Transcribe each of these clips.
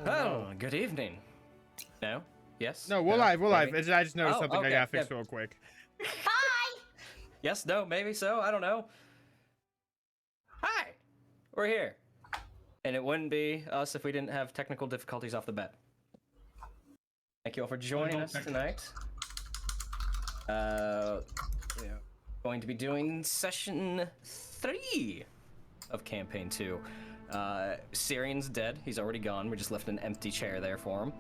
Oh, good evening. No? Yes? No, we're live. We're live. I just noticed something okay, I gotta fix real quick. Hi! Yes, no, maybe so. I don't know. Hi! We're here. And it wouldn't be us if we didn't have technical difficulties off the bat. Thank you all for joining us tonight. We're going to be doing session 3 of campaign 2. Cirion's dead. He's already gone. We just left an empty chair there for him.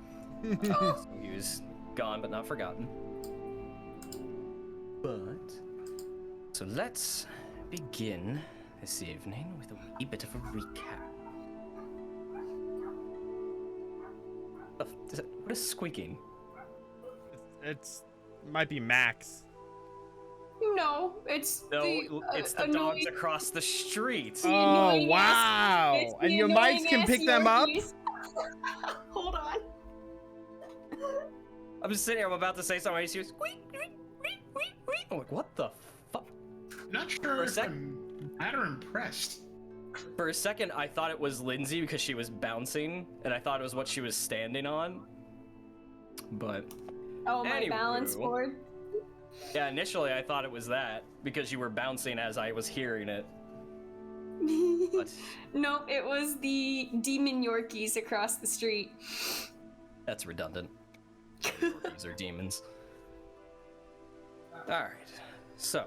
So he was gone but not forgotten. So let's begin this evening with a wee bit of a recap. What is squeaking? It's might be Max. No, it's the dogs across the street. Oh wow! And your mics can pick them up. Hold on. I'm just sitting here. I'm about to say something. I hear squeak, squeak, squeak, squeak, squeak. I'm like, what the fuck? Not sure if I'm mad or impressed. For a second, I thought it was Lindsay because she was bouncing, and I thought it was what she was standing on. But oh, my balance board. Yeah, initially I thought it was that because you were bouncing as I was hearing it. But nope, it was the demon Yorkies across the street. That's redundant. These are demons. Alright, so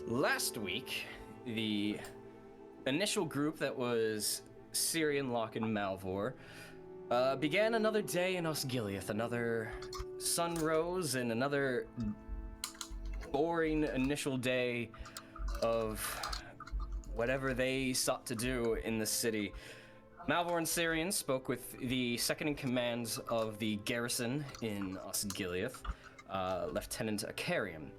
last week, the initial group that was Cirion, Locke, and Malvhor began another day in Osgiliath. Another sun rose and another boring initial day of whatever they sought to do in the city. Malvhor and Cirion spoke with the second-in-command of the garrison in Osgiliath, Lieutenant Acarian,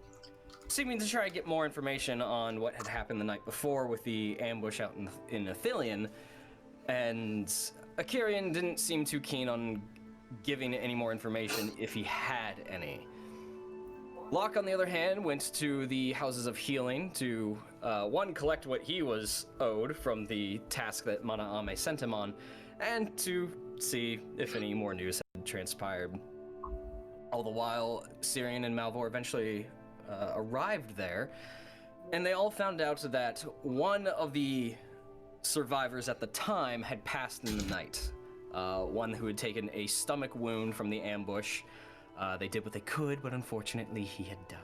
seeming to try to get more information on what had happened the night before with the ambush out in Athelion, and Acarian didn't seem too keen on giving any more information if he had any. Locke, on the other hand, went to the Houses of Healing to, one, collect what he was owed from the task that Mana Ame sent him on, and to see if any more news had transpired. All the while, Cirion and Malvhor eventually arrived there, and they all found out that one of the survivors at the time had passed in the night. One who had taken a stomach wound from the ambush. They did what they could, but unfortunately he had died.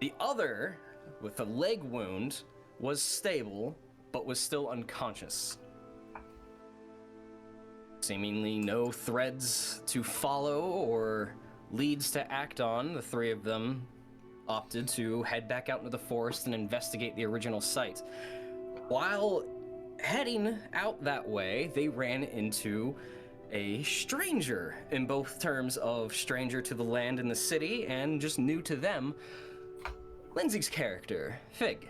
The other, with a leg wound, was stable, but was still unconscious. Seemingly no threads to follow or leads to act on, the three of them opted to head back out into the forest and investigate the original site. While heading out that way, they ran into a stranger, in both terms of stranger to the land and the city, and just new to them, Lindsay's character, Fig.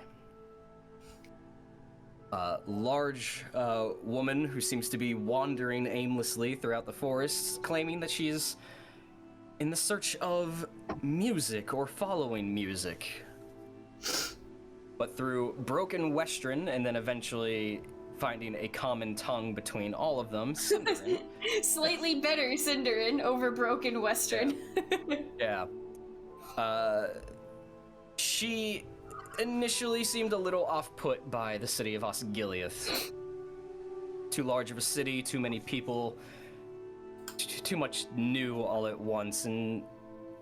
A large woman who seems to be wandering aimlessly throughout the forest, claiming that she's in the search of music or following music. But through broken Western and then eventually finding a common tongue between all of them, Cinderin. Slightly better Cinderin over broken Western. Yeah. She initially seemed a little off-put by the city of Osgiliath. Too large of a city, too many people, too much new all at once, and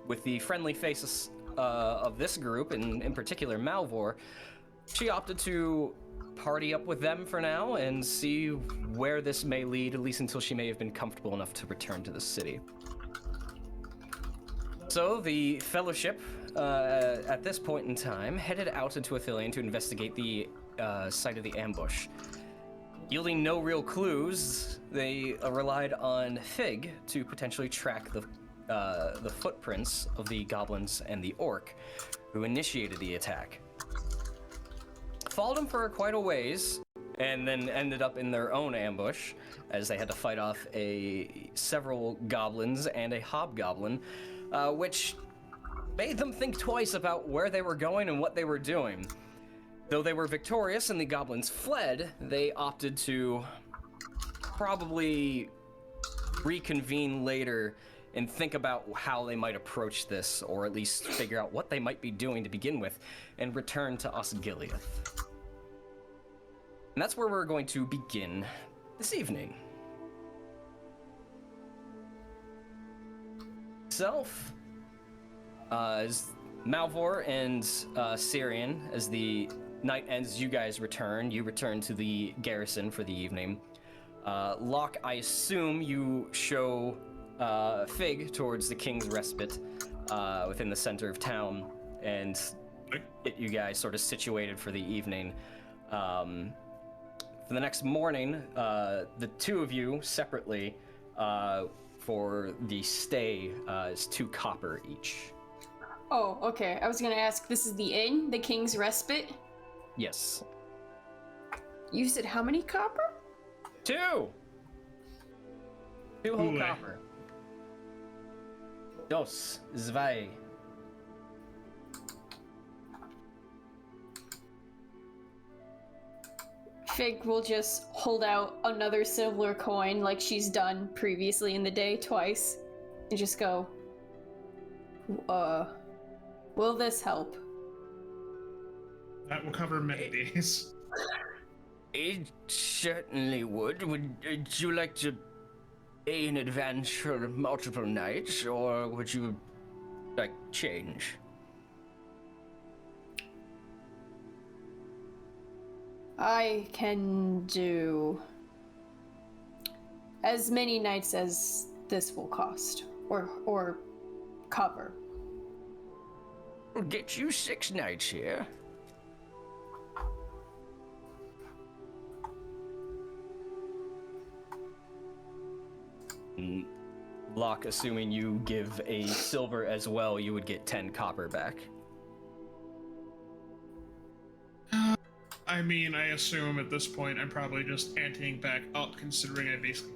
with the friendly faces of this group, and in particular Malvhor, she opted to party up with them for now and see where this may lead, at least until she may have been comfortable enough to return to the city. So the Fellowship, at this point in time, headed out into Athelion to investigate the site of the ambush. Yielding no real clues, they relied on Fig to potentially track the footprints of the goblins and the orc who initiated the attack. Followed them for quite a ways, and then ended up in their own ambush, as they had to fight off several goblins and a hobgoblin, which made them think twice about where they were going and what they were doing. Though they were victorious and the goblins fled, they opted to probably reconvene later and think about how they might approach this, or at least figure out what they might be doing to begin with, and return to Osgiliath. And that's where we're going to begin this evening. Self, as Malvhor and Cirion, as the night ends, you guys return. You return to the garrison for the evening. Locke, I assume you show Fig towards the King's Respite within the center of town and get you guys sort of situated for the evening. For the next morning, the two of you separately for the stay is 2 copper each. Oh, okay. I was gonna ask, this is the inn, the King's Respite? Yes. You said how many copper? 2! 2 whole copper. Dos, zwei. Fig will just hold out another silver coin like she's done previously in the day twice and just go, will this help? That will cover many days. It certainly would. Would you like to stay in adventure multiple nights, or would you like change? I can do as many nights as this will cost, or cover. We'll get you 6 nights here. Locke, assuming you give a silver as well, you would get 10 copper back. I mean, I assume at this point I'm probably just anteing back up, considering I basically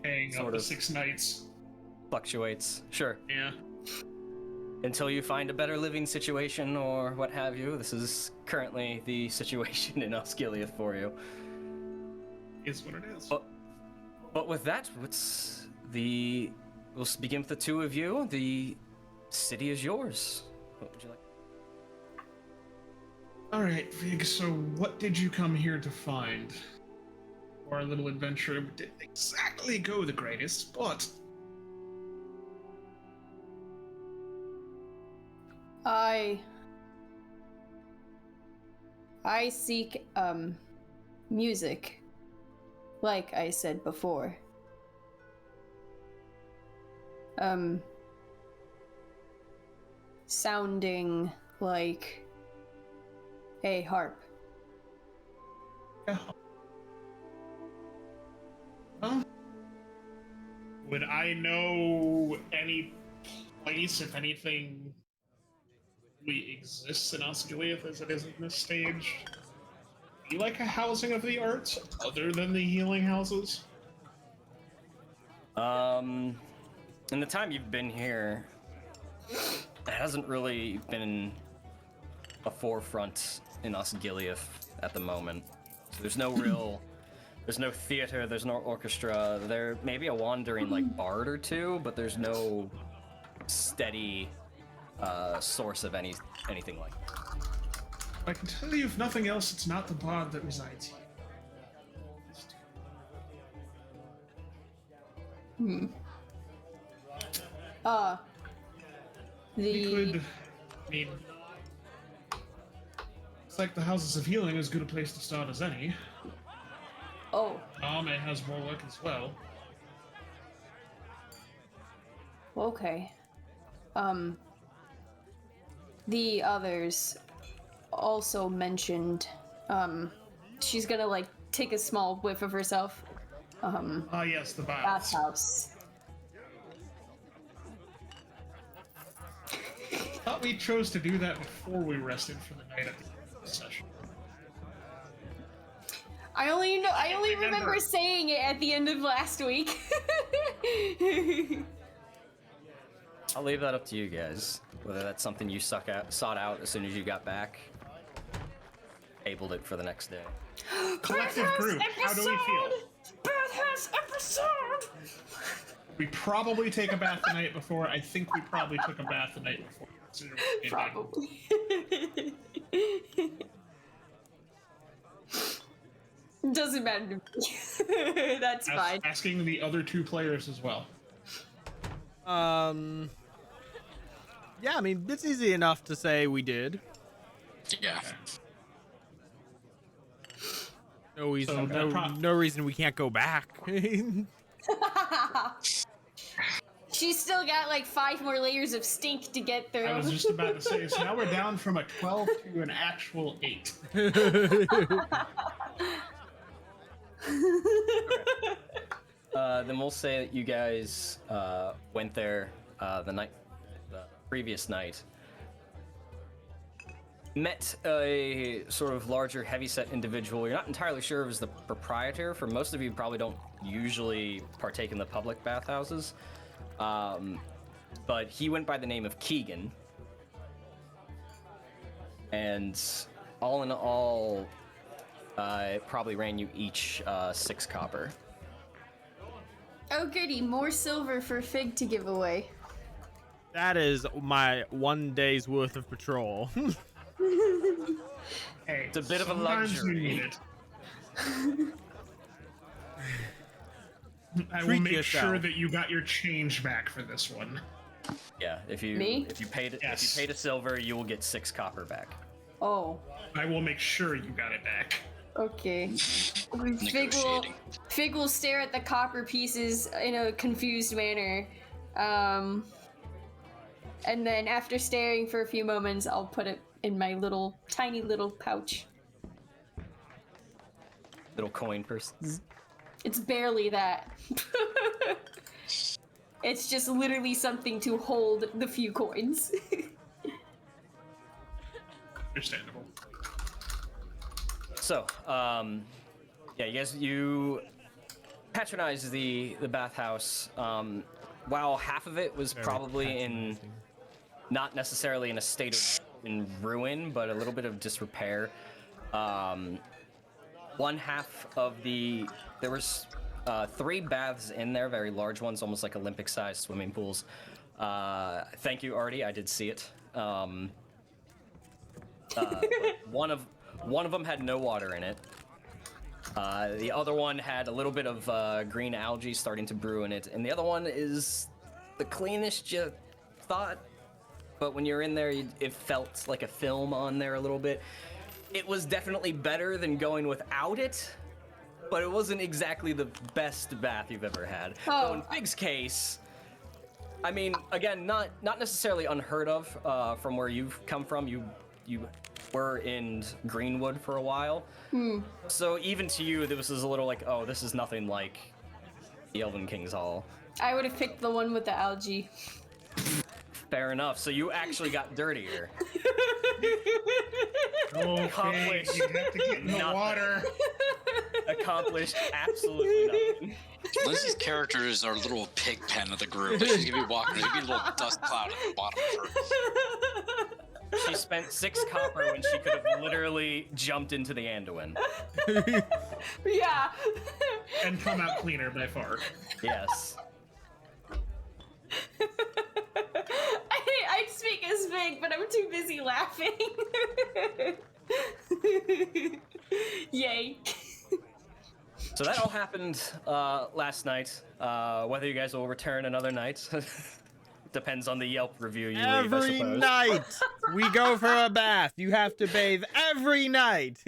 paying sort up the of 6 nights. Fluctuates, sure. Yeah. Until you find a better living situation or what have you. This is currently the situation in Osgiliath for you. Is what it is. But with that, we'll begin with the 2 of you. The city is yours. What would you like? Alright, Vig, so what did you come here to find? Our little adventure didn't exactly go the greatest, but... I seek, music, like I said before. Sounding like a harp. Well, would I know any place, if anything, really exists in Osgiliath as it is in this stage? Be like a housing of the arts, other than the healing houses? In the time you've been here, it hasn't really been a forefront in Osgiliath at the moment. So there's no theater, there's no orchestra. There may be a wandering like bard or two, but there's no steady source of anything like that. I can tell you, if nothing else, it's not the bard that resides here. We could, I mean, it's like the Houses of Healing is as good a place to start as any. Oh. It has more work as well. Okay. The others also mentioned, she's gonna, like, take a small whiff of herself. Yes, the baths. Bathhouse. Thought we chose to do that before we rested for the night at the end of the session. I only remember saying it at the end of last week. I'll leave that up to you guys, whether that's something you sought out as soon as you got back. tabled it for the next day. Collective group, how do we feel? Bathhouse episode! We probably take a bath the night before. I think we probably took a bath the night before. Probably. Doesn't matter to me. That's fine. Asking the other 2 players as well. Yeah, I mean, it's easy enough to say we did. Yeah. No reason, no reason we can't go back. She's still got like 5 more layers of stink to get through. I was just about to say, so now we're down from a 12 to an actual 8. Then we'll say that you guys went there the previous night. Met a sort of larger, heavyset individual. You're not entirely sure if it was the proprietor. For most of you, probably don't usually partake in the public bathhouses. But he went by the name of Keegan. And all in all, it probably ran you each 6 copper. Oh goody, more silver for Fig to give away. That is my 1 day's worth of patrol. Hey, It's a bit of a sometimes you luxury. need it. I will Treat make yourself. sure that you got your change back for this one. Yeah, if you paid Yes. if you paid a silver, you will get 6 copper back. Oh, I will make sure you got it back. okay. Negotiating. Fig will stare at the copper pieces in a confused manner. And then after staring for a few moments, I'll put it in my tiny little pouch. Little coin purse. It's barely that. It's just literally something to hold the few coins. Understandable. So, yeah, you patronize the bathhouse. While half of it was probably in, not necessarily in a state of in ruin, but a little bit of disrepair. One half of there was 3 baths in there, very large ones, almost like Olympic-sized swimming pools. Thank you, Artie. I did see it. One of them had no water in it. The other one had a little bit of green algae starting to brew in it, and the other one is the cleanest you thought. But when you're in there, it felt like a film on there a little bit. It was definitely better than going without it, but it wasn't exactly the best bath you've ever had. Oh. So in Fig's case, I mean, again, not necessarily unheard of from where you've come from. You were in Greenwood for a while. So even to you, this was a little like, oh, this is nothing like the Elven King's Hall. I would have picked the one with the algae. Fair enough. So you actually got dirtier. Okay, Accomplished you have to get in the nothing. water. Accomplished absolutely nothing. Lizzie's characters are a little pig pen of the group. She's gonna be walking, there's gonna be a little dust cloud at the bottom of her. She spent 6 copper when she could have literally jumped into the Anduin. Yeah. And come out cleaner by far. Yes. I'd speak as Fig, but I'm too busy laughing. Yay. So that all happened last night. Whether you guys will return another night depends on the Yelp review you leave, I Every suppose. night we go for a bath. You have to bathe every night.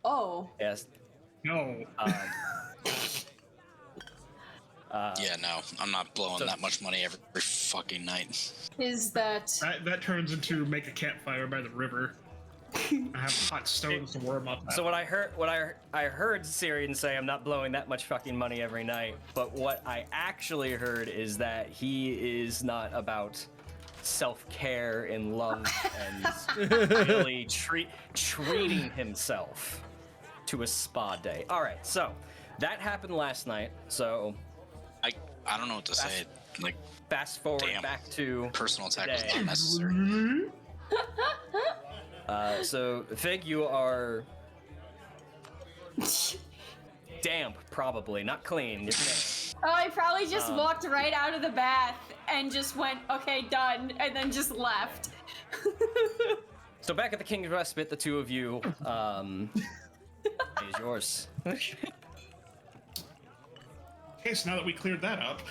Oh. Yes. No. Yeah, no, I'm not blowing that much money every fucking night. Is that... That turns into make a campfire by the river. I have hot stones to warm up. So I heard Cirion say, I'm not blowing that much fucking money every night, but what I actually heard is that he is not about self-care and love and really treating himself to a spa day. All right, so that happened last night. So I don't know what to say. Like, fast forward Damn. back to personal attack was today. not necessary. So, Fig, you are damp, probably. Not clean. You're damp. Oh, I probably just walked right out of the bath and just went, okay, done, and then just left. So back at the King's Respite, the two of you, is yours. Okay, so now that we cleared that up,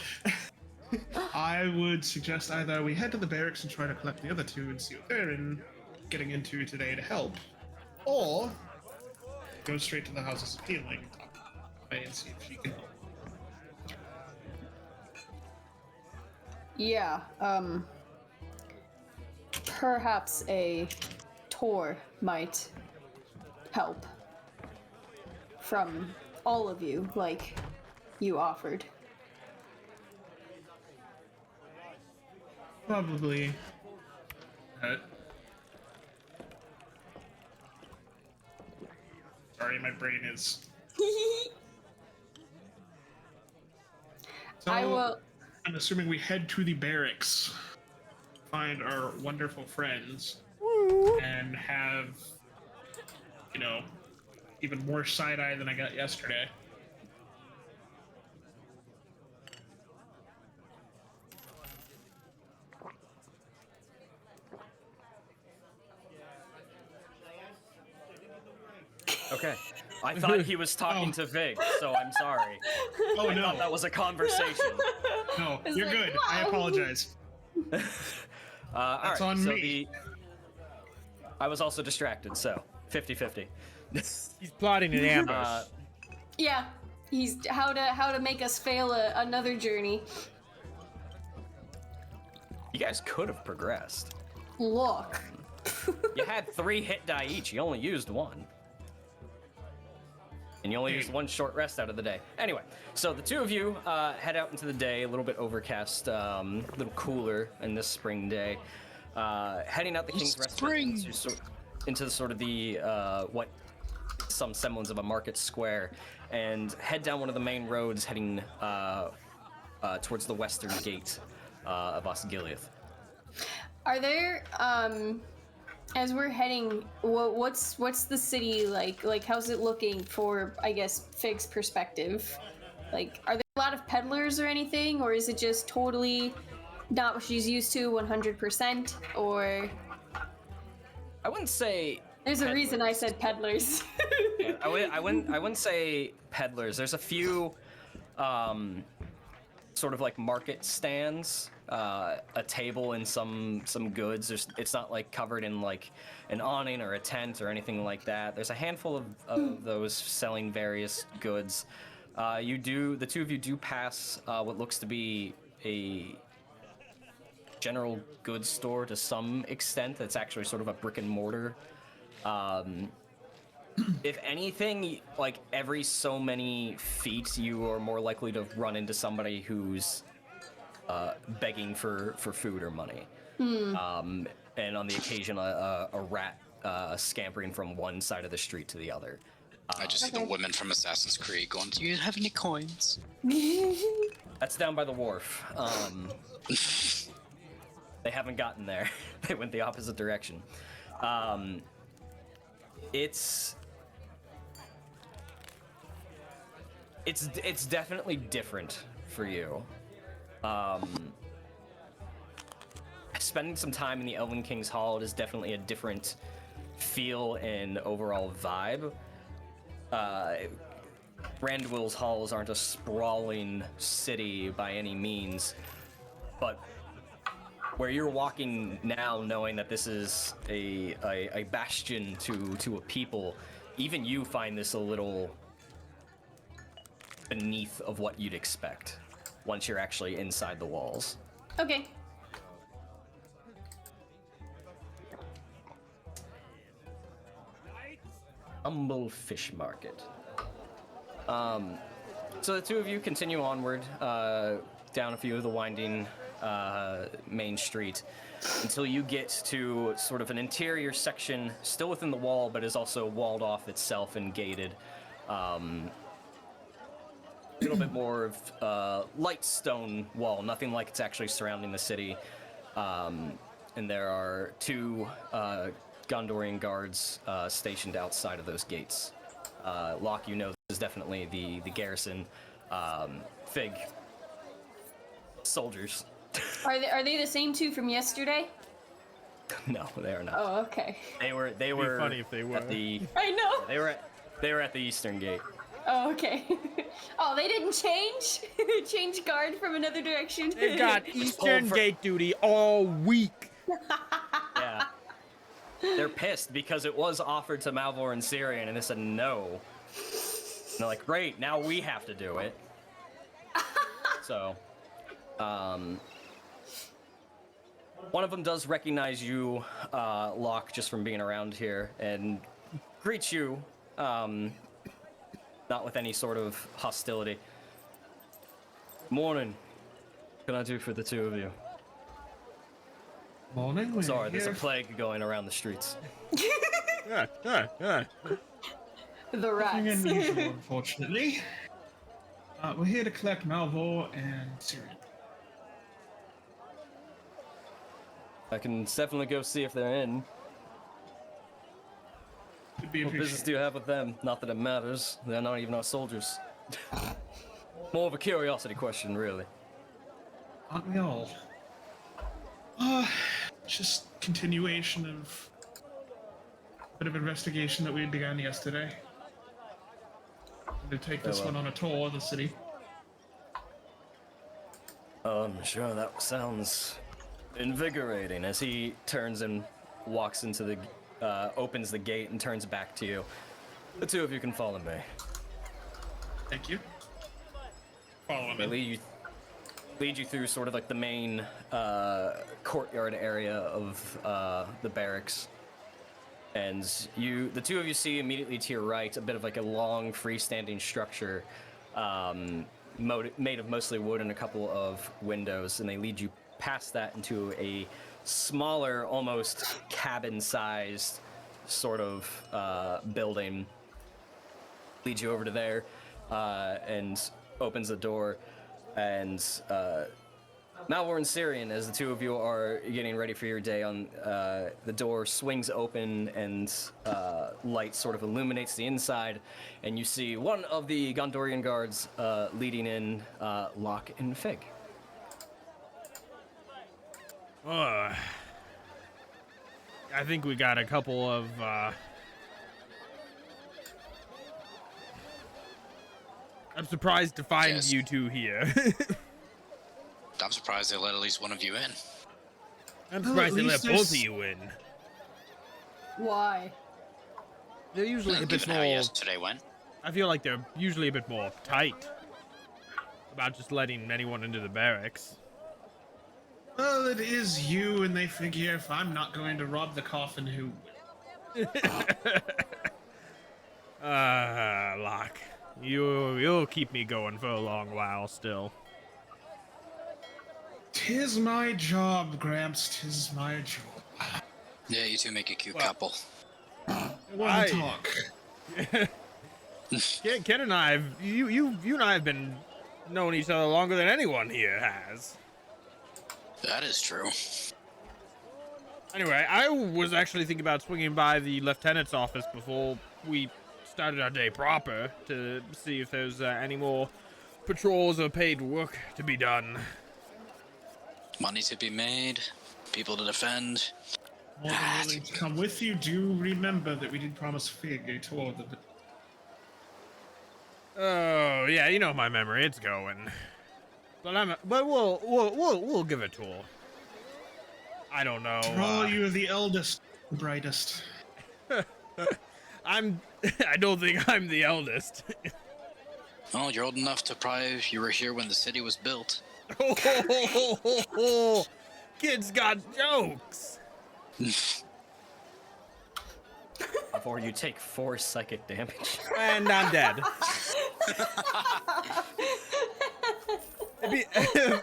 I would suggest either we head to the barracks and try to collect the other two and see what they're getting into today to help, or go straight to the Houses of Healing and see if she can help. Yeah, perhaps a tour might help from all of you, like you offered. Probably. Sorry, my brain is. So, I will. I'm assuming we head to the barracks, find our wonderful friends, and have, even more side eye than I got yesterday. Okay. I thought he was talking to Vig, so I'm sorry. Oh I no, thought that was a conversation. no, It's you're like, good. wow. I apologize. All right, on so me. I was also distracted, so 50-50. He's plotting an ambush. Yeah, he's how to make us fail another journey. You guys could have progressed. Look. You had 3 hit die each. You only used 1. And you only used 1 short rest out of the day. Anyway, so the two of you head out into the day, a little bit overcast, a little cooler in this spring day. Heading out the King's Respite into sort of the, what some semblance of a market square, and head down one of the main roads heading towards the western gate of Osgiliath. Are there as we're heading, what's the city like? Like, how's it looking for, I guess, Fig's perspective? Like, are there a lot of peddlers or anything, or is it just totally not what she's used to 100%? Or I wouldn't say. there's a reason I said peddlers. I wouldn't say peddlers. There's a few, sort of like market stands, a table and some goods. It's not like covered in like an awning or a tent or anything like that. There's a handful of those selling various goods. The two of you do pass what looks to be a general goods store to some extent. That's actually sort of a brick and mortar. If anything, like every so many feet, you are more likely to run into somebody who's begging for food or money. And on the occasion, a rat scampering from one side of the street to the other. I just see the women from Assassin's Creed going, "Do you have any coins?" That's down by the wharf. They haven't gotten there. They went the opposite direction. It's definitely different for you. Spending some time in the Elven King's Hall is definitely a different feel and overall vibe. Randwill's halls aren't a sprawling city by any means, but where you're walking now, knowing that this is a bastion to a people, even you find this a little beneath of what you'd expect once you're actually inside the walls. Okay. Humble Fish Market. So the two of you continue onward down a few of the winding main street until you get to sort of an interior section, still within the wall, but is also walled off itself and gated. A little bit more of light stone wall, nothing like it's actually surrounding the city. And there are two Gondorian guards stationed outside of those gates. Locke, you know this is definitely the garrison. Fig soldiers. Are they the same two from yesterday? No, they are not. Oh, okay. They were funny if they were. at the I know. they were at the eastern gate. Oh, okay. Oh, they didn't change? Change guard from another direction? They've got Eastern Gate duty all week. Yeah. They're pissed because it was offered to Malvhor and Cirion, and they said no. And they're like, great, now we have to do it. So, one of them does recognize you, Locke, just from being around here, and greets you, not with any sort of hostility. Morning. What can I do for the two of you? Morning. we're Sorry, there's a here- plague going around the streets. The Nothing rats. unusual, unfortunately. We're here to collect Malvhor and Cirion. I can definitely go see if they're in. Would be What business do appreciated. you have with them? Not that it matters. They're not even our soldiers. More of a curiosity question, really. Aren't we all? Just continuation of a bit of investigation that we began yesterday. To take this well. one on a tour of the city. Sure, that sounds invigorating. As he turns and walks into the, opens the gate and turns back to you. The two of you can follow me. Thank you. Follow They him. lead you through sort of like the main courtyard area of the barracks. And the two of you see immediately to your right a bit of like a long freestanding structure made of mostly wood and a couple of windows, and they lead you past that into a smaller, almost cabin-sized sort of building. Leads you over to there and opens the door, and Malvhor and Cirion, as the two of you are getting ready for your day, on the door swings open and light sort of illuminates the inside, and you see one of the Gondorian guards leading in Locke and Fig. I think we got a couple of I'm surprised to find Yes. you two here. I'm surprised they let at least one of you in. I'm Well, surprised at they let least both of there's- you in. Why? They're usually a bit Given how more. yesterday went. I feel like they're usually a bit more tight about just letting anyone into the barracks. Well, it is you, and they figure if I'm not going to rob the coffin, who? Locke, you'll keep me going for a long while still. 'Tis my job, Gramps. 'Tis my job. Yeah, you two make a cute couple. I want to I- talk. Ken and I, you and I have been knowing each other longer than anyone here has. That is true. Anyway, I was actually thinking about swinging by the lieutenant's office before we started our day proper to see if there's any more patrols or paid work to be done. Money to be made, people to defend. More than willing to come with you. Do remember that we did promise Fig a tour of the. Oh yeah, you know my memory, it's going. But we'll give it a tour. I don't know. Draw, you are the eldest, the brightest. I don't think I'm the eldest. Oh, you're old enough to probably, you were here when the city was built. Kids got jokes. Before you take 4 psychic damage. And I'm dead.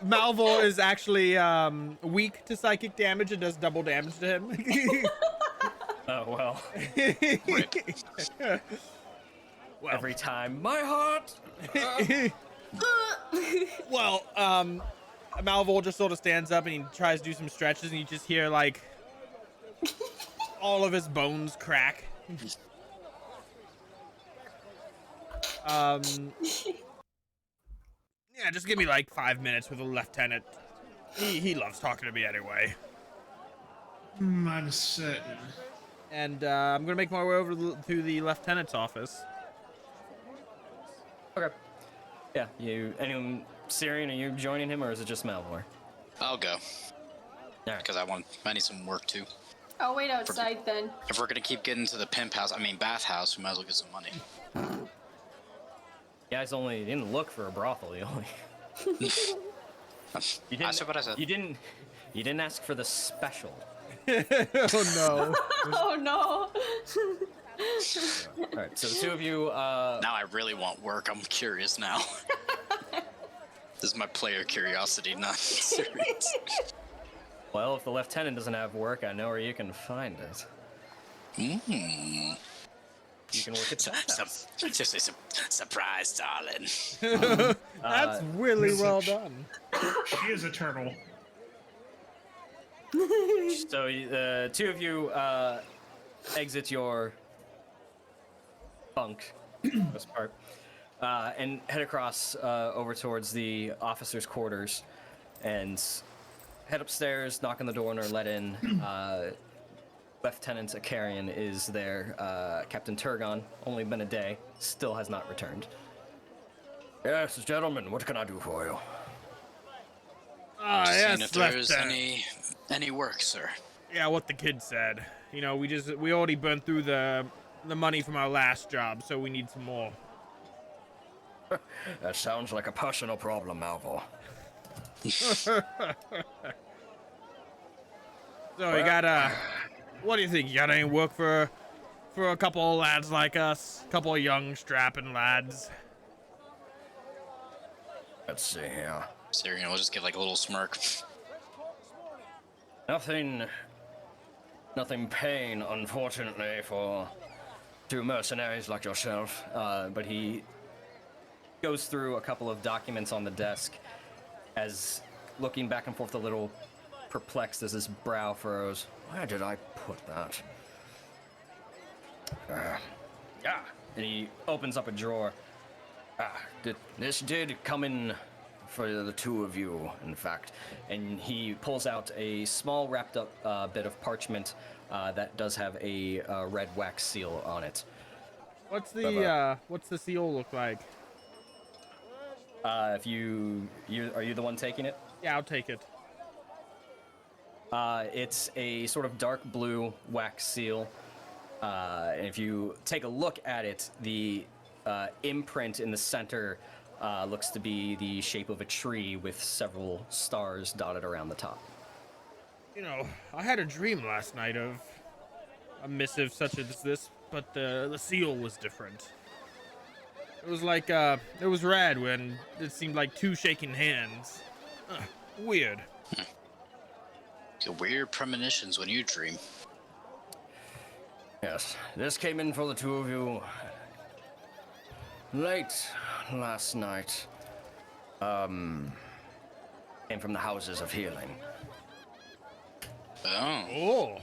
Malvhor is actually weak to psychic damage and does double damage to him. Oh, well. Well, Every time. My heart! well, Malvhor just sort of stands up and he tries to do some stretches and you just hear like all of his bones crack. Yeah, just give me like 5 minutes with the lieutenant. He loves talking to me anyway. I'm certain. And I'm gonna make my way over to the lieutenant's office. Okay. Yeah, anyone, Cirion, are you joining him, or is it just Malvhor? I'll go. Alright. Because I need some work too. I'll wait outside then. If we're gonna keep getting to the bathhouse, we might as well get some money. You guys only didn't look for a brothel, you only... I said what I said. You didn't ask for the special. Oh no. Oh no. Alright, so the two of you, Now I really want work. I'm curious now. This is my player curiosity, not serious. well, if the lieutenant doesn't have work, I know where you can find it. Mmm. You can work at the bathhouse. Just a surprise, darling. That's really well done. She is a turtle. So the two of you exit your bunk, this part, and head across over towards the officers' quarters, and head upstairs, knock on the door, and are let in. Lieutenant Cirion is there. Captain Turgon, only been a day, still has not returned. Yes, gentlemen, what can I do for you? Seeing Yes, if there's Lieutenant. any work, sir. Yeah, what the kid said. You know, we already burned through the money from our last job, so we need some more. That sounds like a personal problem, Malvhor. So you got what do you think? You got any work for a couple of lads like us? A couple of young strapping lads? Let's see here. Cirion will just give like a little smirk. Nothing paying, unfortunately, for two mercenaries like yourself. But he goes through a couple of documents on the desk, as looking back and forth a little perplexed as his brow furrows. Where did I put that? And he opens up a drawer. This did come in for the two of you, in fact. And he pulls out a small wrapped up bit of parchment that does have a red wax seal on it. What's the seal look like? If you are you the one taking it? Yeah, I'll take it. It's a sort of dark blue wax seal. And if you take a look at it, the imprint in the center looks to be the shape of a tree with several stars dotted around the top. You know, I had a dream last night of a missive such as this, but the seal was different. It was like, it was red when it seemed like two shaking hands. Weird. Get weird premonitions when you dream. Yes, this came in for the two of you late last night. Came from the Houses of Healing. Oh.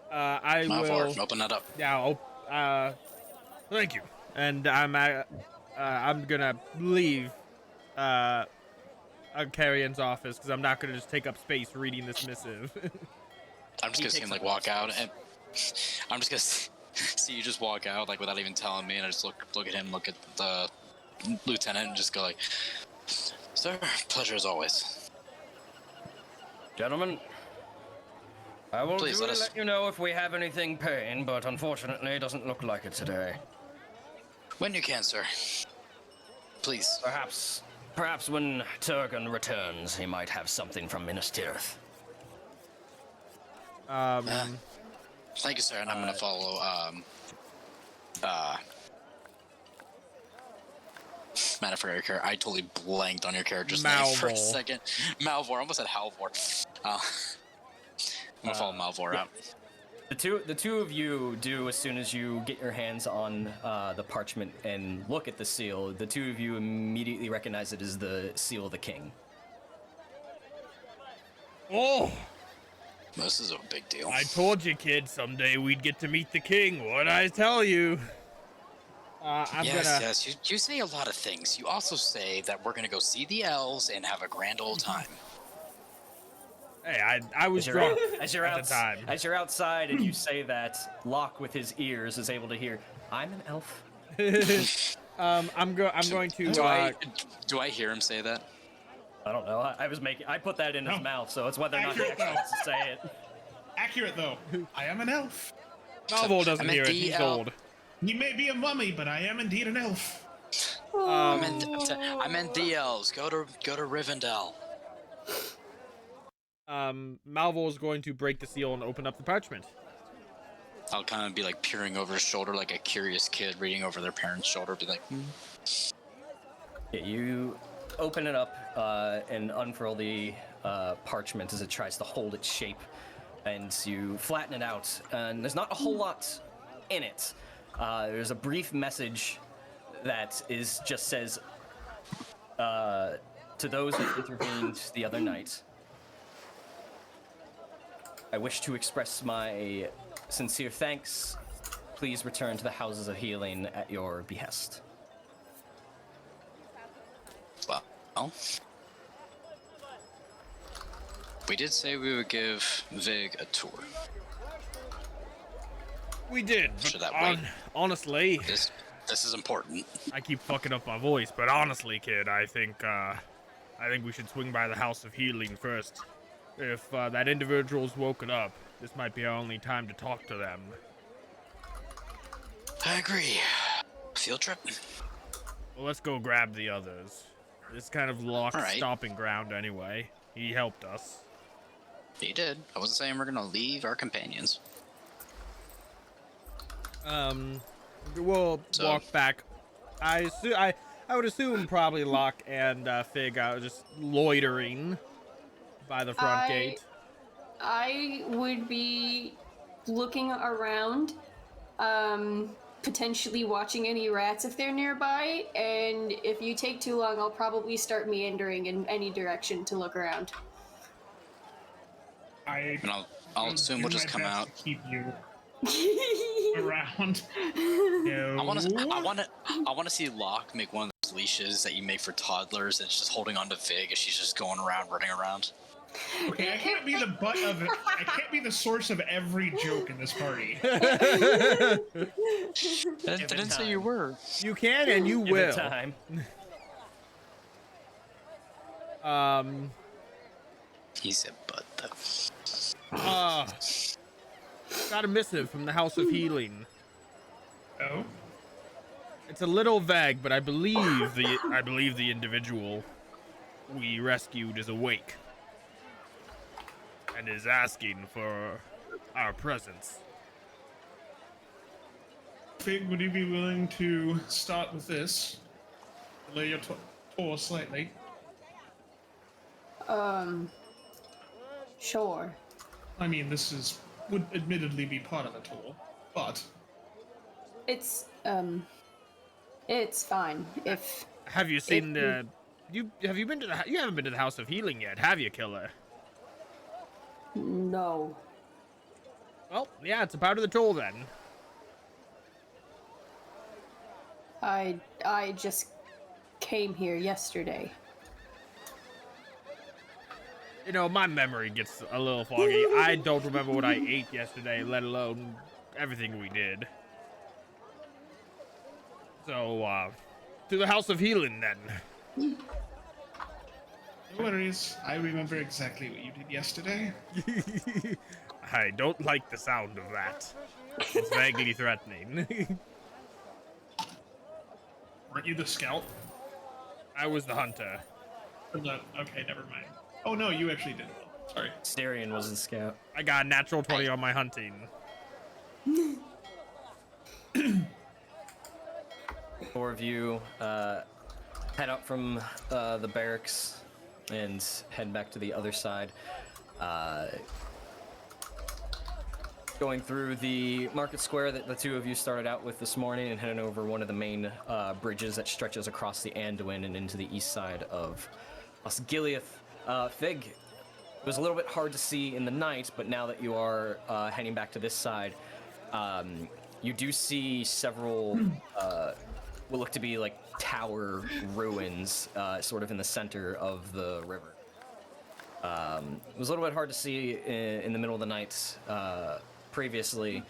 I Malvhor, will open that up. Yeah. Thank you. And I'm gonna leave Carrion's office because I'm not gonna just take up space reading this missive. I'm just gonna see him like walk out, and I'm just gonna see you just walk out like without even telling me, and I just look at him, look at the lieutenant, and just go like, "Sir, pleasure as always." Gentlemen, I will Please let you know if we have anything paying, but unfortunately it doesn't look like it today. When you can, sir. Please. Perhaps when Turgon returns, he might have something from Minas Tirith. Thank you, sir, and I'm gonna follow. Man, I forgot your character. I totally blanked on your character's name for a second. Malvhor. I almost said Halvor. I'm gonna follow Malvhor out. The two of you do, as soon as you get your hands on the parchment and look at the seal, the two of you immediately recognize it as the seal of the king. Oh! This is a big deal. I told you, kid, someday we'd get to meet the king. What'd I tell you? Yes. You say a lot of things. You also say that we're gonna go see the elves and have a grand old time. Hey, I was drunk at the time. As you're outside and you say that, Locke with his ears is able to hear, I'm an elf. I'm going to. Do I hear him say that? I don't know. I put that in his mouth, so it's whether or not he Accurate, actually wants to say it. Accurate though. I am an elf. Malvhor doesn't hear it. He's old. He may be a mummy, but I am indeed an elf. I meant the elves. Go to Rivendell. Malvor's going to break the seal and open up the parchment. I'll kind of be like peering over his shoulder like a curious kid reading over their parents' shoulder. Be like, Yeah, you open it up and unfurl the parchment as it tries to hold its shape, and you flatten it out. And there's not a whole lot in it. There's a brief message that just says, to those that intervened the other night, I wish to express my sincere thanks. Please return to the houses of healing at your behest. well, we did say we would give Vig a tour. We did, So but that way- honestly, This is important. I keep fucking up my voice, but honestly, kid, I think we should swing by the House of Healing first. If that individual's woken up, this might be our only time to talk to them. I agree. Field trip? Well, let's go grab the others. It's kind of Locke's All right. stomping ground anyway. He helped us. He did. I wasn't saying we're gonna leave our companions. We'll So- walk back. I would assume probably Locke and Fig are just loitering by the front gate. I would be looking around, potentially watching any rats if they're nearby, and if you take too long, I'll probably start meandering in any direction to look around. And I'll assume do we'll just my come best out. to keep you around. No. I wanna see Locke make one of those leashes that you make for toddlers and it's just holding on to Vig as she's just going around, running around. Okay, I can't be the butt of it. I can't be the source of every joke in this party. I didn't say you were. You can and you Give it will. time. He said but though. Got a missive from the House of Healing. Oh? It's a little vague, but I believe the individual we rescued is awake and is asking for our presence. Fig, would you be willing to start with this? Delay your tour slightly. Sure. I mean, this would admittedly be part of the tour, but It's fine. If Have you seen If the? Have you been to the? You haven't been to the House of Healing yet, have you, Killer? no. Well, yeah, it's a part of the toll then. I just came here yesterday. You know, my memory gets a little foggy. I don't remember what I ate yesterday, let alone everything we did. So, to the House of Healing then. no worries. I remember exactly what you did yesterday. I don't like the sound of that. It's vaguely threatening. Weren't you the scout? I was the hunter. Okay, never mind. Oh no, you actually did well. Sorry. Cirion was the scout. I got a natural 20 on my hunting. Four of you head out from the barracks and head back to the other side. Going through the market square that the two of you started out with this morning and heading over one of the main bridges that stretches across the Anduin and into the east side of Osgiliath. Fig, It was a little bit hard to see in the night, but now that you are heading back to this side, you do see several what look to be like tower ruins, sort of in the center of the river. It was a little bit hard to see in the middle of the night previously,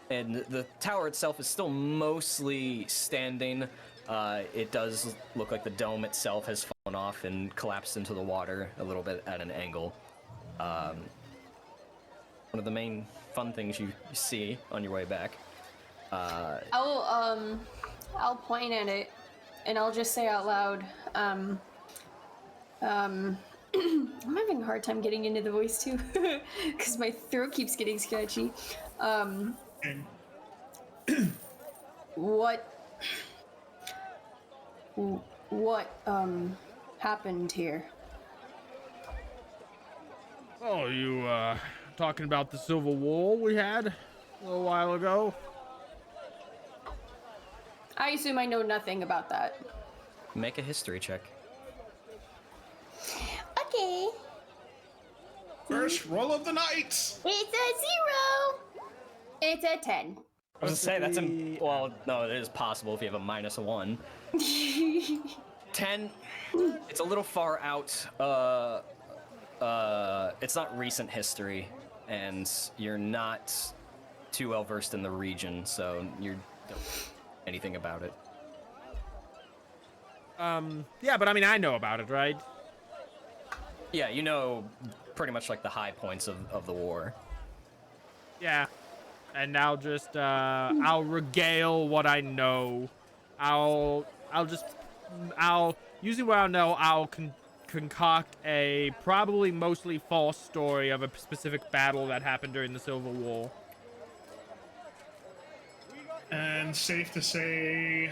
and the tower itself is still mostly standing. It does look like the dome itself has fallen off and collapsed into the water a little bit at an angle. One of the main fun things you see on your way back. I'll point at it, and I'll just say out loud, I'm having a hard time getting into the voice too, because my throat keeps getting scratchy. What happened here? Oh, you talking about the civil war we had a little while ago? I assume I know nothing about that. Make a history check. Okay. First roll of the night. It's a 0. It's a 10. I was gonna say that's well, no, it is possible if you have a -1. 10. It's a little far out. It's not recent history, and you're not too well versed in the region, so you don't know anything about it. Yeah, but I mean, I know about it, right? Yeah, you know pretty much like the high points of the war. Yeah. And now just, I'll regale what I know. Using what I know, I'll concoct a probably mostly false story of a specific battle that happened during the Civil War. And safe to say,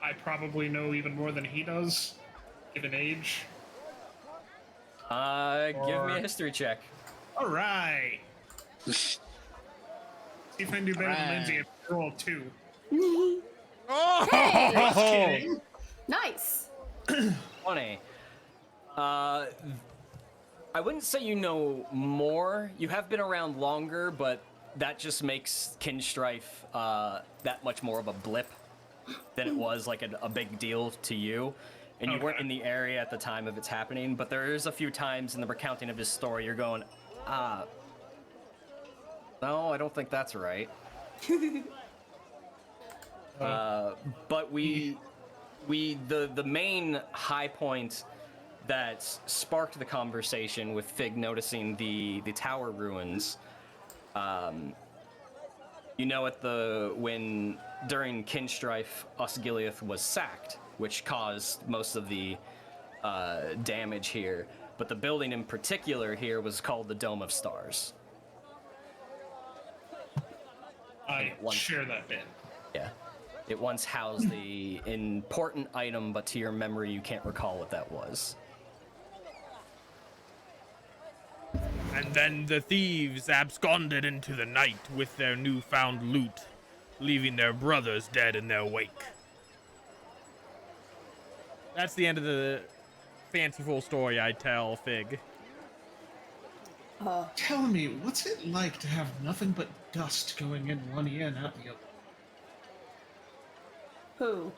I probably know even more than he does, given age. Give me a history check. All right. See if I can do better than Lindsay if I roll 2. Oh! Just kidding. Nice. 20. I wouldn't say you know more. You have been around longer, but that just makes Kinstrife that much more of a blip than it was like a big deal to you. And you weren't in the area at the time of its happening, but there is a few times in the recounting of his story you're going, no, I don't think that's right. But the main high point that sparked the conversation with Fig noticing the tower ruins, you know, when during Kinstrife, Osgiliath was sacked, which caused most of the damage here. But the building in particular here was called the Dome of Stars. I share that bit. Yeah. It once housed the important item, but to your memory, you can't recall what that was. And then the thieves absconded into the night with their newfound loot, leaving their brothers dead in their wake. That's the end of the fanciful story I tell, Fig. Tell me, what's it like to have nothing but dust going in one ear and out the other? Who?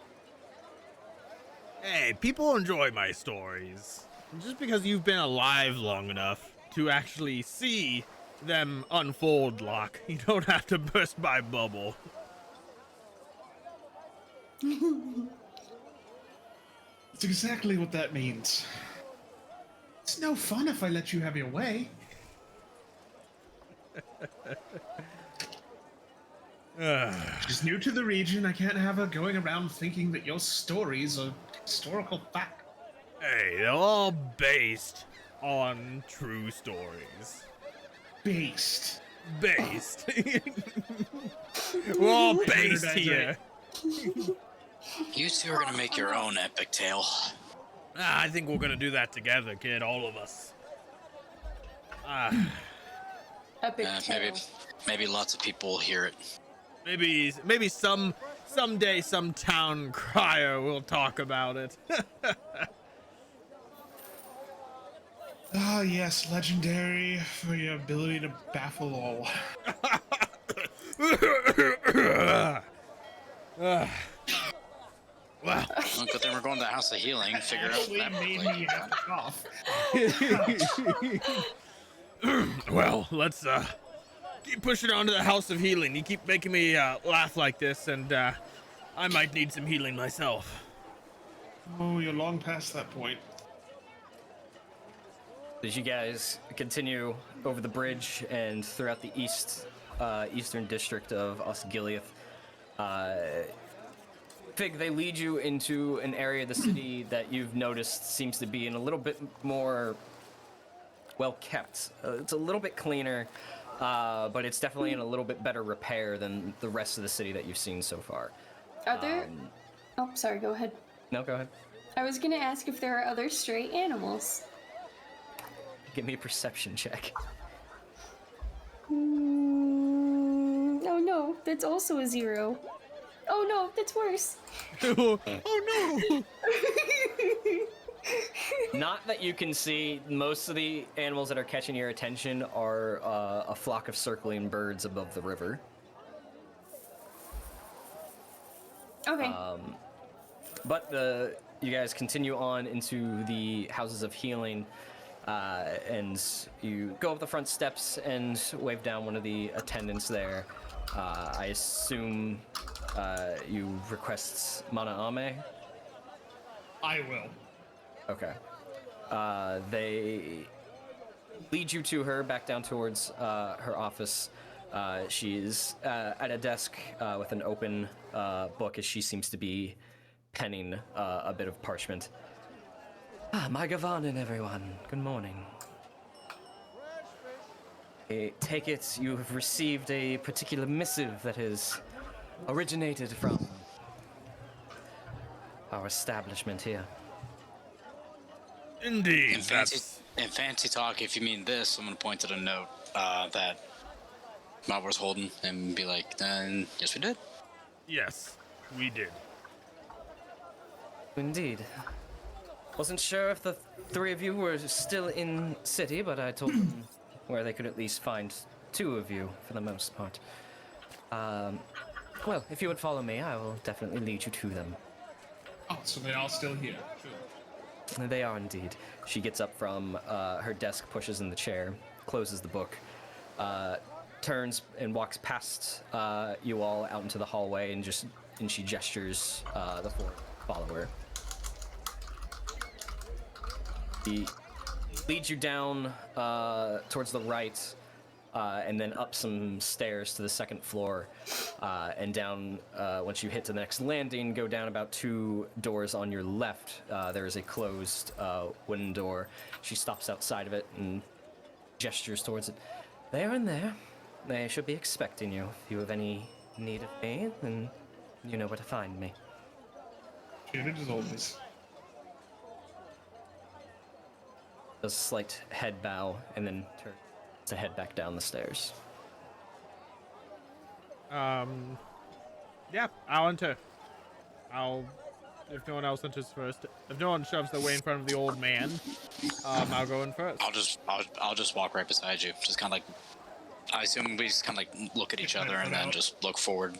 Hey, people enjoy my stories. Just because you've been alive long enough to actually see them unfold, Locke, you don't have to burst my bubble. That's exactly what that means. It's no fun if I let you have your way. She's new to the region. I can't have her going around thinking that your stories are historical fact. Hey, they're all based on true stories. Based. Based. We're all based here. You two are gonna make your own epic tale. I think we're gonna do that together, kid, all of us. Epic tale. Maybe lots of people will hear it. Maybe someday some town crier will talk about it. Ah, yes, legendary for your ability to baffle all. Well, Well, good thing we're going to the House of Healing. Figure out Actually that made like, me have to cough. well, let's keep pushing on to the House of Healing. You keep making me laugh like this, and I might need some healing myself. Oh, you're long past that point. As you guys continue over the bridge and throughout the eastern district of Osgiliath, Fig, they lead you into an area of the city that you've noticed seems to be in a little bit more well kept. It's a little bit cleaner, but it's definitely in a little bit better repair than the rest of the city that you've seen so far. Are there? Oh, sorry. Go ahead. No, go ahead. I was gonna ask if there are other stray animals. Give me a perception check. Oh no, that's also a 0. Oh no, that's worse. Oh no! Not that you can see. Most of the animals that are catching your attention are a flock of circling birds above the river. Okay. But you guys continue on into the Houses of Healing, and you go up the front steps and wave down one of the attendants there. I assume you request Mana Ame? I will. Okay. They lead you to her, back down towards her office. She's at a desk with an open book as she seems to be penning a bit of parchment. My Gavanin, everyone. Good morning. I take it you have received a particular missive that has originated from our establishment here. Indeed, in fancy talk, if you mean this, I'm gonna point to the note that Malvhor's holding and be like, yes, we did. Yes, we did. Indeed. Wasn't sure if the three of you were still in city, but I told them where they could at least find 2 of you for the most part. Well, if you would follow me, I will definitely lead you to them. Oh, so they're all still here. Good. They are indeed. She gets up from her desk, pushes in the chair, closes the book, turns and walks past you all out into the hallway, and she gestures the 4 follow her. He leads you down towards the right, and then up some stairs to the 2nd floor, and down. Once you hit to the next landing, go down about 2 doors on your left. There is a closed wooden door. She stops outside of it and gestures towards it. They're in there. They should be expecting you. If you have any need of me, then you know where to find me. Treated as always. Does a slight head bow and then turns to head back down the stairs. Yeah, I'll enter. If no one else enters first, if no one shoves their way in front of the old man, I'll go in first. I'll just walk right beside you. Just kind of like, I assume we just kind of like look at each other and then just look forward.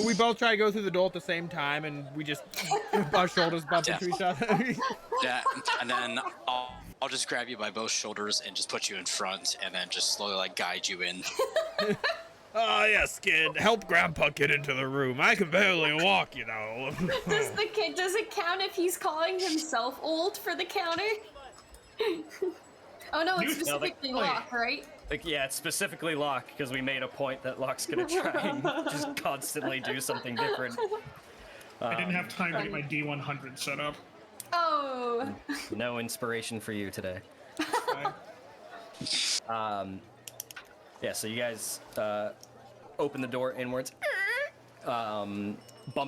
We both try to go through the door at the same time, and we just our shoulders bump into each other. Yeah, and then I'll just grab you by both shoulders and just put you in front, and then just slowly like guide you in. Oh yes, kid. Help Grandpa get into the room. I can barely walk, you know. Does it count if he's calling himself old for the counter? Oh no, it's specifically Locke, right? Like, yeah, it's specifically Locke, because we made a point that Locke's gonna try and just constantly do something different. I didn't have time to get my D100 set up. Oh. No inspiration for you today. Yeah, so you guys open the door inwards, bump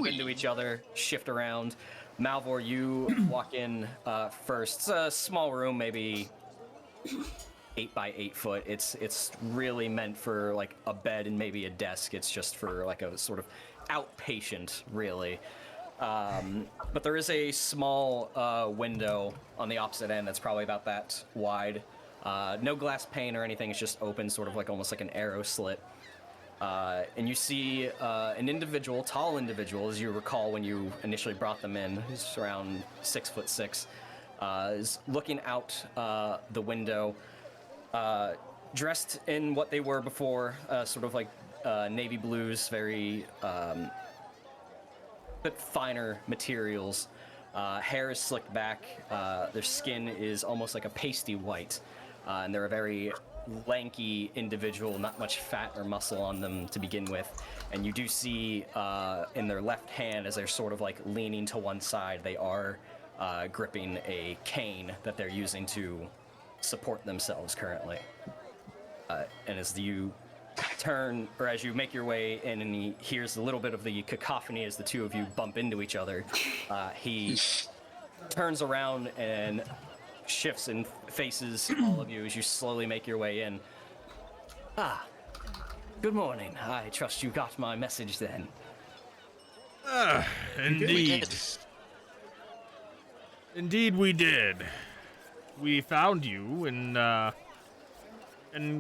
into each other, shift around. Malvhor, you walk in first. It's a small room, maybe 8 by 8 foot. It's really meant for like a bed and maybe a desk. It's just for like a sort of outpatient, really. But there is a small window on the opposite end that's probably about that wide. No glass pane or anything. It's just open, sort of like almost like an arrow slit. And you see an individual, tall individual, as you recall when you initially brought them in, who's around 6'6", is looking out the window, dressed in what they were before, sort of like navy blues, very bit finer materials. Hair is slicked back. Their skin is almost like a pasty white, and they're a very lanky individual, not much fat or muscle on them to begin with. And you do see in their left hand, as they're sort of like leaning to one side, they are gripping a cane that they're using to support themselves currently. And as you turn, or as you make your way in, and he hears a little bit of the cacophony as the two of you bump into each other, he turns around and shifts and faces all of you as you slowly make your way in. Ah, good morning. I trust you got my message then. Indeed. Indeed we did. We found you in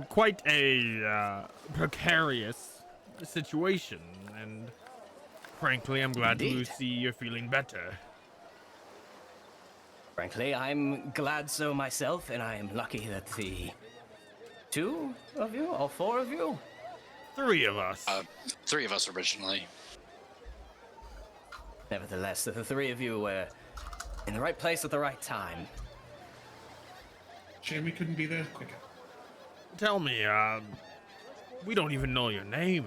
quite a precarious situation, and frankly, I'm glad to Indeed. see you're feeling better. Frankly, I'm glad so myself, and I am lucky that the two of you, all four of you? 3 of us. 3 of us originally. Nevertheless, the three of you were in the right place at the right time. Shame we couldn't be there quicker. Tell me, we don't even know your name.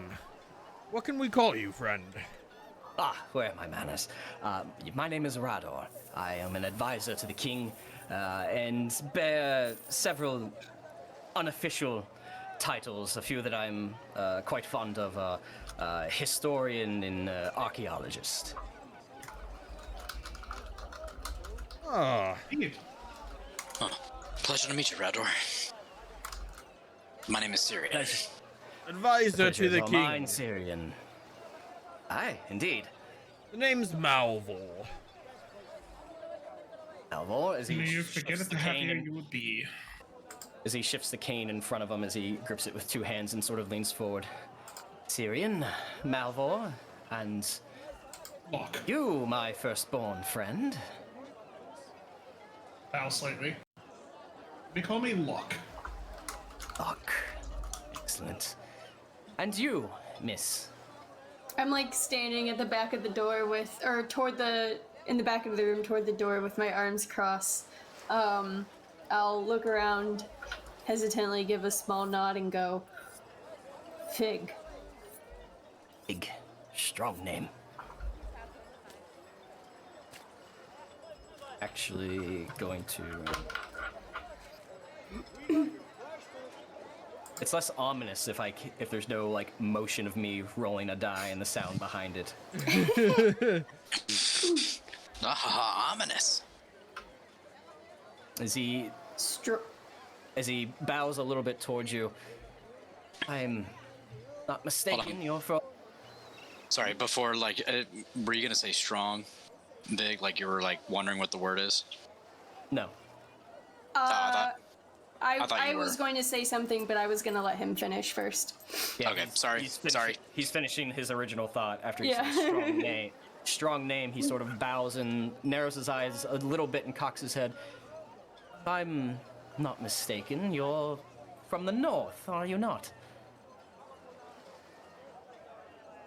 What can we call you, friend? Ah, where are my manners? My name is Rador. I am an advisor to the king, and bear several unofficial titles. A few that I'm quite fond of, historian and archaeologist. Ah, Indeed. Pleasure to meet you, Rador. My name is Cirion. advisor to the king. Mine, Cirion. Aye, indeed. The name's Malvhor. Malvhor, as he May you forget shifts it, the the cane happier in- you would be. as he shifts the cane in front of him, as he grips it with two hands and sort of leans forward. Cirion, Malvhor, and Locke. you, my firstborn friend. Bow slightly. They call me Locke. Locke. Excellent. And you, miss. I'm like standing at the back of the door with, or in the back of the room toward the door with my arms crossed. I'll look around, hesitantly give a small nod and go, Fig. Big, strong name. Actually going to... It's less ominous if there's no like motion of me rolling a die and the sound behind it. Ominous. As he bows a little bit towards you, I'm not mistaken. You're from. Sorry, before, like, were you gonna say strong? Big, like you were, like, wondering what the word is? No. I you was were. going to say something, but I was going to let him finish first. Yeah, Okay, sorry, sorry. He's finishing his original thought after he Yeah. says strong name. Strong name. He sort of bows and narrows his eyes a little bit and cocks his head. If I'm not mistaken, you're from the north, are you not?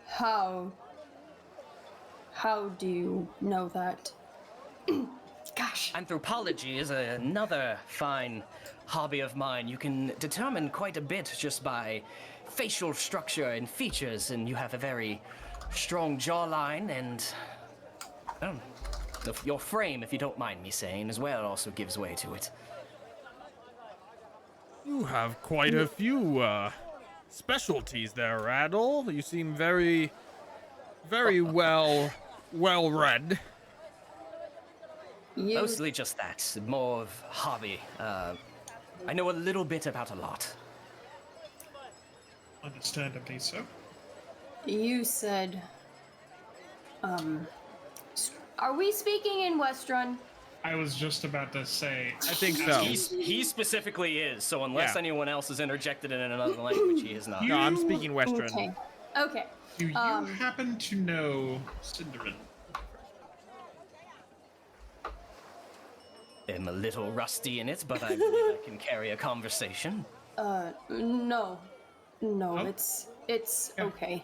How do you know that? Gosh. Anthropology is another fine hobby of mine. You can determine quite a bit just by facial structure and features, and you have a very strong jawline, and your frame, if you don't mind me saying, as well, also gives way to it. You have quite a few specialties there, Rador. You seem very well read. Mostly just that, more of hobby. I know a little bit about a lot. Understandably so. You said, are we speaking in Westrun? I was just about to say. I think so. He specifically is, so unless Yeah. anyone else is interjected in another language, he is not. No, I'm speaking Western. Okay. Okay. Do you happen to know Cinderin? I'm a little rusty in it, but I believe I can carry a conversation. No. No, Oh. it's okay.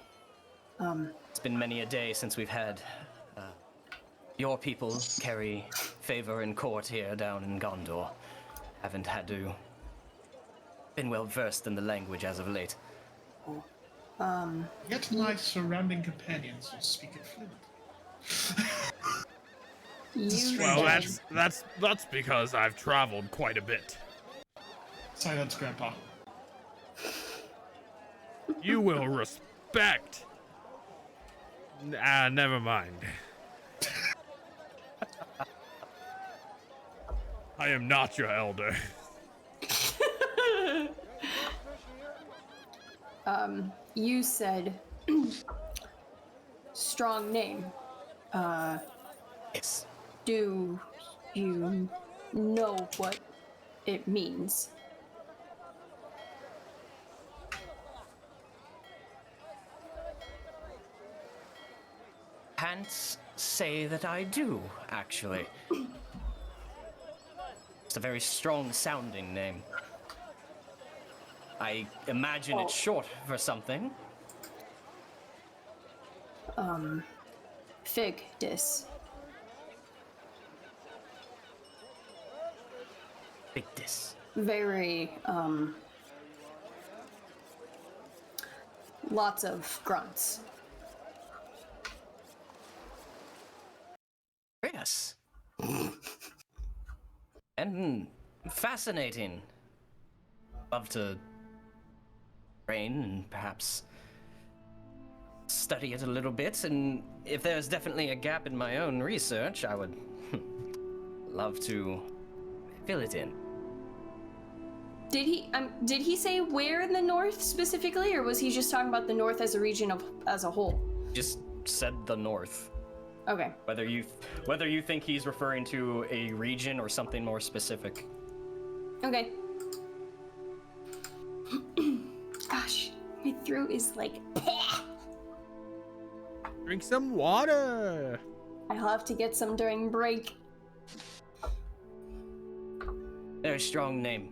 It's been many a day since we've had your people carry favor in court here down in Gondor. Haven't had to been well versed in the language as of late. Yet my surrounding companions will speak it fluently. You Well, said- that's because I've traveled quite a bit. Silence, Grandpa. You will respect. Never mind. I am not your elder. You said strong name. Yes. Do you know what it means? Can't say that I do, actually. It's a very strong sounding name. I imagine it's short for something. Vigdis. Vigdis. Very, lots of grunts. Yes. And fascinating. Love to train and perhaps study it a little bit, and if there's definitely a gap in my own research, I would love to fill it in. Did he say where in the north specifically, or was he just talking about the north as a region as a whole? Just said the north. Okay. Whether you think he's referring to a region or something more specific. Okay. Gosh, my throat is like. Drink some water. I'll have to get some during break. Very strong name.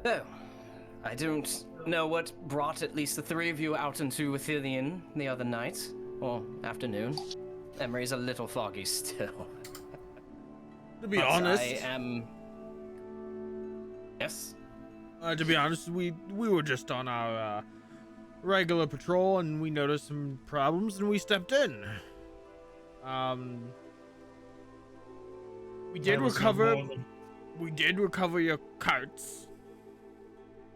Oh, I don't know what brought at least the three of you out into Athelion the other night, or afternoon. Memory's a little foggy still. To be But honest, I am... Yes? to be honest, we were just on our regular patrol and we noticed some problems and we stepped in. We did There was no recover. more than- We did recover your carts.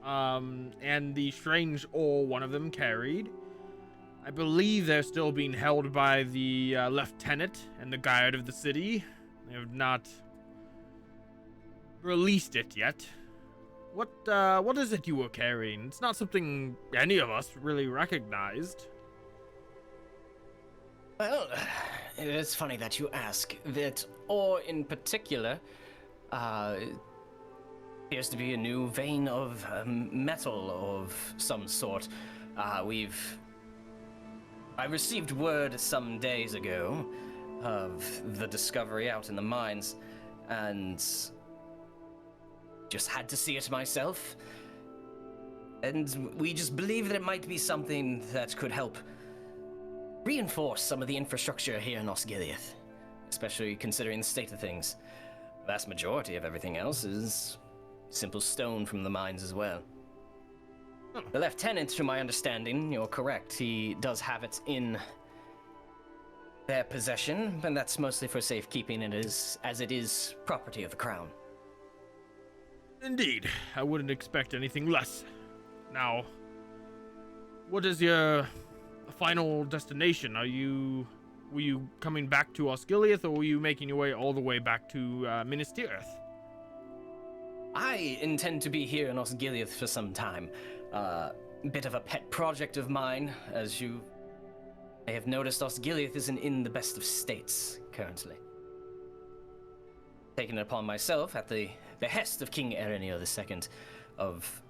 And the strange ore one of them carried. I believe they're still being held by the lieutenant and the guard of the city. They have not released it yet. What is it you were carrying? It's not something any of us really recognized. Well, it's funny that you ask. That ore in particular appears to be a new vein of metal of some sort. I received word some days ago of the discovery out in the mines, and just had to see it myself. And we just believe that it might be something that could help reinforce some of the infrastructure here in Osgiliath, especially considering the state of things. The vast majority of everything else is simple stone from the mines as well. The lieutenant, to my understanding, you're correct, he does have it in their possession, and that's mostly for safekeeping, as it is property of the crown. Indeed, I wouldn't expect anything less. Now, what is your final destination? Were you coming back to Osgiliath, or were you making your way all the way back to Minas Tirith? I intend to be here in Osgiliath for some time. A bit of a pet project of mine, as you may have noticed. Osgiliath isn't in the best of states currently. taken it upon myself at the behest of King Erenir II of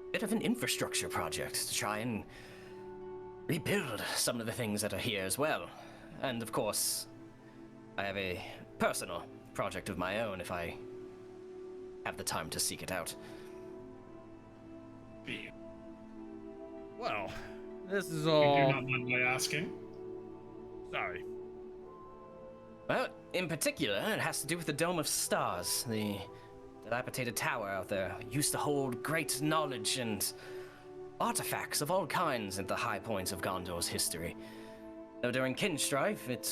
a bit of an infrastructure project to try and rebuild some of the things that are here as well. And of course, I have a personal project of my own if I have the time to seek it out. Well, this is I all... do not mind my asking. Sorry. Well, in particular, it has to do with the Dome of Stars, the dilapidated tower out there. It used to hold great knowledge and artifacts of all kinds at the high points of Gondor's history. Though during Kinstrife, it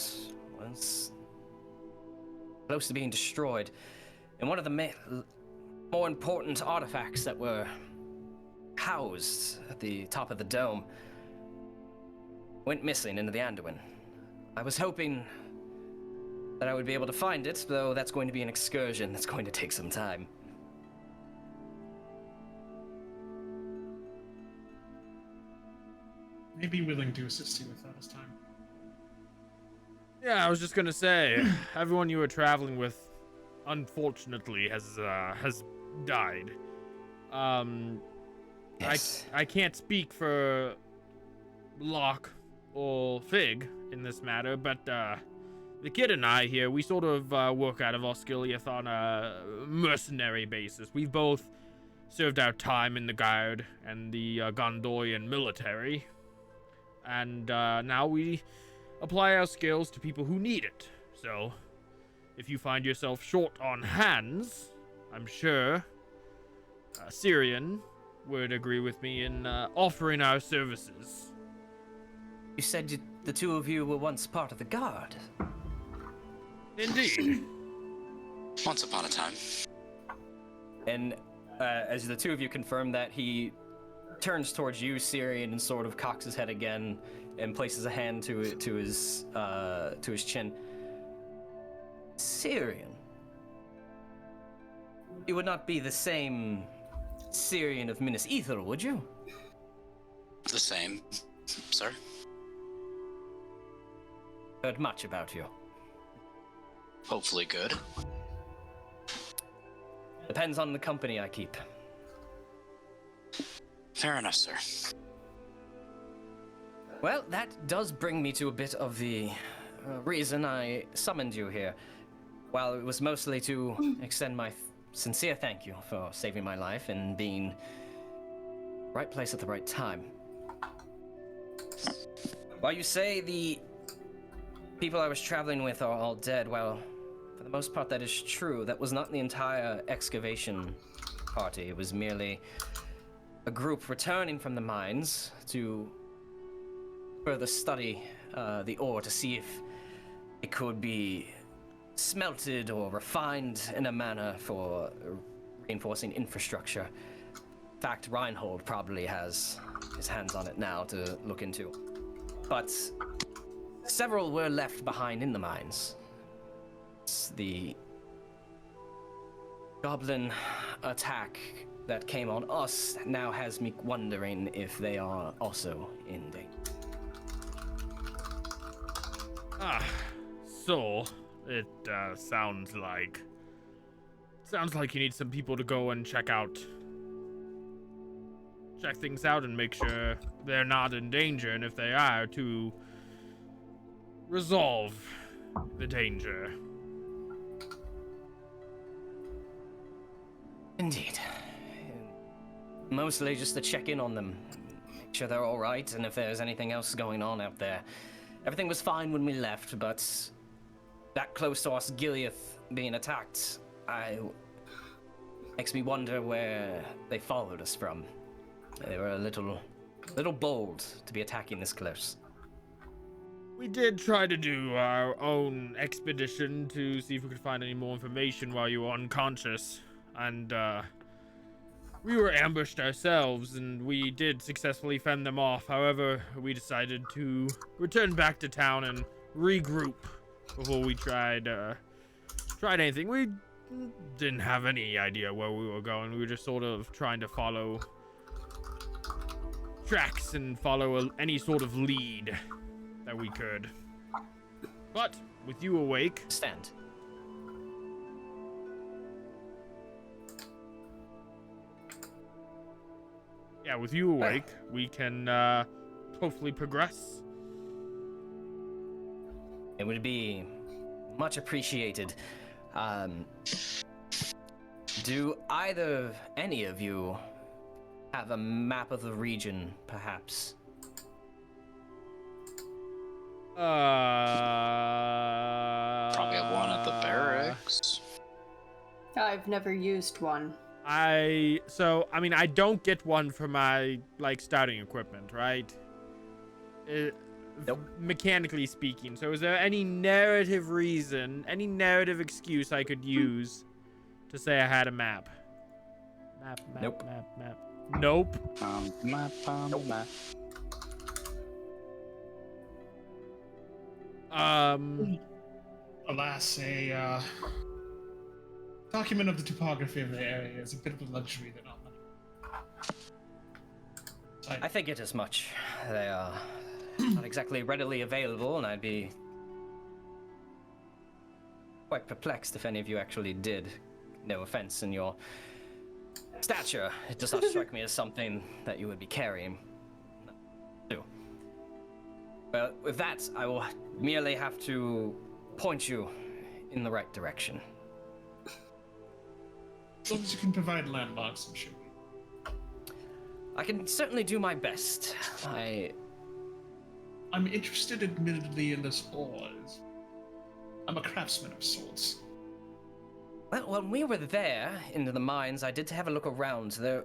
was close to being destroyed. And one of the more important artifacts that were housed at the top of the dome went missing into the Anduin. I was hoping that I would be able to find it, though that's going to be an excursion that's going to take some time. May be willing to assist you with that as time. Yeah, I was just gonna say, everyone you were traveling with, unfortunately, has died. Yes. I can't speak for Locke or Fig in this matter, but the kid and I here, we sort of work out of Osgiliath on a mercenary basis. We've both served our time in the Guard and the Gondorian military, and now we apply our skills to people who need it. So, if you find yourself short on hands, I'm sure Cirion would agree with me in offering our services. You said the two of you were once part of the Guard. Indeed. Once upon a time. And as the two of you confirm that, he turns towards you, Cirion, and sort of cocks his head again and places a hand to his chin. Cirion, you would not be the same Cirion of Minas Ithil, would you? The same, sir. Heard much about you. Hopefully good. Depends on the company I keep. Fair enough, sir. Well, that does bring me to a bit of the reason I summoned you here. While it was mostly to extend my sincere thank you for saving my life and being right place at the right time. While you say the people I was traveling with are all dead, well, for the most part that is true. That was not the entire excavation party. It was merely a group returning from the mines to further study the ore to see if it could be smelted or refined in a manner for reinforcing infrastructure. In fact, Reinhold probably has his hands on it now to look into. But several were left behind in the mines. The goblin attack that came on us now has me wondering if they are also in danger. So it sounds like you need some people to go and check things out and make sure they're not in danger, and if they are, to resolve the danger. Indeed. Mostly just to check in on them, make sure they're all right, and if there's anything else going on out there. Everything was fine when we left, but that close to Osgiliath being attacked, makes me wonder where they followed us from. They were a little bold to be attacking this close. We did try to do our own expedition to see if we could find any more information while you were unconscious, and we were ambushed ourselves, and we did successfully fend them off. However, we decided to return back to town and regroup before we tried anything. We didn't have any idea where we were going. We were just sort of trying to follow tracks and follow any sort of lead that we could. But with you awake, Stand. Yeah, with you awake, we can hopefully progress. It would be much appreciated. Do any of you have a map of the region, perhaps? Probably have one at the barracks. I've never used one. I mean, I don't get one for my, like, scouting equipment, right? Nope. Mechanically speaking. So is there any narrative reason, any narrative excuse I could use to say I had a map? Map. Nope. Nope. Map. Alas, a document of the topography of the area is a bit of a luxury that not many. I think it is much. They are not exactly readily available, and I'd be quite perplexed if any of you actually did. No offense in your stature. It does not strike me as something that you would be carrying. No. But with that, I will merely have to point you in the right direction. As long as you can provide landmarks, I'm sure. I can certainly do my best. I'm interested, admittedly, in this ore. I'm a craftsman of sorts. Well, when we were there, into the mines, I did have a look around. There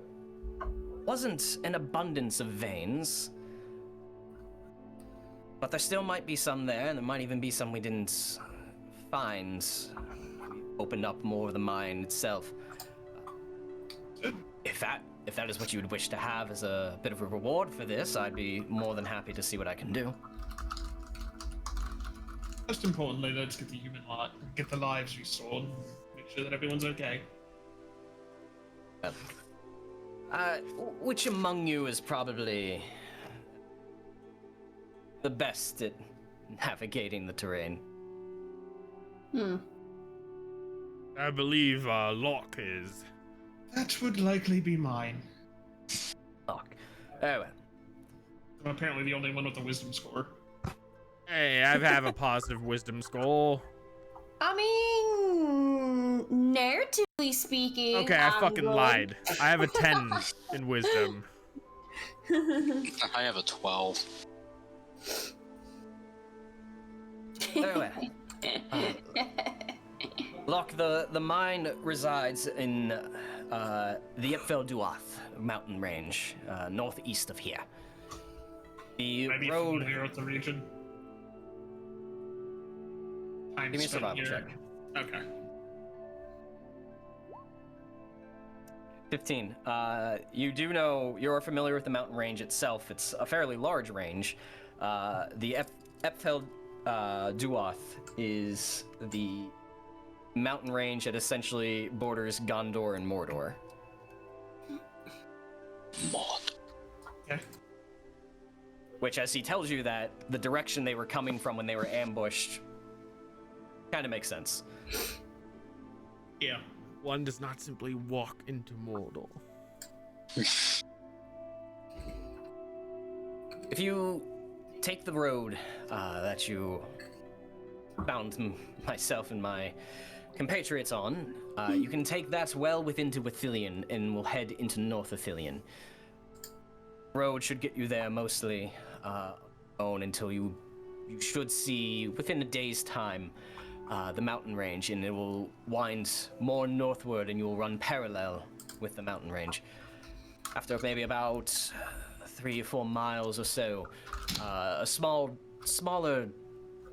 wasn't an abundance of veins. But there still might be some there, and there might even be some we didn't find. We opened up more of the mine itself. If that is what you would wish to have as a bit of a reward for this, I'd be more than happy to see what I can do. Most importantly, let's get the lives restored, and make sure that everyone's okay. Which among you is probably the best at navigating the terrain? I believe Locke is. That would likely be mine. Locke. Oh, well. I'm apparently the only one with a wisdom score. Hey, I have a positive wisdom score. I mean, narratively speaking. Okay, I fucking lied. I have a 10 in wisdom. I have a 12. Oh, well. Locke, the mine resides in the Epfelduath mountain range, northeast of here. The Maybe road. familiar with the region. Give me a survival check. Okay. 15. You do know, you're familiar with the mountain range itself. It's a fairly large range. The Epfelduath is the mountain range that essentially borders Gondor and Mordor. Okay. Which, as he tells you that, the direction they were coming from when they were ambushed kind of makes sense. Yeah. One does not simply walk into Mordor. If you take the road that you found myself and my compatriots on, you can take that well within to Ithilien, and we'll head into North Ithilien. Road should get you there mostly on until you should see, within a day's time, the mountain range, and it will wind more northward, and you will run parallel with the mountain range. After maybe about 3 or 4 miles or so, a smaller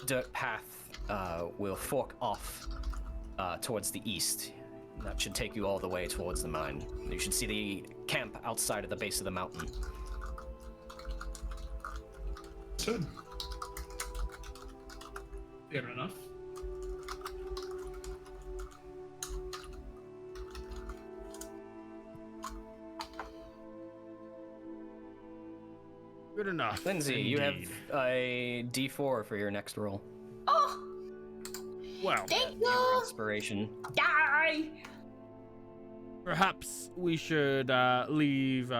dirt path will fork off towards the east. That should take you all the way towards the mine. You should see the camp outside of the base of the mountain. Good. Fair enough. Good enough. Lindsay, you have indeed. a D4 for your next roll. Oh, Well, thank Your you. inspiration. Die. perhaps we should leave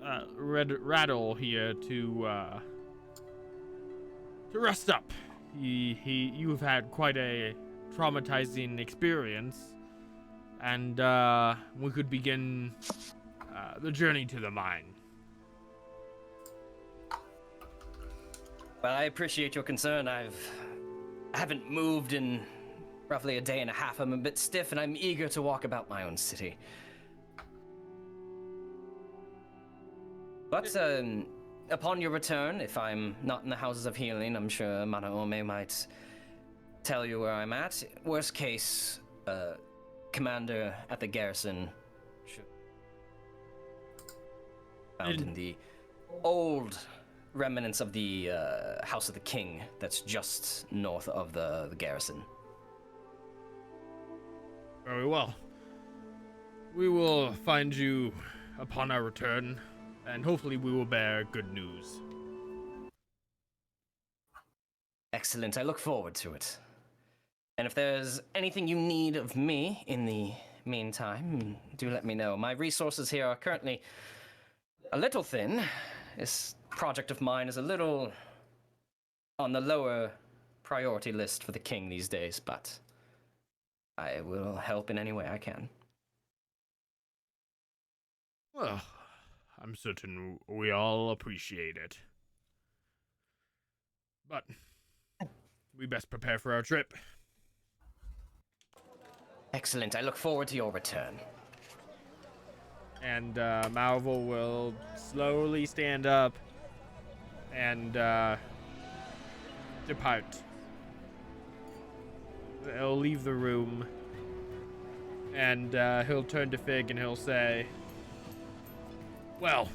Rattle here to rest up. You've had quite a traumatizing experience, and we could begin the journey to the mine. Well, I appreciate your concern. I haven't moved in roughly a day and a half. I'm a bit stiff, and I'm eager to walk about my own city. But upon your return, if I'm not in the Houses of Healing, I'm sure Manaome might tell you where I'm at. Worst case, commander at the garrison should found in the old remnants of the House of the King that's just north of the garrison. Very well. We will find you upon our return, and hopefully we will bear good news. Excellent. I look forward to it. And if there's anything you need of me in the meantime, do let me know. My resources here are currently a little thin. This project of mine is a little on the lower priority list for the king these days, but I will help in any way I can. Well, I'm certain we all appreciate it. But we best prepare for our trip. Excellent. I look forward to your return. And Malvhor will slowly stand up and depart. He'll leave the room, and he'll turn to Fig and he'll say, well,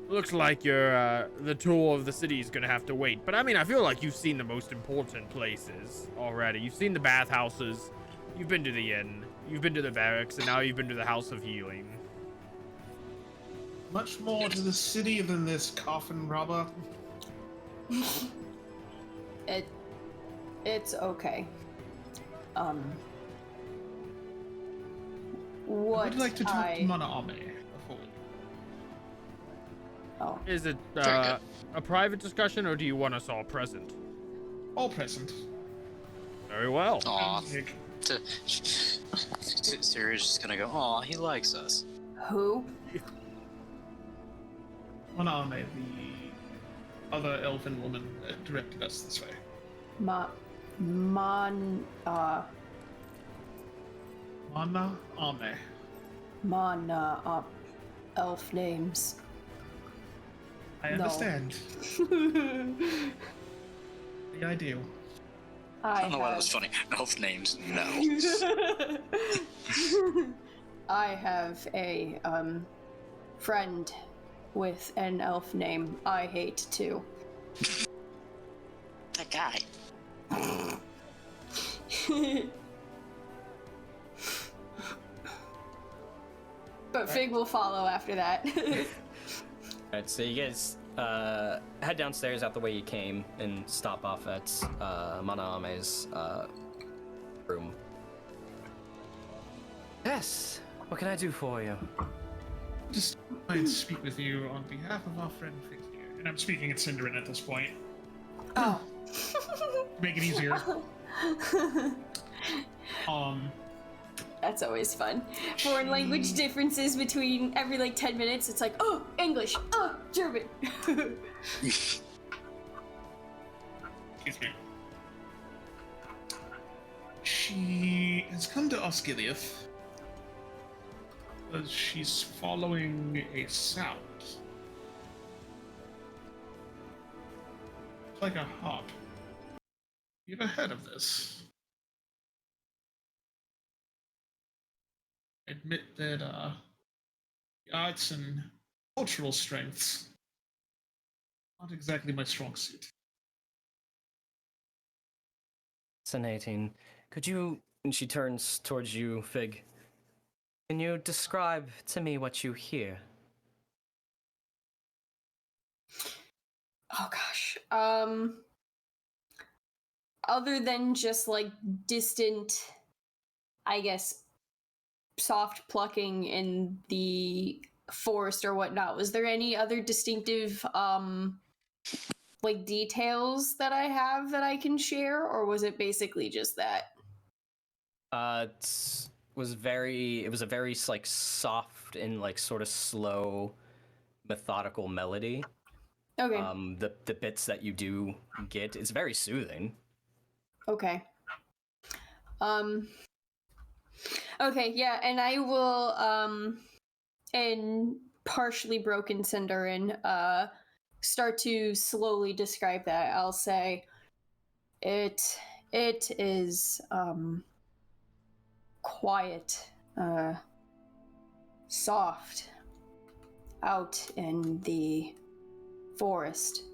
looks like the tour of the city is gonna have to wait. But I mean, I feel like you've seen the most important places already. You've seen the bathhouses, you've been to the inn, you've been to the barracks, and now you've been to the House of Healing. Much more to the city than this coffin robber. It's okay. I What would like to talk to Manaame before. Oh, Is it Very good. a private discussion, or do you want us all present? All present. Very well. Aw. Nick. Sirius just gonna go, aw, he likes us. who? Manaame, the other elfin woman that directed us this way. Manaame. Elf names. I No. understand. The ideal. I don't know why that was funny. Elf names, no. I have a friend with an elf name I hate too. That guy. But Fig will follow after that. Alright, so you guys head downstairs out the way you came and stop off at Manaame's room. Yes, what can I do for you? Just try and speak with you on behalf of our friend Fig here. And I'm speaking at Cinderin at this point. Oh. Make it easier. That's always fun. Foreign language differences between every like 10 minutes. It's like, oh, English, oh, German. Excuse me. She has come to Osgiliath because she's following a sound. It's like a hop. You ever heard of this? Admit that the arts and cultural strengths aren't exactly my strong suit. Fascinating. Could you, and she turns towards you, Fig, can you describe to me what you hear? Oh gosh. Other than just like distant, I guess, soft plucking in the forest or whatnot, was there any other distinctive like details that I have that I can share, or was it basically just that? It was a very like soft and like sort of slow, methodical melody. Okay. The bits that you do get, it's very soothing. Okay. Okay, yeah, and I will in partially broken Cinderin, start to slowly describe that. I'll say it is quiet, soft out in the forest.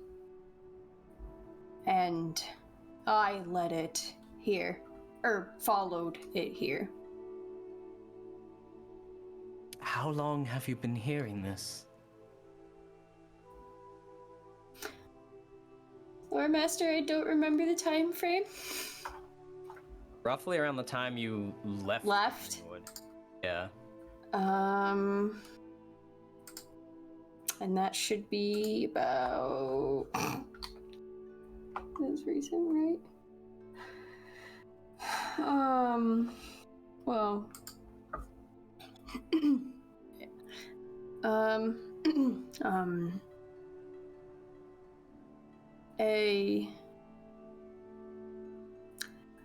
And I led it here, or followed it here. How long have you been hearing this? Loremaster, I don't remember the time frame. Roughly around the time you left. Left? Greenwood. Yeah. And that should be about... That's recent, right? Well...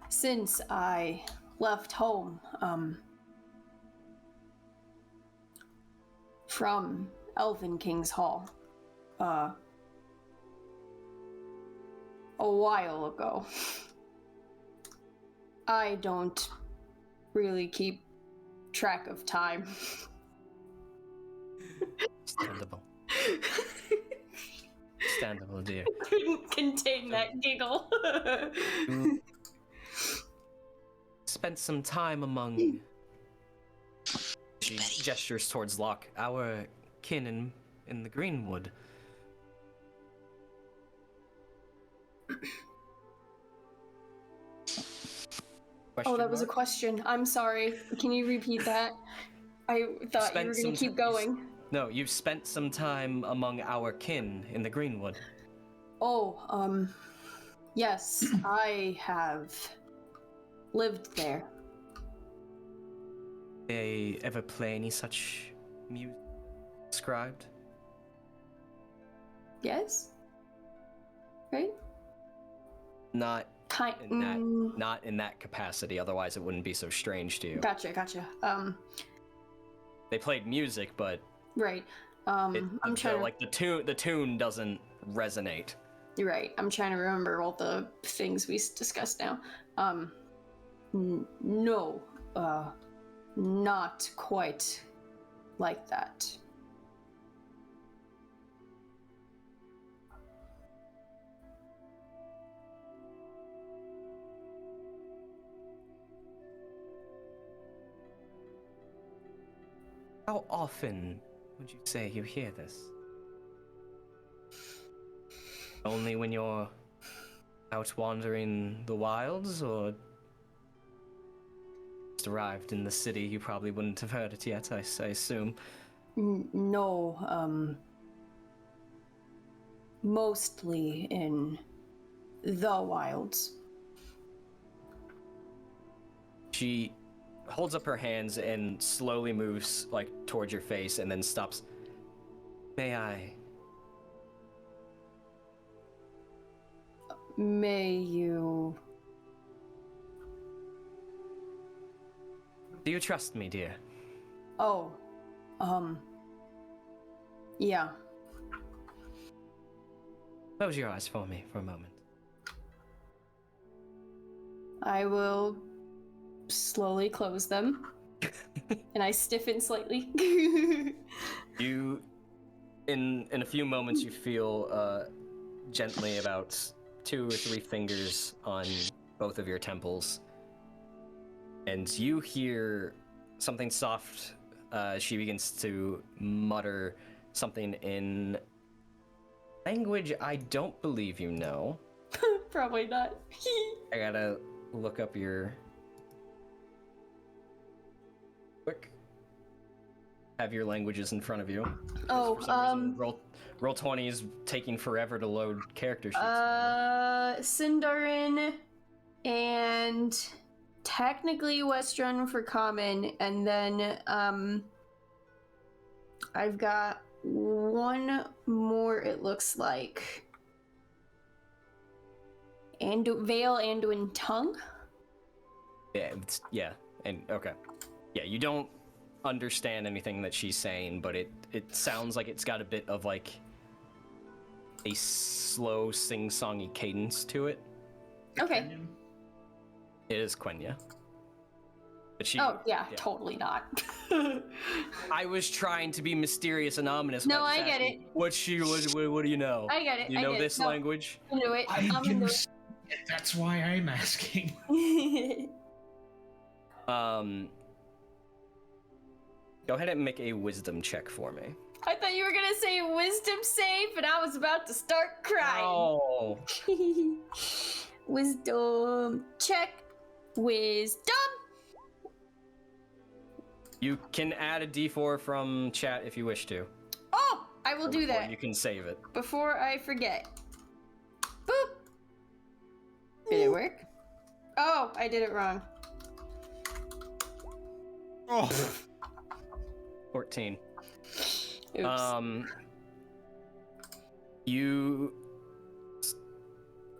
Since I left home, from Elven King's Hall, a while ago. I don't really keep track of time. Understandable. Understandable, dear. Couldn't contain that giggle. You spent some time among... She gestures towards Locke, our kin in the Greenwood. Oh, that was a question. I'm sorry. Can you repeat that? I thought you were going to keep going. No, you've spent some time among our kin in the Greenwood. Oh, yes, I have lived there. They ever play any such music described? Yes? Right? Not in that capacity, otherwise it wouldn't be so strange to you. Gotcha. They played music, but right. the tune doesn't resonate. You're right. I'm trying to remember all the things we discussed now. No, not quite like that. How often would you say you hear this? Only when you're out wandering the wilds, or just arrived in the city? You probably wouldn't have heard it yet, I assume. No, mostly in the wilds. She holds up her hands and slowly moves like towards your face and then stops. May I? May you? Do you trust me, dear? Oh, yeah. Close your eyes for me for a moment. I will slowly close them, and I stiffen slightly. You, in a few moments, you feel gently about 2 or 3 fingers on both of your temples, and you hear something soft. She begins to mutter something in language I don't believe you know. Probably not. I gotta look up your quick. have your languages in front of you. 'Cause Oh, for some reason, roll 20 is taking forever to load character sheets. Sindarin and technically Western for common, and then I've got one more. It looks like Veil Anduin tongue. Yeah, and okay. Yeah, you don't understand anything that she's saying, but it sounds like it's got a bit of like a slow sing-songy cadence to it. Okay. It is Quenya. But she, Oh yeah, totally not. I was trying to be mysterious and ominous. No, I get it. What do you know? I get it. You know this language? I'll do it. I I'm can into see it. That's why I'm asking. it. Go ahead and make a wisdom check for me. I thought you were gonna say wisdom save, and I was about to start crying. Oh. Wisdom check. Wisdom. You can add a d4 from chat if you wish to. Oh, I will do that. You can save it. Before I forget. Boop. Did it work? Oh, I did it wrong. Oh. 14. Oops. You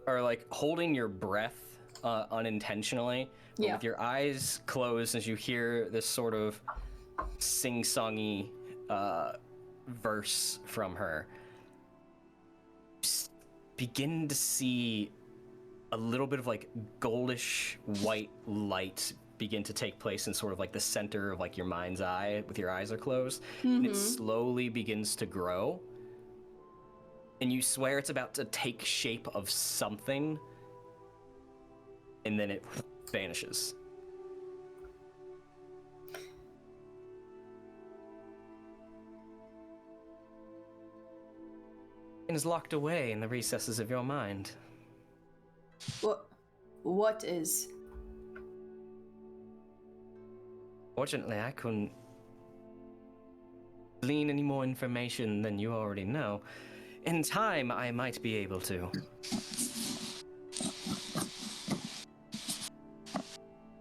are like holding your breath unintentionally, but with your eyes closed as you hear this sort of sing-songy verse from her. You begin to see a little bit of like goldish white light begin to take place in sort of like the center of like your mind's eye with your eyes are closed, and it slowly begins to grow, and you swear it's about to take shape of something, and then it vanishes. And is locked away in the recesses of your mind. What is? Fortunately, I couldn't glean any more information than you already know. In time, I might be able to.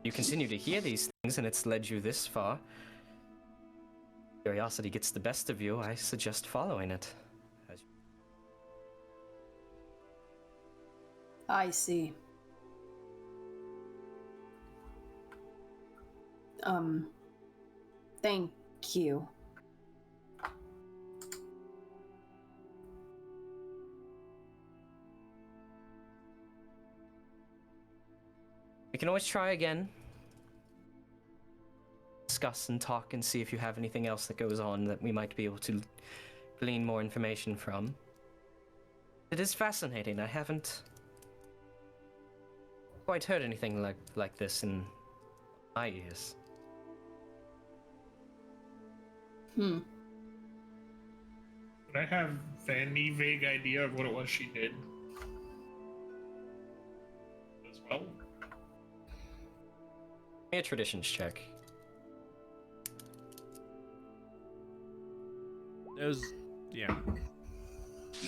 You continue to hear these things, and it's led you this far. Curiosity gets the best of you. I suggest following it. I see. Thank you. We can always try again. Discuss and talk and see if you have anything else that goes on that we might be able to glean more information from. It is fascinating. I haven't quite heard anything like this in my ears. But I have any vague idea of what it was she did as well. A traditions check. Yeah.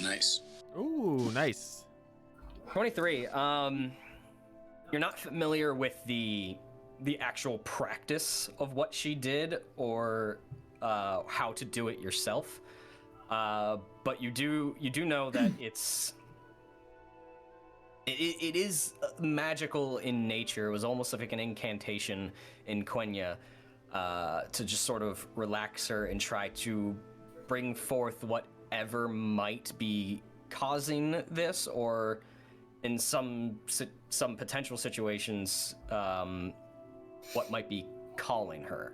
Nice. Ooh, nice. 23. You're not familiar with the actual practice of what she did or how to do it yourself, but you do know that it is magical in nature. It was almost like an incantation in Quenya to just sort of relax her and try to bring forth whatever might be causing this, or in some potential situations, what might be calling her.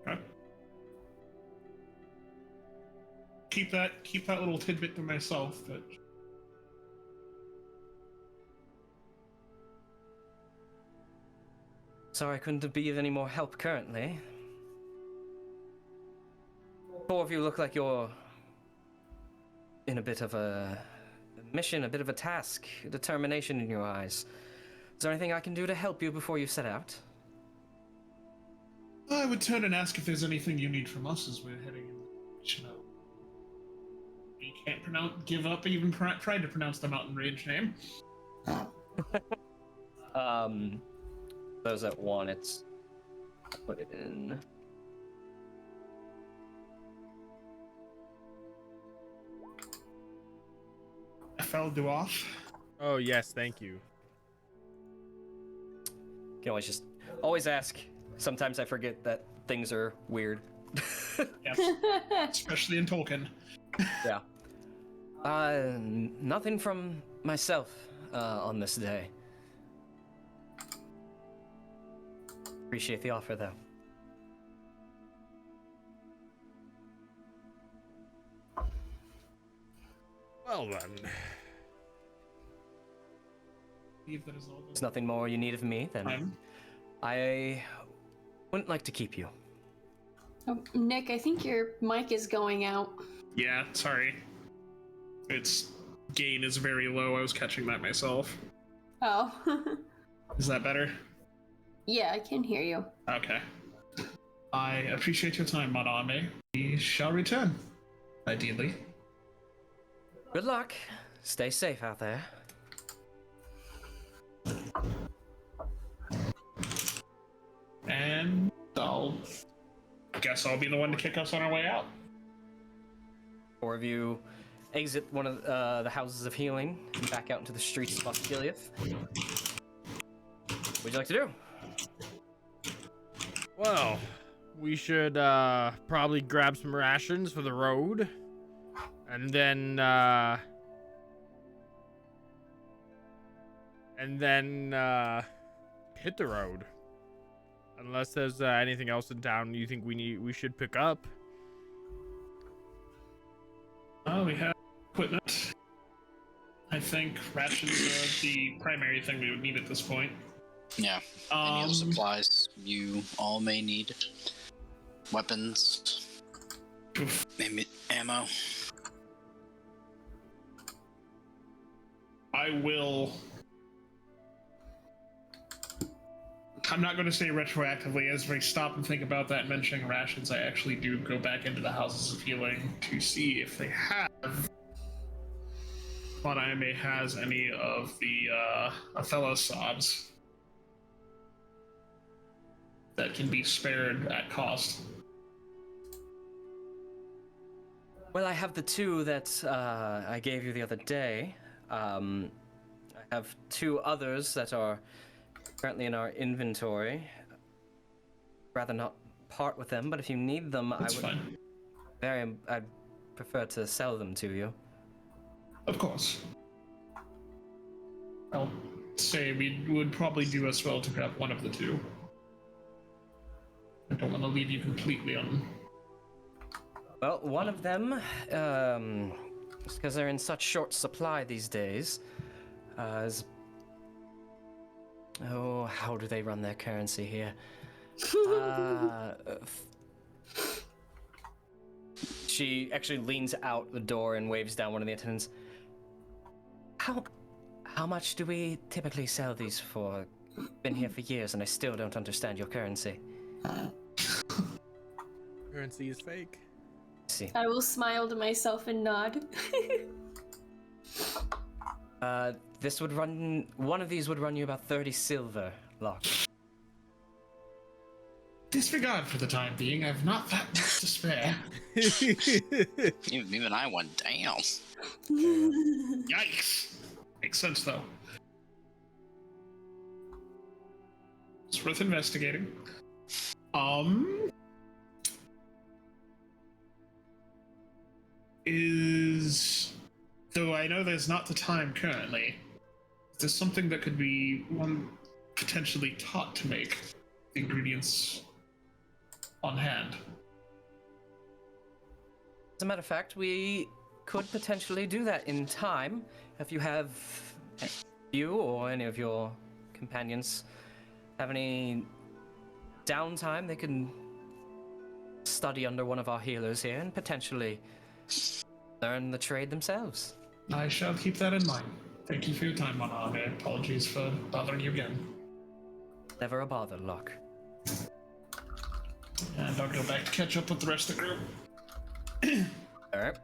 Okay. Keep that little tidbit to myself. But Sorry I couldn't be of any more help currently. Four of you look like you're in a bit of a mission, a bit of a task, determination in your eyes. Is there anything I can do to help you before you set out? I would turn and ask if there's anything you need from us as we're heading in. We can't give up even trying to pronounce the mountain range name. Those that want it, put it in. FL Duoff. Oh yes, thank you. You can always ask. Sometimes I forget that things are weird. Yes. Especially in Tolkien. Yeah. Nothing from myself on this day. Appreciate the offer, though. Well then. There's nothing more you need of me, then I wouldn't like to keep you. Oh, Nick, I think your mic is going out. Yeah, sorry. Its gain is very low. I was catching that myself. Oh. Is that better? Yeah, I can hear you. Okay. I appreciate your time, Madame. We shall return. Ideally. Good luck. Stay safe out there. And guess I'll be the one to kick us on our way out. Four of you exit one of the houses of healing and back out into the streets of Osgiliath. What would you like to do? Well, we should probably grab some rations for the road, and then hit the road. Unless there's anything else in town you think we should pick up. We have equipment. I think rations are the primary thing we would need at this point. Yeah. Any other supplies you all may need? Weapons. Maybe ammo. I'm not going to say retroactively. As we stop and think about that, mentioning rations, I actually do go back into the houses of healing to see if they have. But I may has any of the Othello sobs that can be spared at cost. Well, I have the two that I gave you the other day. I have two others that are currently in our inventory. Rather not part with them, but if you need them, That's fine. I'd prefer to sell them to you. Of course. I'll say we would probably do as well to grab one of the two. I don't want to leave you completely on. Well, one of them, because they're in such short supply these days, is... Oh, how do they run their currency here? She actually leans out the door and waves down one of the attendants. How much do we typically sell these for? Been here for years and I still don't understand your currency. Currency is fake. See. I will smile to myself and nod. This would run. One of these would run you about 30 silver, Locke. Disregard for the time being. I've not that much to spare. Even I went down. Yikes! Makes sense though. It's worth investigating. Though I know there's not the time currently, there's something that could be potentially taught to make the ingredients on hand. As a matter of fact, we could potentially do that in time if you or any of your companions have any downtime. They can study under one of our healers here and potentially learn the trade themselves. I shall keep that in mind. Thank you for your time, Manave. Apologies for bothering you again. Never a bother, Locke. And I'll go back to catch up with the rest of the group. All right.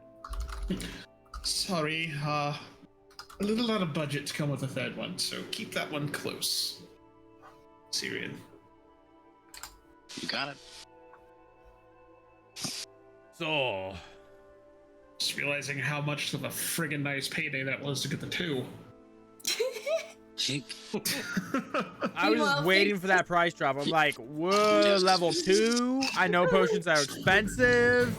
Sorry, a little out of budget to come with a third one, so keep that one close. Cirion. You got it. So, Just realizing how much of a friggin' nice payday that was to get the 2. I was just waiting for that price drop. I'm like, whoa, level 2? I know potions are expensive.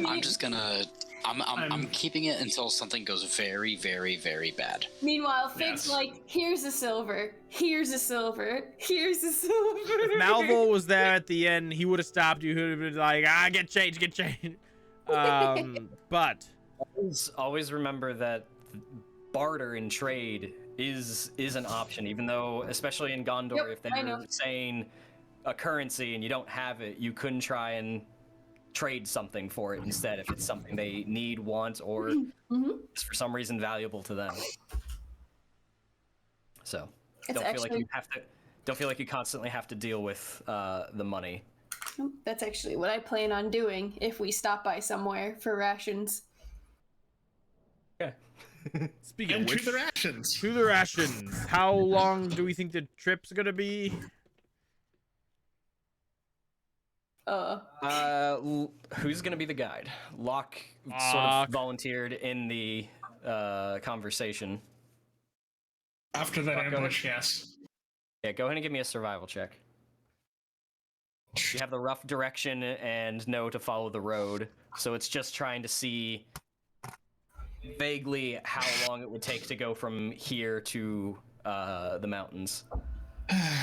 I'm just gonna. I'm keeping it until something goes very, very, very bad. Meanwhile, Fig's Yes. like, here's a silver, here's a silver, here's a silver. If Malvhor was there at the end, he would have stopped you. He would have been like, get change, get change. But Always remember that barter and trade is an option, even though, especially in Gondor, Yep, if I know. they're saying a currency and you don't have it, you couldn't try and trade something for it instead if it's something they need, want, or is for some reason valuable to them. So It's don't feel like you constantly have to deal with the money. That's actually what I plan on doing if we stop by somewhere for rations. Yeah. speaking And of which, to the rations. to the rations. How long do we think the trip's gonna be? Who's gonna be the guide? Locke sort Locke. of volunteered in the conversation. After that Fuck, ambush, yes. Yeah, go ahead and give me a survival check. You have the rough direction and know to follow the road, so it's just trying to see vaguely how long it would take to go from here to the mountains.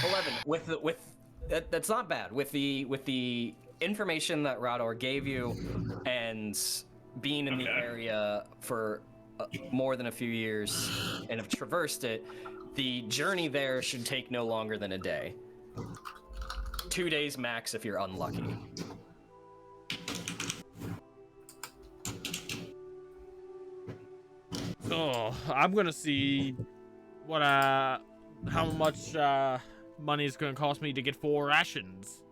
11 that's not bad with the information that Rador gave you and being in the area for more than a few years and have traversed it. The journey there should take no longer than a day. 2 days max if you're unlucky. So I'm gonna see what how much money is gonna cost me to get 4 rations.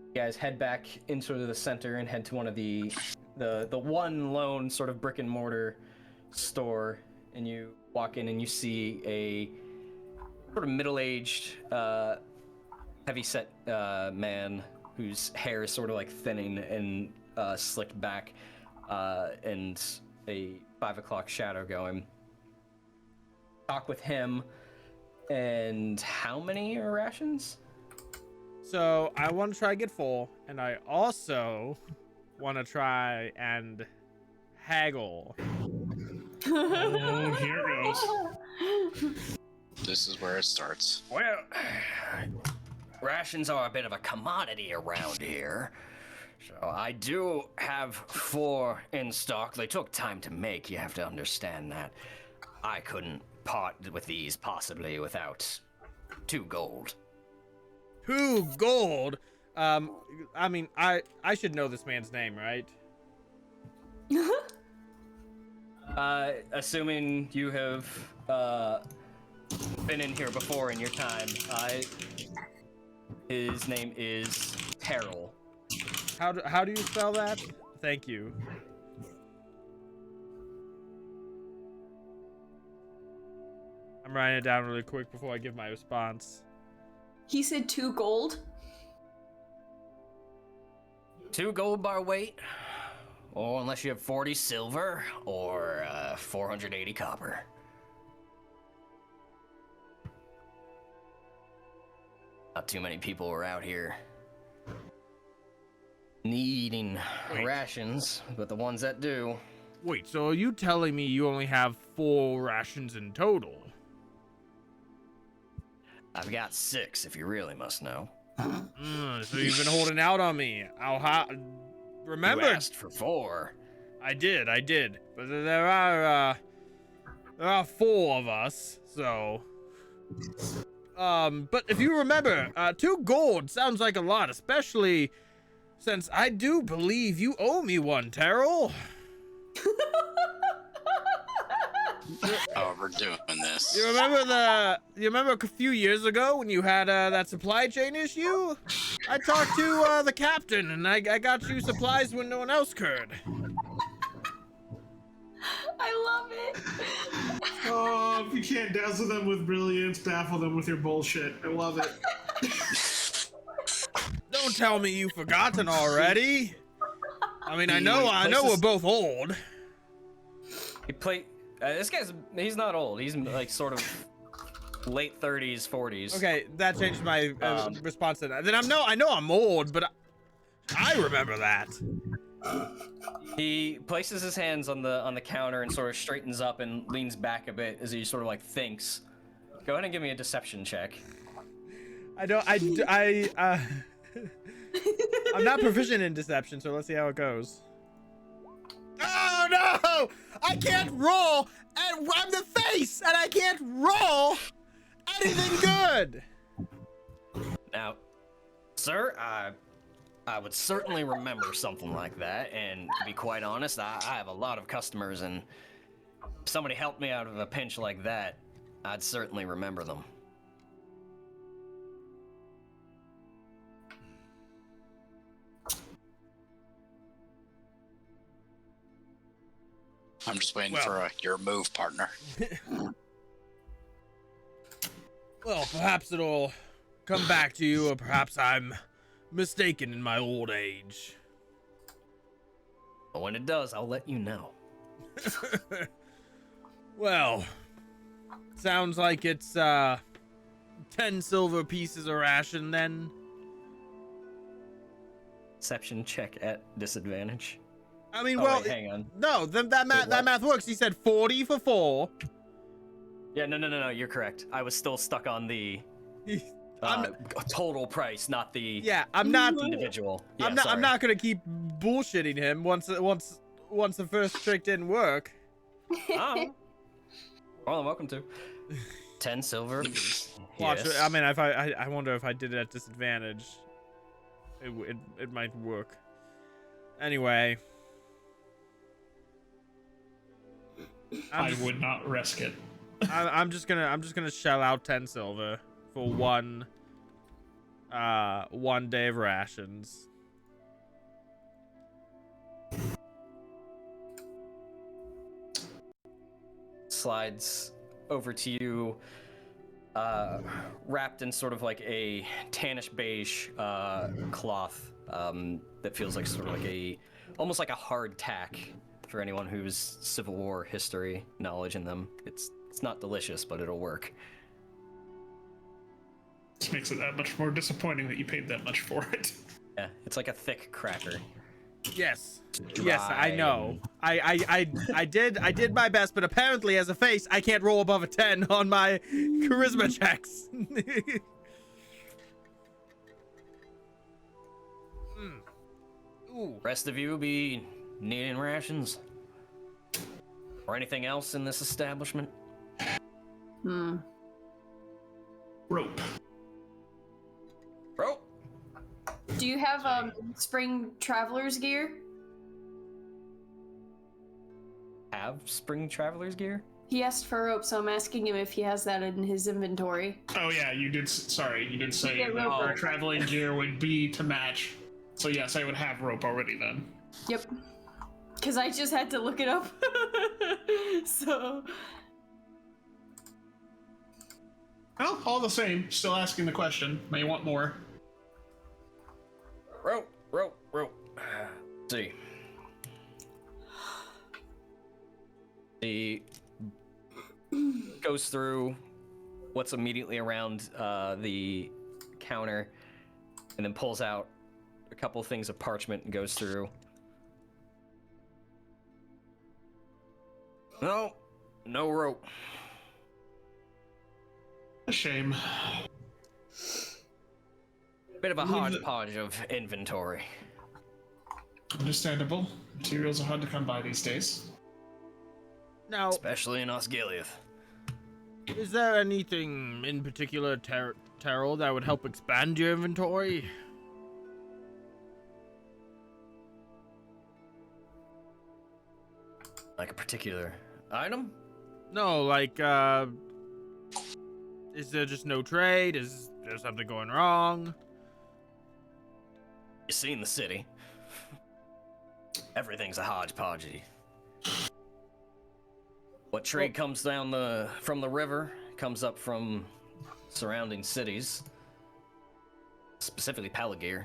You guys head back into the center and head to one of the one lone sort of brick and mortar store, and you walk in and you see a sort of middle-aged, heavy-set man whose hair is sort of like thinning and slicked back, and a 5 o'clock shadow going. Talk with him. And how many rations? So I want to try to get 4, and I also want to try and haggle. Oh, here it goes. This is where it starts. Well, rations are a bit of a commodity around here. So I do have 4 in stock. They took time to make, you have to understand that. I couldn't part with these possibly without 2 gold. 2 gold. I mean, I should know this man's name, right? Assuming you have been in here before in your time, his name is Terrell. How do you spell that? Thank you. I'm writing it down really quick before I give my response. He said 2 gold. 2 gold bar weight, or unless you have 40 silver, or 480 copper. Not too many people are out here needing rations, but the ones that do. Wait, so are you telling me you only have 4 rations in total? I've got 6, if you really must know. So you've been holding out on me. Remember? You asked for 4. I did. But there are 4 of us, so. But if you remember, 2 gold sounds like a lot, especially since I do believe you owe me one, Terrell. Oh, we're doing this. You remember a few years ago when you had that supply chain issue? I talked to the captain, and I got you supplies when no one else could. I love it. Oh, if you can't dazzle them with brilliance, baffle them with your bullshit. I love it. Don't tell me you've forgotten already. I mean, I know we're both old. This he's not old. He's like sort of late 30s, 40s. Okay, that changed my response to that. Then I know I'm old, but I remember that. He places his hands on the counter and sort of straightens up and leans back a bit as he sort of like thinks. Go ahead and give me a deception check. I'm not proficient in deception, so let's see how it goes. Oh no! I can't roll, and I'm the face, and I can't roll anything good. Now, sir, I would certainly remember something like that, and to be quite honest, I have a lot of customers, and if somebody helped me out of a pinch like that, I'd certainly remember them. I'm just waiting for your move, partner. Well, perhaps it'll come back to you, or perhaps I'm mistaken in my old age. But when it does, I'll let you know. Well, sounds like it's 10 silver pieces of ration then. Deception check at disadvantage. I mean, Wait, hang on. No, that math works. He said 40 for 4. Yeah, no, you're correct. I was still stuck on the total price, not the I'm not individual. Yeah, I'm not gonna keep bullshitting him once the first trick didn't work. Oh. Well, I'm welcome to. 10 silver. Watch. Yes. I mean, if I wonder if I did it at disadvantage, it might work. Anyway. I would not risk it. I'm just gonna shell out 10 silver for one day of rations. Slides over to you, wrapped in sort of like a tannish beige cloth that feels like sort of like almost like a hard tack. For anyone who's Civil War history knowledge in them, it's not delicious, but it'll work. This makes it that much more disappointing that you paid that much for it. Yeah, it's like a thick cracker. Yes, I know. I did my best, but apparently as a face, I can't roll above a 10 on my charisma checks. Ooh. Rest of you be needing rations? Or anything else in this establishment? Rope. Rope? Do you have spring traveler's gear? Have spring traveler's gear? He asked for rope, so I'm asking him if he has that in his inventory. Oh yeah, you did. Sorry, you did say Yeah, that rope. our traveling gear would be to match. So yes, I would have rope already then. Yep. Because I just had to look it up. So. Well, all the same, still asking the question. May want more. Rope. Let's see. He goes through what's immediately around the counter and then pulls out a couple things of parchment and goes through. No rope. A shame. Bit of a hodgepodge of inventory. Understandable. Materials are hard to come by these days. Now, Especially in Osgiliath. is there anything in particular, Terrell, that would help expand your inventory? Like a particular item? No, like, is there just no trade? Is there something going wrong? You seen the city. Everything's a hodgepodge. What trade comes down from the river comes up from surrounding cities, specifically Palagir.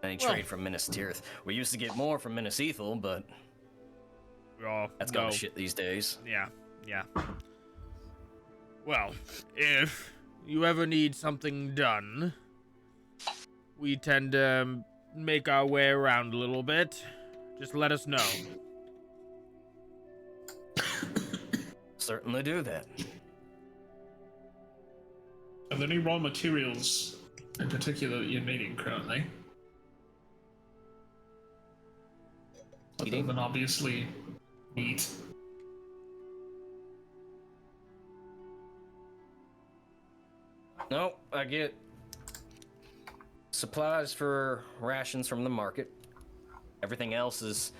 Any trade from Minas Tirith. We used to get more from Minas Ethel, but that's gone to shit these days. Yeah. Well, if you ever need something done, we tend to make our way around a little bit. Just let us know. Certainly do that. Are there any raw materials in particular that you're needing currently? Other than obviously meat. No, I get supplies for rations from the market. Everything else is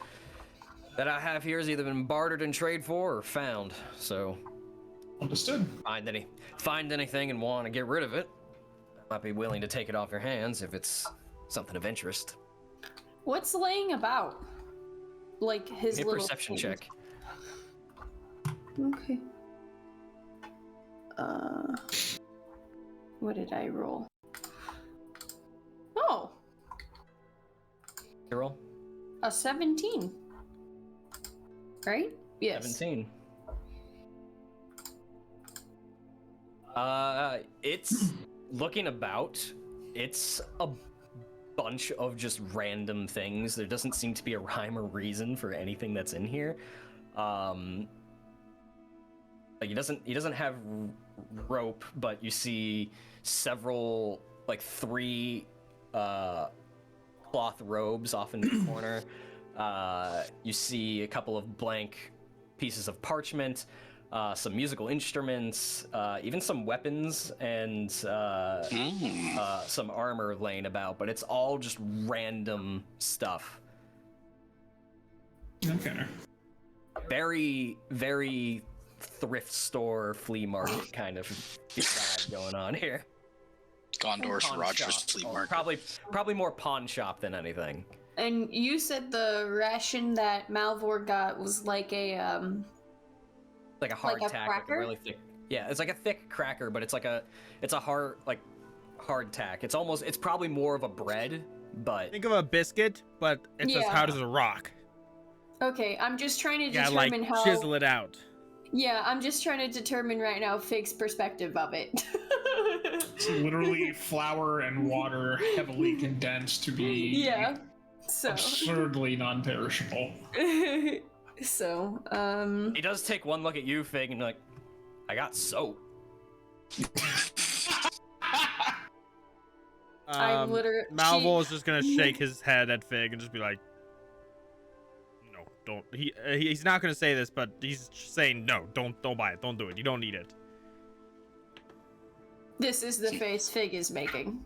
that I have here has either been bartered in trade for or found. So, Understood. Find anything and want to get rid of it, I might be willing to take it off your hands if it's something of interest. What's laying about? Like his Give me a little perception things. check. Okay. What did I roll? Oh, You roll? a 17. Right? Yes. 17. It's looking about. It's a bunch of just random things. There doesn't seem to be a rhyme or reason for anything that's in here. Like he doesn't have rope, but you see several, like 3 cloth robes off in the corner. You see a couple of blank pieces of parchment, some musical instruments, even some weapons and some armor laying about, but it's all just random stuff. Okay. Very, very thrift store, flea market kind of vibe going on here. Gondor's Pawn Rogers shop. Flea Or Market. probably more pawn shop than anything. And you said the ration that Malvhor got was like a Like a hard Like a tack, like a cracker? really thick. Yeah, it's like a thick cracker, but it's a hard tack. It's probably more of a bread, but Think of a biscuit, but it's as Yeah. hard as a rock. Okay, I'm just trying to Yeah, like determine how. chisel it out. Yeah, I'm just trying to determine right now Fig's perspective of it. It's literally flour and water heavily condensed to be Yeah. So. absurdly non-perishable. So, he does take one look at you, Fig, and be like, I got soap. I'm literally. Malvhor is just gonna shake his head at Fig and just be like, "No, don't." He's not gonna say this, but he's saying, "No, don't buy it. Don't do it. You don't need it." This is the face Fig is making.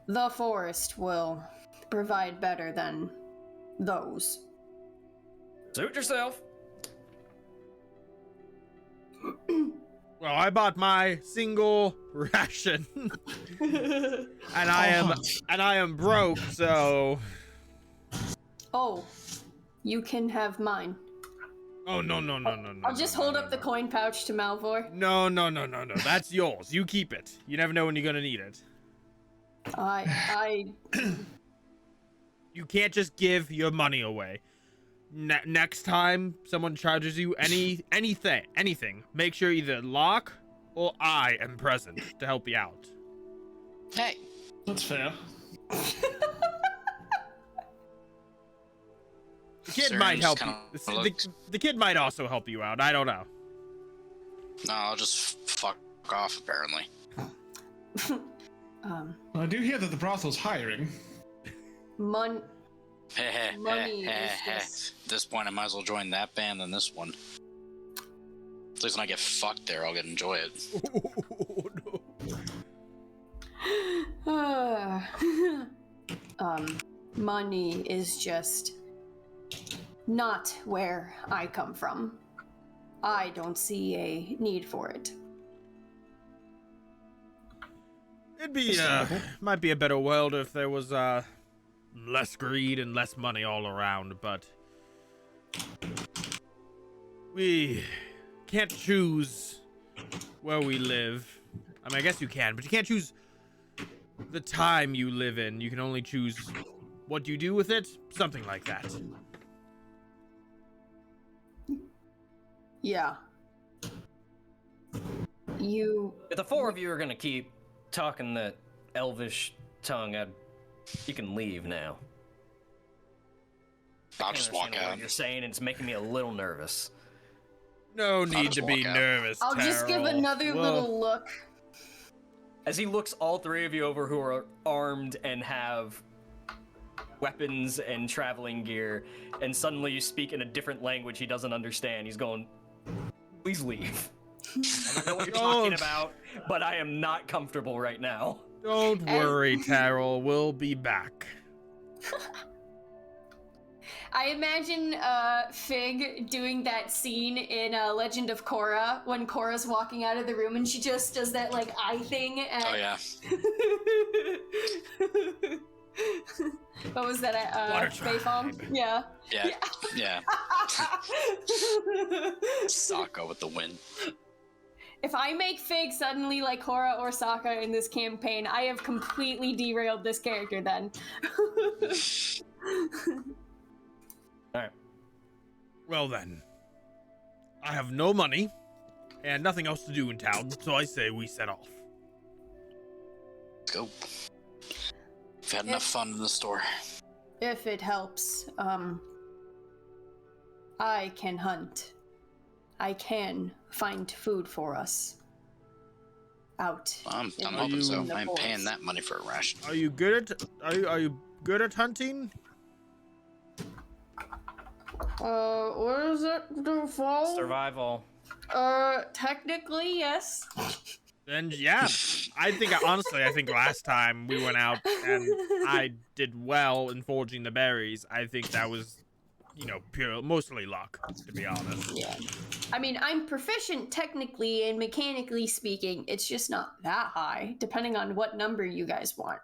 The forest will provide better than those. Suit yourself. Well, I bought my single ration, and I am broke, so. Oh, you can have mine. Oh no. I'll just hold up the coin pouch to Malvhor. No. That's yours. You keep it. You never know when you're gonna need it. I You can't just give your money away. Next time someone charges you anything, make sure either Locke or I am present to help you out. Hey, That's fair. The kid Cirion might just help you. kinda looks- The kid might also help you out. I don't know. no, I'll just fuck off apparently. I do hear that the brothel's hiring. Money Money is just- At this point, I might as well join that band than this one. At least when I get fucked there, I'll get to enjoy it. money is just not where I come from. I don't see a need for it. It'd be, might be a better world if there was, less greed and less money all around, but we can't choose where we live. I mean, I guess you can, but you can't choose the time you live in. You can only choose what you do with it, something like that. Yeah. If the four of you are gonna keep talking that elvish tongue, you can leave now. I'll just walk What out. you're saying, it's making me a little nervous. No need to be walk out. nervous, I'll just give Terrell. another little look. As he looks all three of you over who are armed and have weapons and traveling gear, and suddenly you speak in a different language he doesn't understand. He's going, please leave. I don't know what you're talking about, but I am not comfortable right now. Don't worry, Terrell. We'll be back. I imagine Fig doing that scene in Legend of Korra when Korra's walking out of the room and she just does that like eye thing. And... Oh yeah. What was that? Bayfall? Yeah. Yeah. Sokka with the win. If I make Fig suddenly like Korra or Sokka in this campaign, I have completely derailed this character then. Alright. Well then, I have no money and nothing else to do in town, so I say we set off. Let's go. We've had enough fun in the store. If it helps, I can hunt. I can find food for us. Out. I'm in hoping so. the I'm forest. paying that money for a ration. Are you good at are you good at hunting? What is it? The fall? Survival. Technically, yes. Then yeah, I think last time we went out and I did well in foraging the berries. I think that was, mostly luck, to be honest. Yeah. I mean, I'm proficient technically and mechanically speaking. It's just not that high, depending on what number you guys want.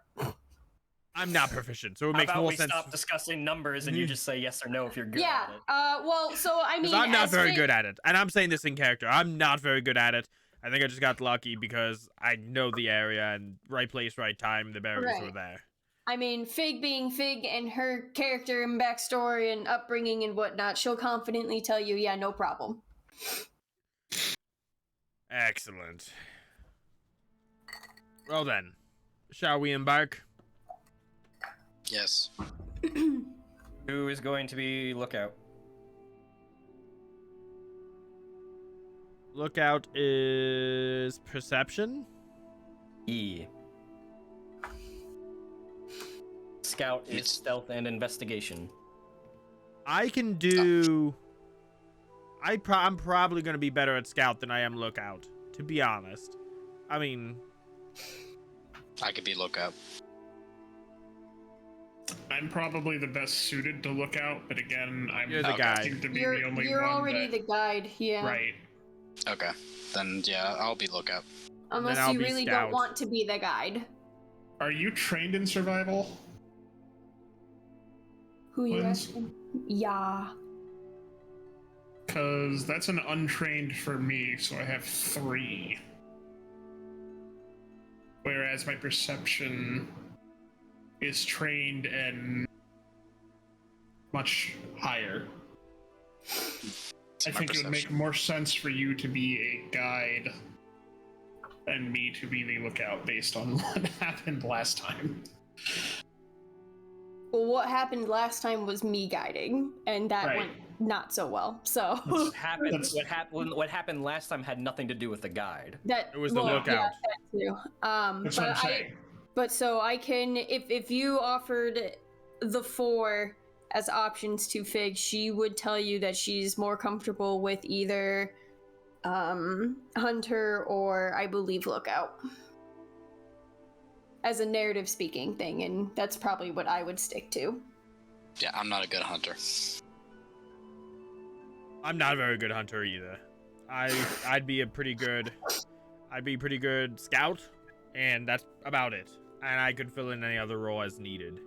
I'm not proficient, so it How makes about more we sense. stop discussing numbers and you just say yes or no if you're good Yeah. at it? Well, so I mean, I'm not as very Fig- good at it, and I'm saying this in character. I'm not very good at it. I think I just got lucky because I know the area and right place, right time. The berries were there. I mean, Fig being Fig and her character and backstory and upbringing and whatnot, she'll confidently tell you, yeah, no problem. Excellent. Well then, shall we embark? Yes. Who is going to be lookout? Lookout is perception. E. Scout is stealth and investigation. I can do. I'm probably gonna be better at scout than I am lookout, to be honest. I mean, I could be lookout. I'm probably the best suited to look out, but again, You're the guy. seem to be You're, the only you're one already that... the guide, yeah. Right. Okay. Then yeah, I'll be lookout. Unless I'll you be really scout. don't want to be the guide. Are you trained in survival? Who you Twins? asking? Yeah. Because that's an untrained for me, so I have 3. Whereas my perception is trained and much higher. I think it would make more sense for you to be a guide and me to be the lookout based on what happened last time. Well, what happened last time was me guiding, and that Right. went not so well. So What happened last time had nothing to do with the guide. that It was the well, lookout. Yeah, that too. That's what I'm saying. But so I can, if you offered the 4 as options to Fig, she would tell you that she's more comfortable with either Hunter or, I believe, Lookout. As a narrative speaking thing, and that's probably what I would stick to. Yeah, I'm not a good hunter. I'm not a very good hunter either. I'd be pretty good scout, and that's about it. And I could fill in any other role as needed.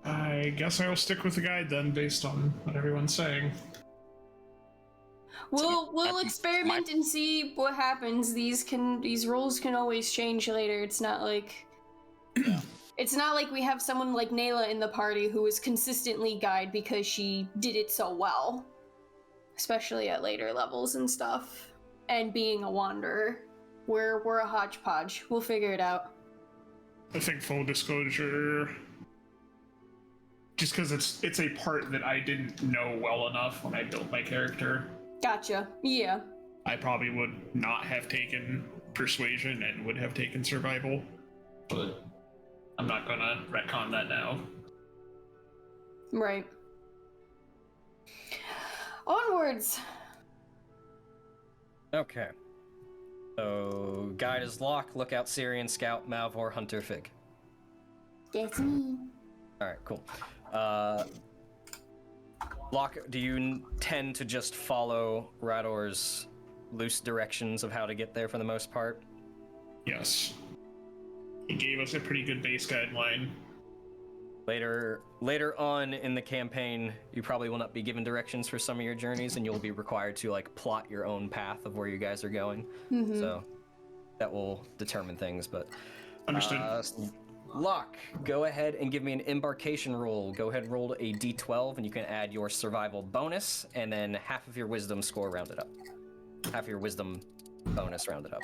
I guess I will stick with the guide then, based on what everyone's saying. We'll experiment and see what happens. These roles can always change later. It's not like it's not like we have someone like Nayla in the party who is consistently guide because she did it so well, especially at later levels and stuff. And being a wanderer, we're a hodgepodge. We'll figure it out. I think full disclosure, just because it's a part that I didn't know well enough when I built my character. Gotcha. Yeah. I probably would not have taken persuasion and would have taken survival, but I'm not gonna retcon that now. Right. Onwards. Okay. So, guide is Locke, Lookout, Cirion, Scout, Malvhor, Hunter, Fig. That's me. Alright, cool. Locke, do you tend to just follow Rador's loose directions of how to get there for the most part? Yes. He gave us a pretty good base guideline. Later on in the campaign, you probably will not be given directions for some of your journeys, and you'll be required to like plot your own path of where you guys are going. Mm-hmm. So that will determine things. But Understood. Locke, go ahead and give me an embarkation roll. Go ahead and roll a d12, and you can add your survival bonus, and then half of your wisdom score rounded up. Half of your wisdom bonus rounded up.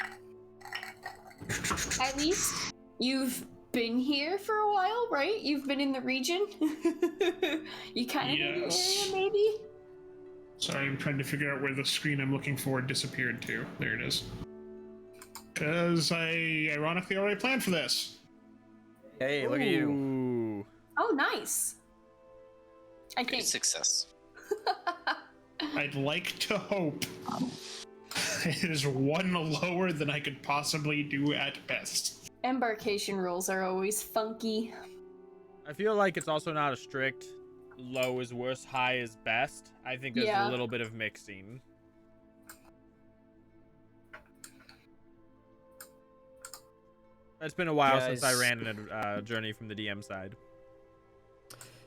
At least you've been here for a while, right? You've been in the region. You kind of know the area, maybe? Sorry, I'm trying to figure out where the screen I'm looking for disappeared to. There it is. Because I ironically already planned for this. Hey, look at you. Ooh. Oh, nice. I Great think. success. I'd like to hope it is one lower than I could possibly do at best. Embarkation rules are always funky. I feel like it's also not a strict low is worst, high is best. I think there's a little bit of mixing. It's been a while since I ran a journey from the DM side.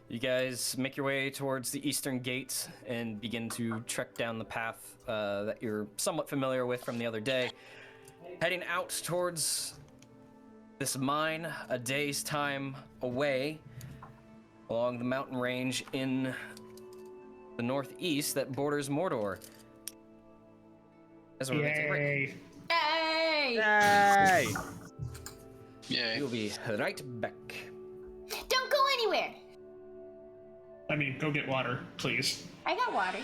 You guys make your way towards the eastern gate and begin to trek down the path that you're somewhat familiar with from the other day. Heading out towards this mine a day's time away along the mountain range in the northeast that borders Mordor. That's what we're gonna Yay! Hey! Yay! Yeah. You'll be right back. Don't go anywhere. I mean, go get water, please. I got water.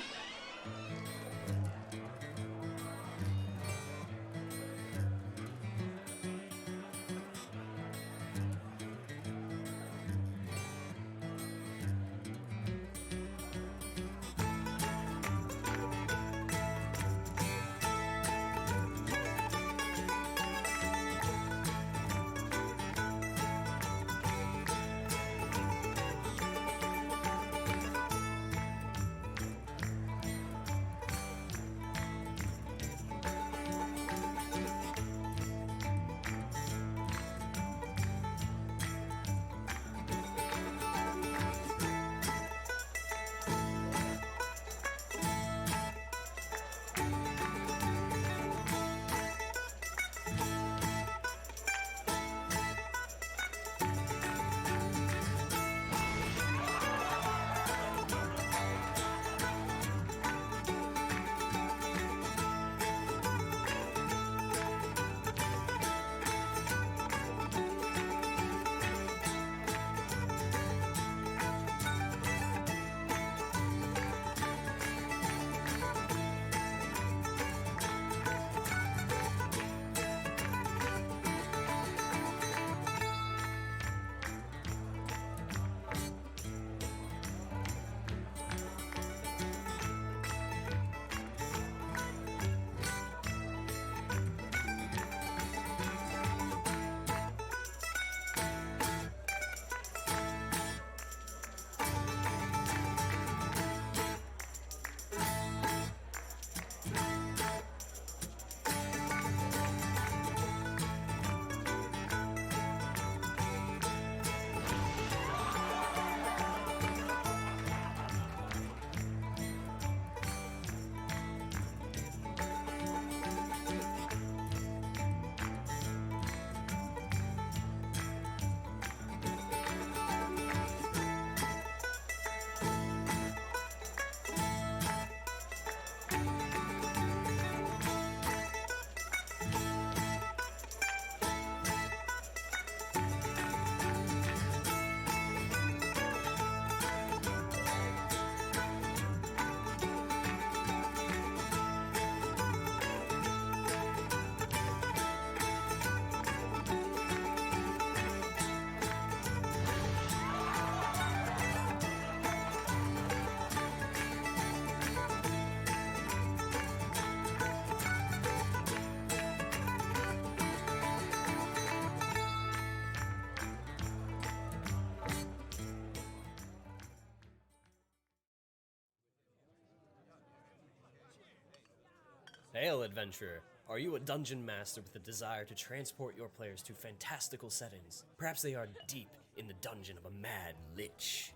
Hail, adventurer! Are you a dungeon master with a desire to transport your players to fantastical settings? Perhaps they are deep in the dungeon of a mad lich.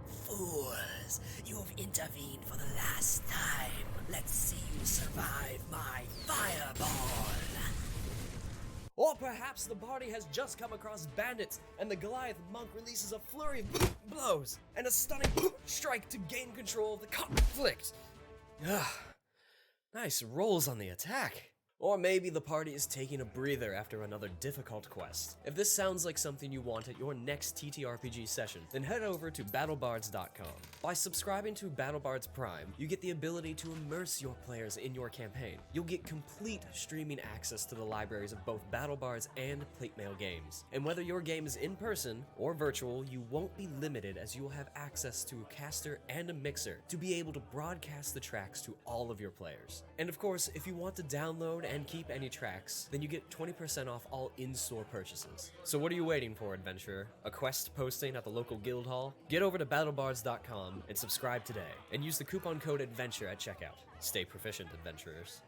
Fools, you have intervened for the last time. Let's see you survive my fireball. Or perhaps the party has just come across bandits, and the Goliath monk releases a flurry of blows and a stunning strike to gain control of the conflict. Nice rolls on the attack. Or maybe the party is taking a breather after another difficult quest. If this sounds like something you want at your next TTRPG session, then head over to battlebards.com. By subscribing to BattleBards Prime, you get the ability to immerse your players in your campaign. You'll get complete streaming access to the libraries of both BattleBards and Platemail games. And whether your game is in person or virtual, you won't be limited as you will have access to a caster and a mixer to be able to broadcast the tracks to all of your players. And of course, if you want to download and keep any tracks, then you get 20% off all in-store purchases. So what are you waiting for, adventurer? A quest posting at the local guild hall? Get over to battlebards.com and subscribe today, and use the coupon code ADVENTURE at checkout. Stay proficient, adventurers.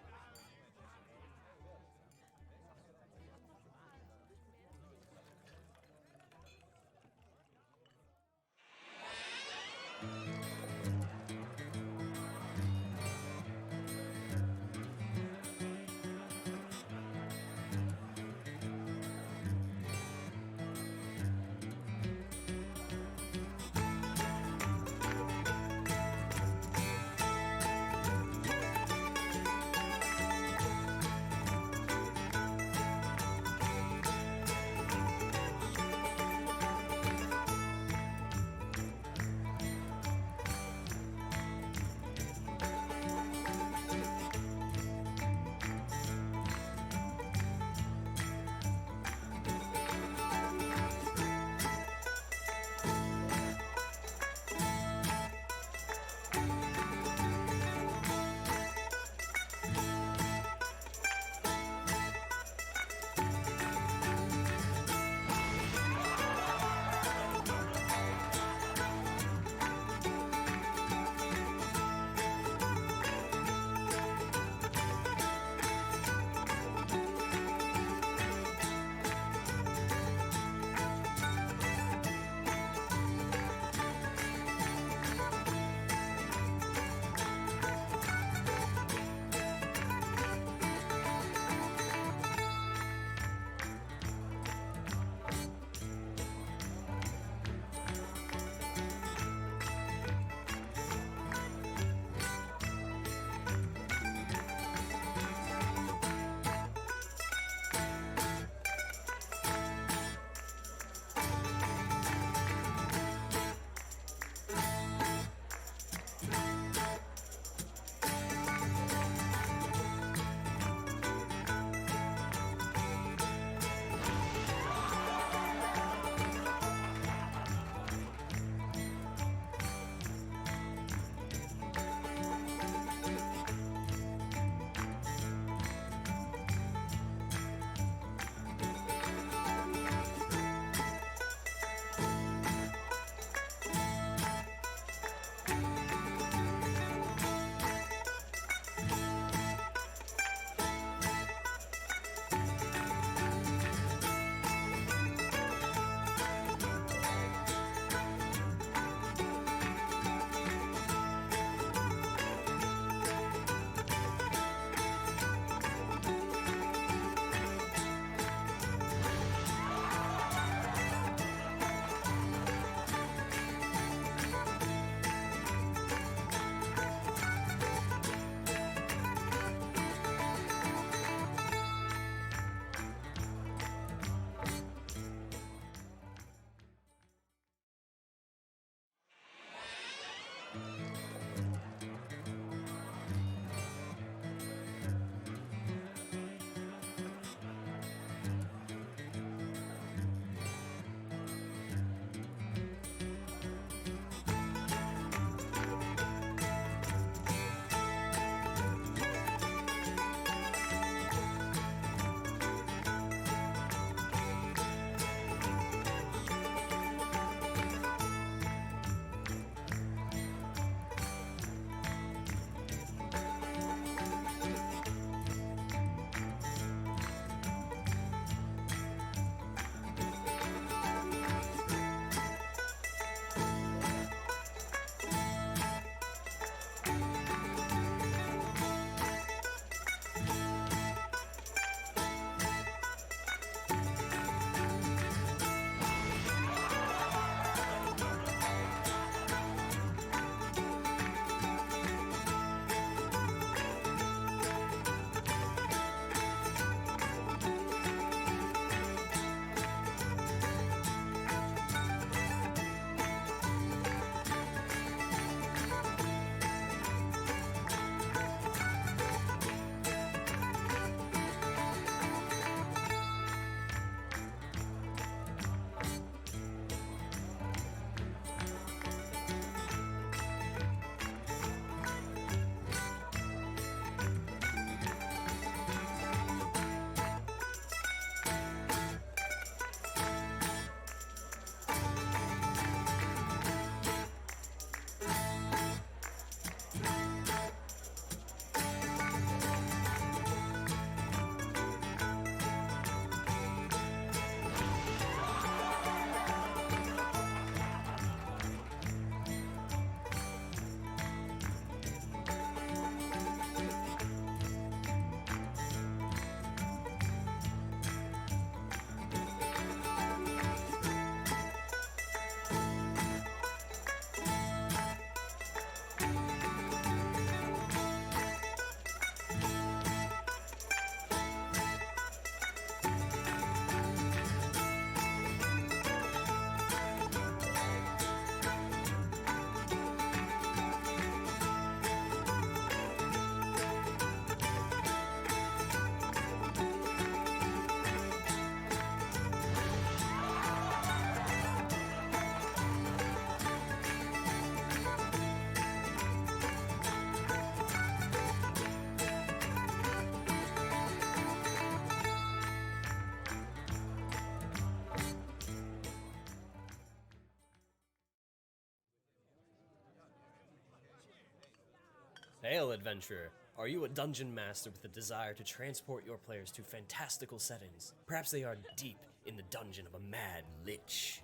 Hail, adventurer! Are you a dungeon master with a desire to transport your players to fantastical settings? Perhaps they are deep in the dungeon of a mad lich.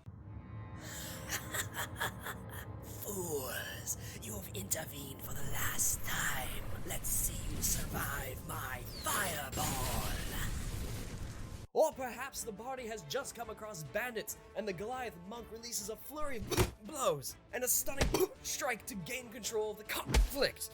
Fools, you have intervened for the last time. Let's see you survive my fireball. Or perhaps the party has just come across bandits, and the Goliath monk releases a flurry of blows and a stunning strike to gain control of the conflict.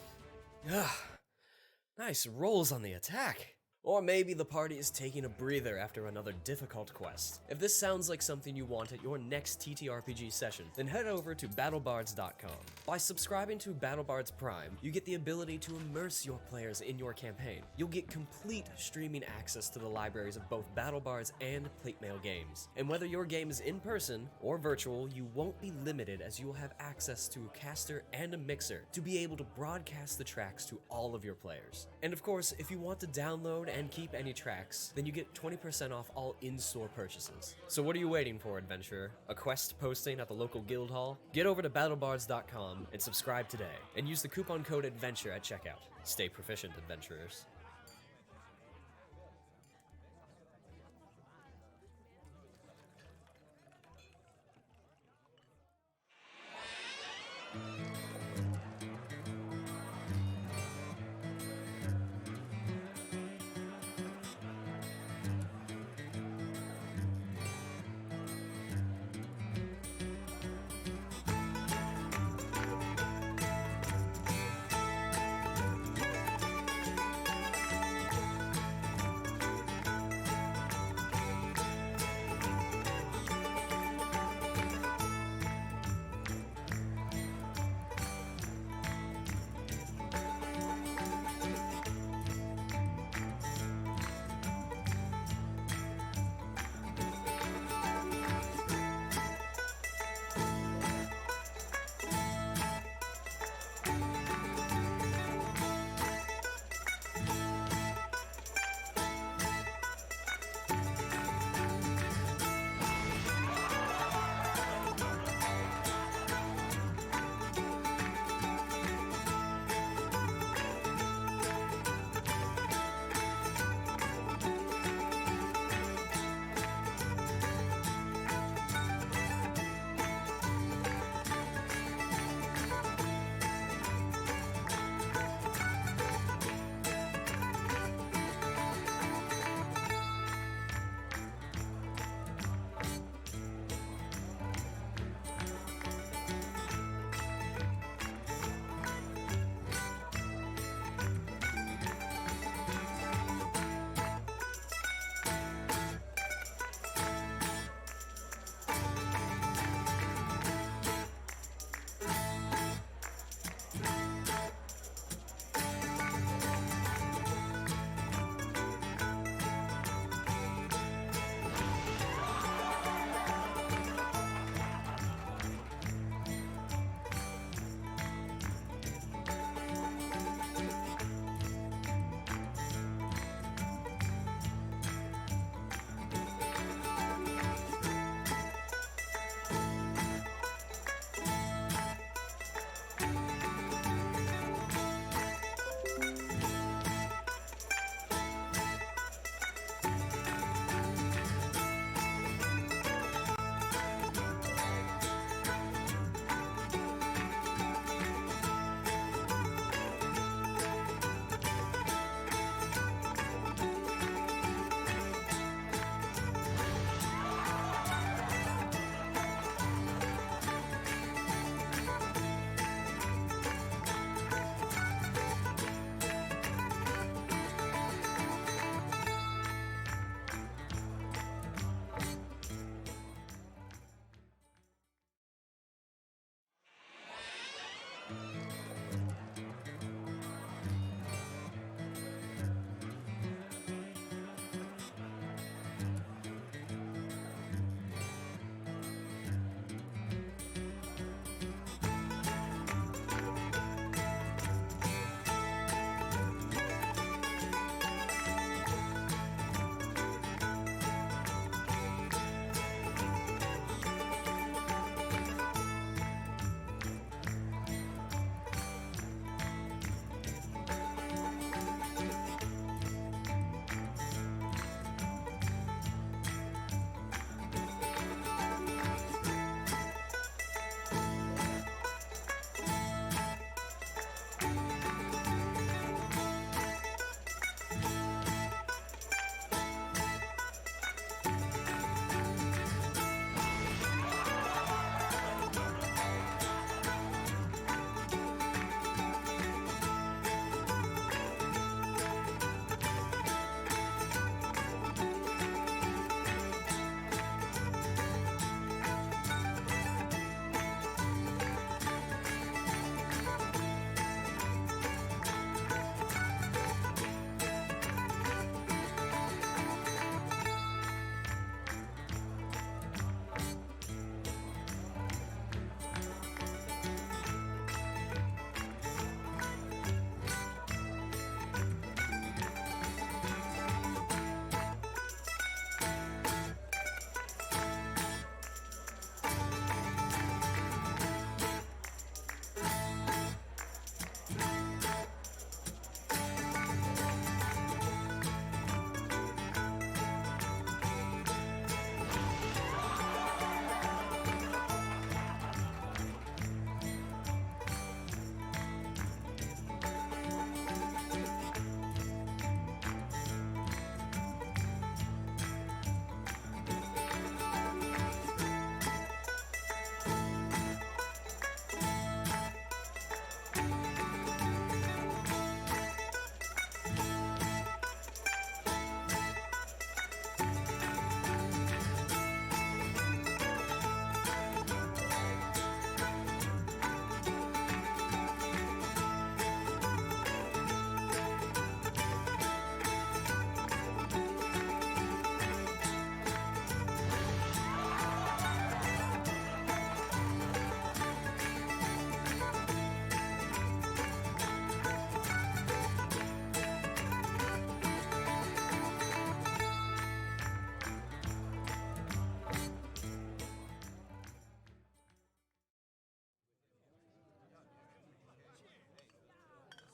Nice rolls on the attack. Or maybe the party is taking a breather after another difficult quest. If this sounds like something you want at your next TTRPG session, then head over to battlebards.com. By subscribing to BattleBards Prime, you get the ability to immerse your players in your campaign. You'll get complete streaming access to the libraries of both BattleBards and Platemail games. And whether your game is in person or virtual, you won't be limited as you will have access to a caster and a mixer to be able to broadcast the tracks to all of your players. And of course, if you want to download and keep any tracks, then you get 20% off all in-store purchases. So what are you waiting for, adventurer? A quest posting at the local guild hall? Get over to battlebards.com and subscribe today, and use the coupon code ADVENTURE at checkout. Stay proficient, adventurers.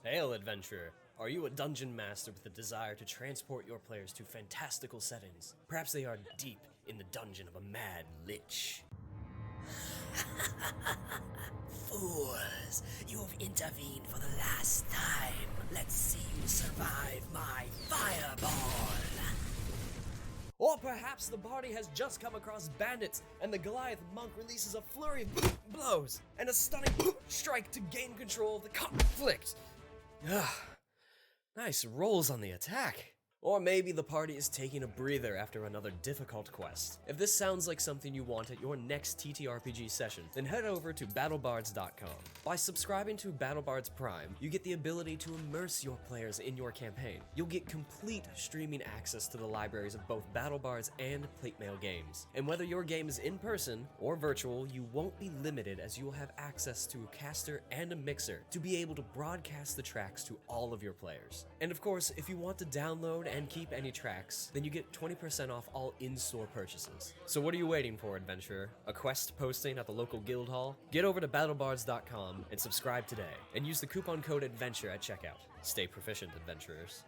Hail, adventurer. Are you a dungeon master with a desire to transport your players to fantastical settings? Perhaps they are deep in the dungeon of a mad lich. Fools, you have intervened for the last time. Let's see you survive my fireball. Or perhaps the party has just come across bandits, and the Goliath monk releases a flurry of blows and a stunning strike to gain control of the conflict. Nice rolls on the attack. Or maybe the party is taking a breather after another difficult quest. If this sounds like something you want at your next TTRPG session, then head over to battlebards.com. By subscribing to BattleBards Prime, you get the ability to immerse your players in your campaign. You'll get complete streaming access to the libraries of both BattleBards and Platemail games. And whether your game is in person or virtual, you won't be limited as you will have access to a caster and a mixer to be able to broadcast the tracks to all of your players. And of course, if you want to download and keep any tracks, then you get 20% off all in-store purchases. So what are you waiting for, adventurer? A quest posting at the local guild hall? Get over to battlebards.com and subscribe today, and use the coupon code ADVENTURE at checkout. Stay proficient, adventurers.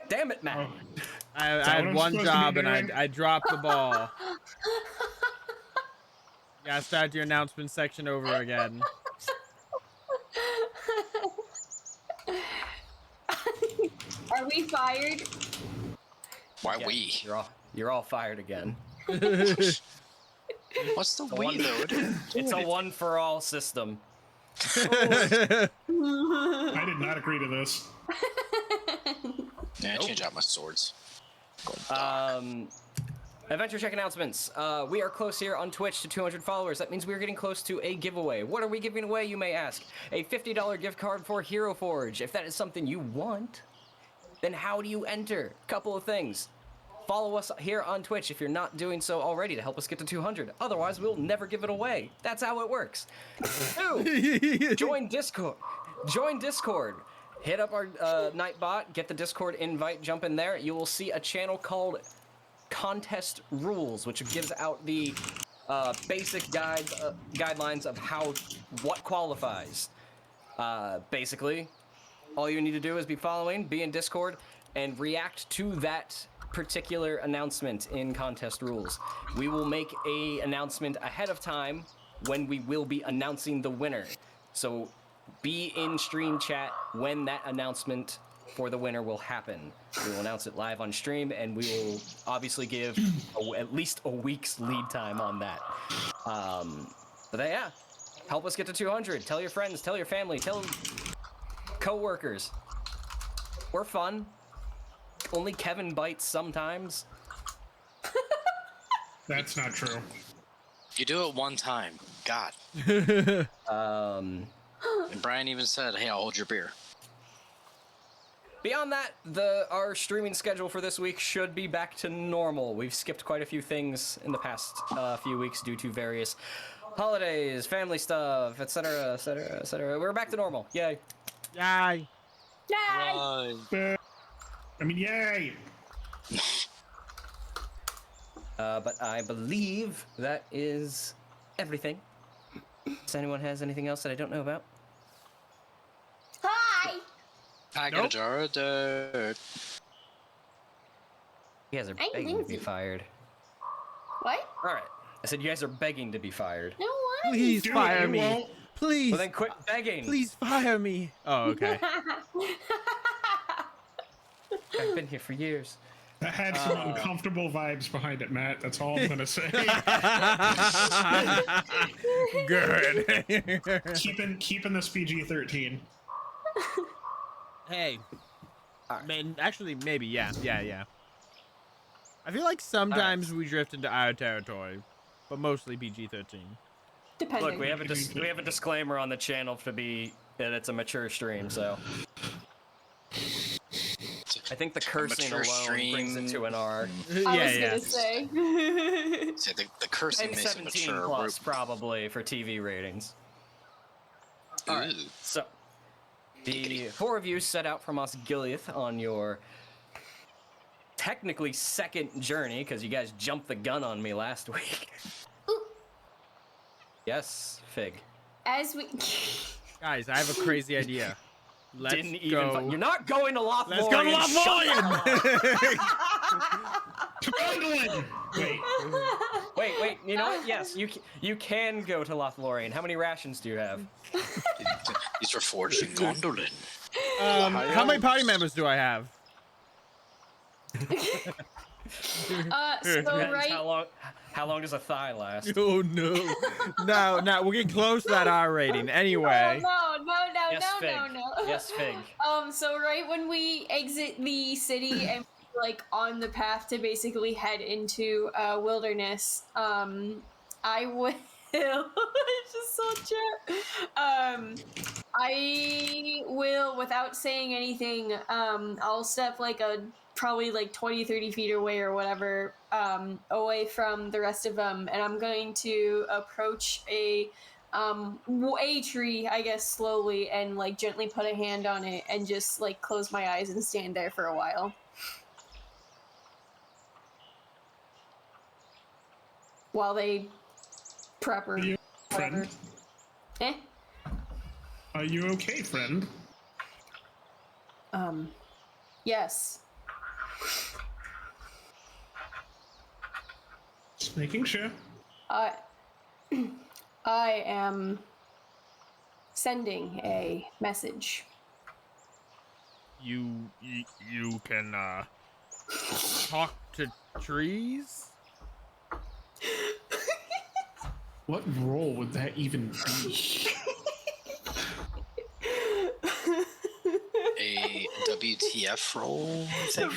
Damn it, Matt. I that had what I'm one supposed to job be and doing? I dropped the ball. You gotta start your announcement section over again. Are we fired? Why Yeah, we? You're all fired again. What's the we one- though? It's a one for all system. I did not agree to this. Yeah, I change out my swords. Going dark. AdventureCheck announcements. We are close here on Twitch to 200 followers. That means we're getting close to a giveaway. What are we giving away, you may ask? A $50 gift card for Hero Forge. If that is something you want, then how do you enter? Couple of things. Follow us here on Twitch if you're not doing so already to help us get to 200. Otherwise, we'll never give it away. That's how it works. 2, join Discord. Join Discord. Hit up our Nightbot, get the Discord invite, jump in there. You will see a channel called Contest Rules, which gives out the basic guidelines of what qualifies. Basically, all you need to do is be following, be in Discord, and react to that particular announcement in Contest Rules. We will make a announcement ahead of time when we will be announcing the winner. So be in stream chat when that announcement for the winner will happen. We will announce it live on stream, and we will obviously give at least a week's lead time on that. But yeah, help us get to 200. Tell your friends, tell your family, tell co-workers. We're fun. Only Kevin bites sometimes. That's not true. You do it one time. God. And Brian even said, hey, I'll hold your beer. Beyond that, our streaming schedule for this week should be back to normal. We've skipped quite a few things in the past few weeks due to various holidays, family stuff, etc., etc., etc. We're back to normal. Yay. Yay. Yay! I mean, yay! But I believe that is everything. Does anyone has anything else that I don't know about? Hi! Bye. I got a jar of dirt. You guys are I'm begging to be Lindsay. fired. What? All right. I said you guys are begging to be fired. No one. Please Dude, fire you me. won't. Please. Well, then quit begging. Please fire me. Oh, okay. I've been here for years. That had some uncomfortable vibes behind it, Matt. That's all I'm gonna say. Good. keeping this PG-13. Hey. Man, actually, maybe, yeah. I feel like sometimes we drift into our territory, but mostly PG-13. Depending. Look, we have a disclaimer on the channel to be that it's a mature stream, so I think the cursing mature alone brings it to an R. I was gonna say. See, the cursing And makes it 17 mature. plus probably for TV ratings. Alright, Ooh. so the four of you set out from Osgiliath on your technically second journey because you guys jumped the gun on me last week. Ooh. Yes, Fig. As we. Guys, I have a crazy idea. Let's Didn't even. go. You're not going to Lothlorien. Let's go to Lothlorien! Gondolin! Wait. Wait. You know what? Yes, you can go to Lothlorien. How many rations do you have? These are forged in Gondolin. How many party members do I have? So Depends right. how long does a thigh last? Oh no. No, we're getting close to that R rating. Anyway. No. Yes, Fig. Yes, Fig. So right when we exit the city and we're, like on the path to basically head into wilderness, I will. It's just so chat. I will, without saying anything, I'll step like probably like 20-30 feet away or whatever, away from the rest of them, and I'm going to approach a tree, I guess, slowly, and like gently put a hand on it and just like close my eyes and stand there for a while. While they prep or whatever. Friend? Eh? Are you okay, friend? Yes. Just making sure. I am sending a message. You can talk to trees? What role would that even be? A WTF roll, I think.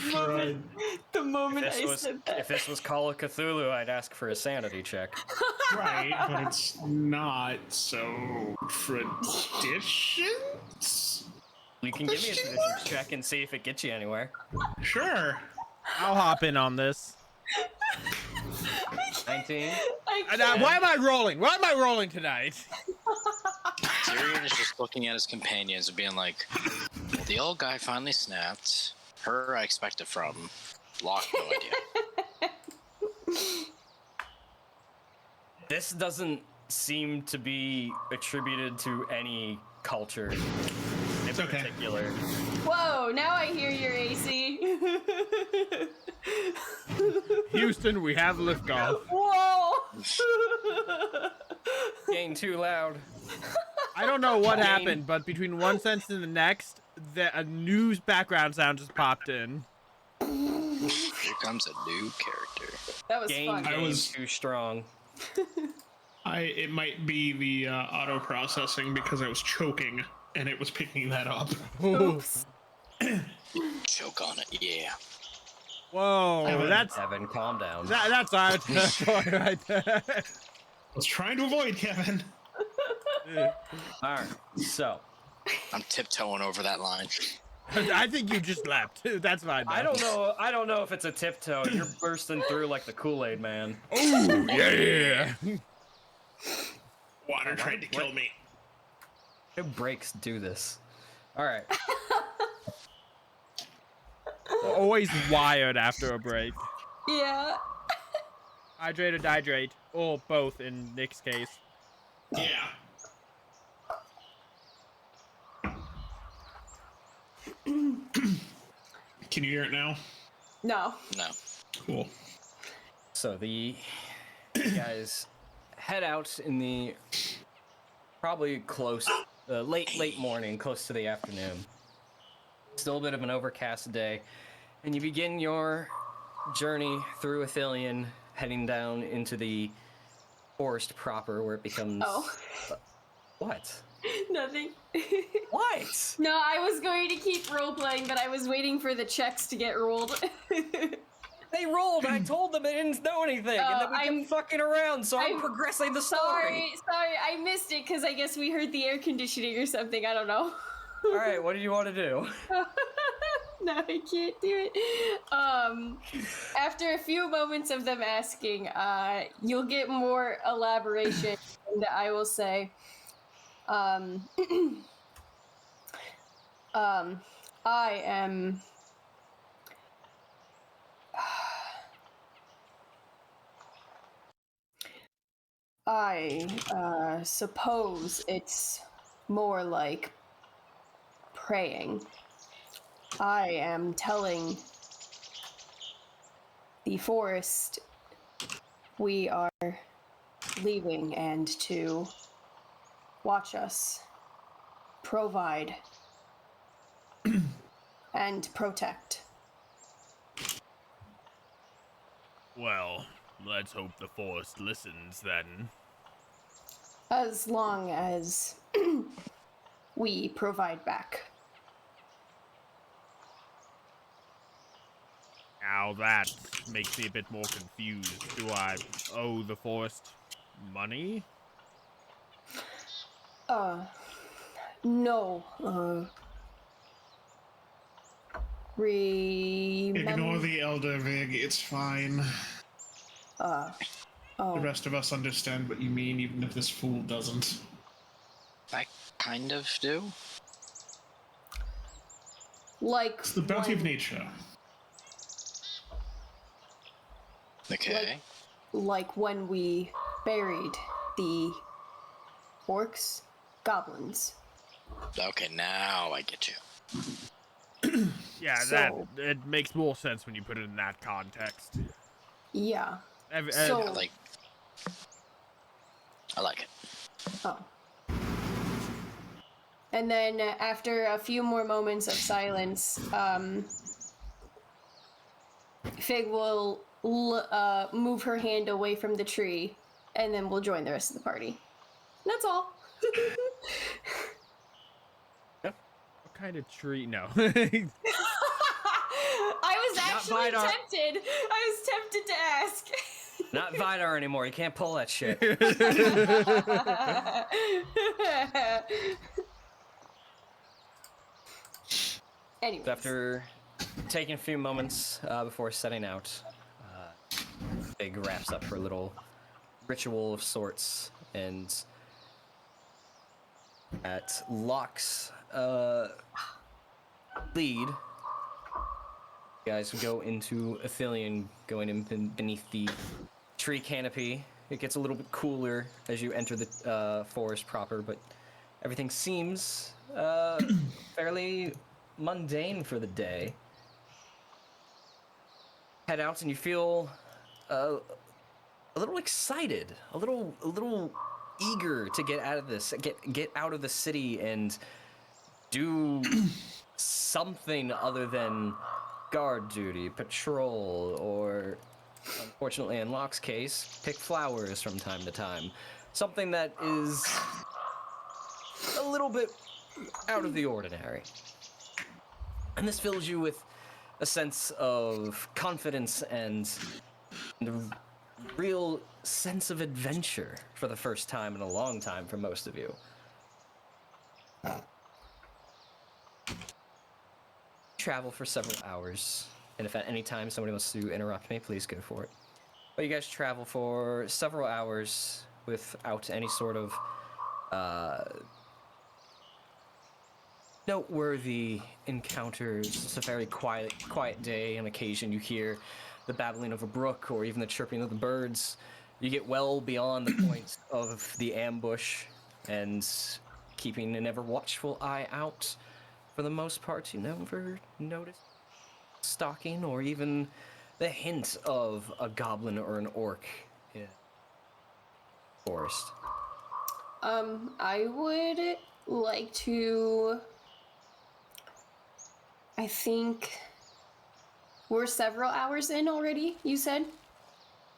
The moment If this was Call of Cthulhu, I'd ask for a sanity check. Right, but it's not so traditions? You can give me a traditions check and see if it gets you anywhere. Sure. I'll hop in on this. 19. Why am I rolling? Why am I rolling tonight? Cirion is just looking at his companions and being like, well, the old guy finally snapped. Her I expect it from. Locke, no idea. This doesn't seem to be attributed to any culture in particular. Whoa, now I hear your AC. Houston, we have liftoff. Whoa! Getting too loud. I don't know what happened, but between one sentence and the next, a news background sound just popped in. Here comes a new character. That was fun. I was too strong. It might be the auto processing because I was choking and it was picking that up. Oops. Choke on it, yeah. Whoa, that's Evan, calm down. that's our territory right there. I was trying to avoid Kevin. All right, so I'm tiptoeing over that line. I think you just leapt. That's fine. I don't know if it's a tiptoe. You're bursting through like the Kool-Aid man. Ooh, yeah. Water tried to kill me. Who breaks do this? All right. Always wired after a break. Yeah. Hydrate or dihydrate, or both in Nick's case. Yeah. Can you hear it now? No. No. Cool. So the guys head out in the probably close, late morning, close to the afternoon. Still a bit of an overcast day, and you begin your journey through Athelion, heading down into the forest proper, where it becomes. Oh. What? Nothing. What? No, I was going to keep role playing, but I was waiting for the checks to get rolled. They rolled. I told them they didn't know anything, and then we kept fucking around. So I'm progressing the story. Sorry, I missed it because I guess we heard the air conditioning or something. I don't know. All right, what do you want to do? No, I can't do it. After a few moments of them asking, you'll get more elaboration, and I will say, I am. I suppose it's more like praying. I am telling the forest we are leaving and to watch us, provide, and protect. Well, let's hope the forest listens then. As long as we provide back. Now that makes me a bit more confused. Do I owe the forest money? No. Ignore the Elder Vig, it's fine. Oh. The rest of us understand what you mean, even if this fool doesn't. I kind of do. Like It's the bounty of nature. Okay. Like when we buried the orcs, goblins. Okay, now I get you. Yeah, So- it makes more sense when you put it in that context. Yeah. I So, like it. oh. And then after a few more moments of silence, Fig will move her hand away from the tree, and then we'll join the rest of the party. That's all. What kind of tree? No. I was actually Vidar. tempted. I was tempted to ask. Not Vidar anymore. You can't pull that shit. Anyways. After taking a few moments before setting out, Big wraps up her little ritual of sorts, and at Locke's lead, you guys go into Athelion, going in beneath the tree canopy. It gets a little bit cooler as you enter the forest proper, but everything seems fairly mundane for the day. Head out and you feel a little excited, a little eager to get out of this, get out of the city and do something other than guard duty, patrol, or unfortunately in Locke's case, pick flowers from time to time. Something that is a little bit out of the ordinary. And this fills you with a sense of confidence and a real sense of adventure for the first time in a long time for most of you. Travel for several hours, and if at any time somebody wants to interrupt me, please go for it. But you guys travel for several hours without any sort of noteworthy encounters. It's a very quiet day. On occasion, you hear the babbling of a brook or even the chirping of the birds. You get well beyond the point of the ambush and keeping an ever watchful eye out. for the most part, you never notice stalking or even the hint of a goblin or an orc in the forest. I would like to. I think we're several hours in already, you said?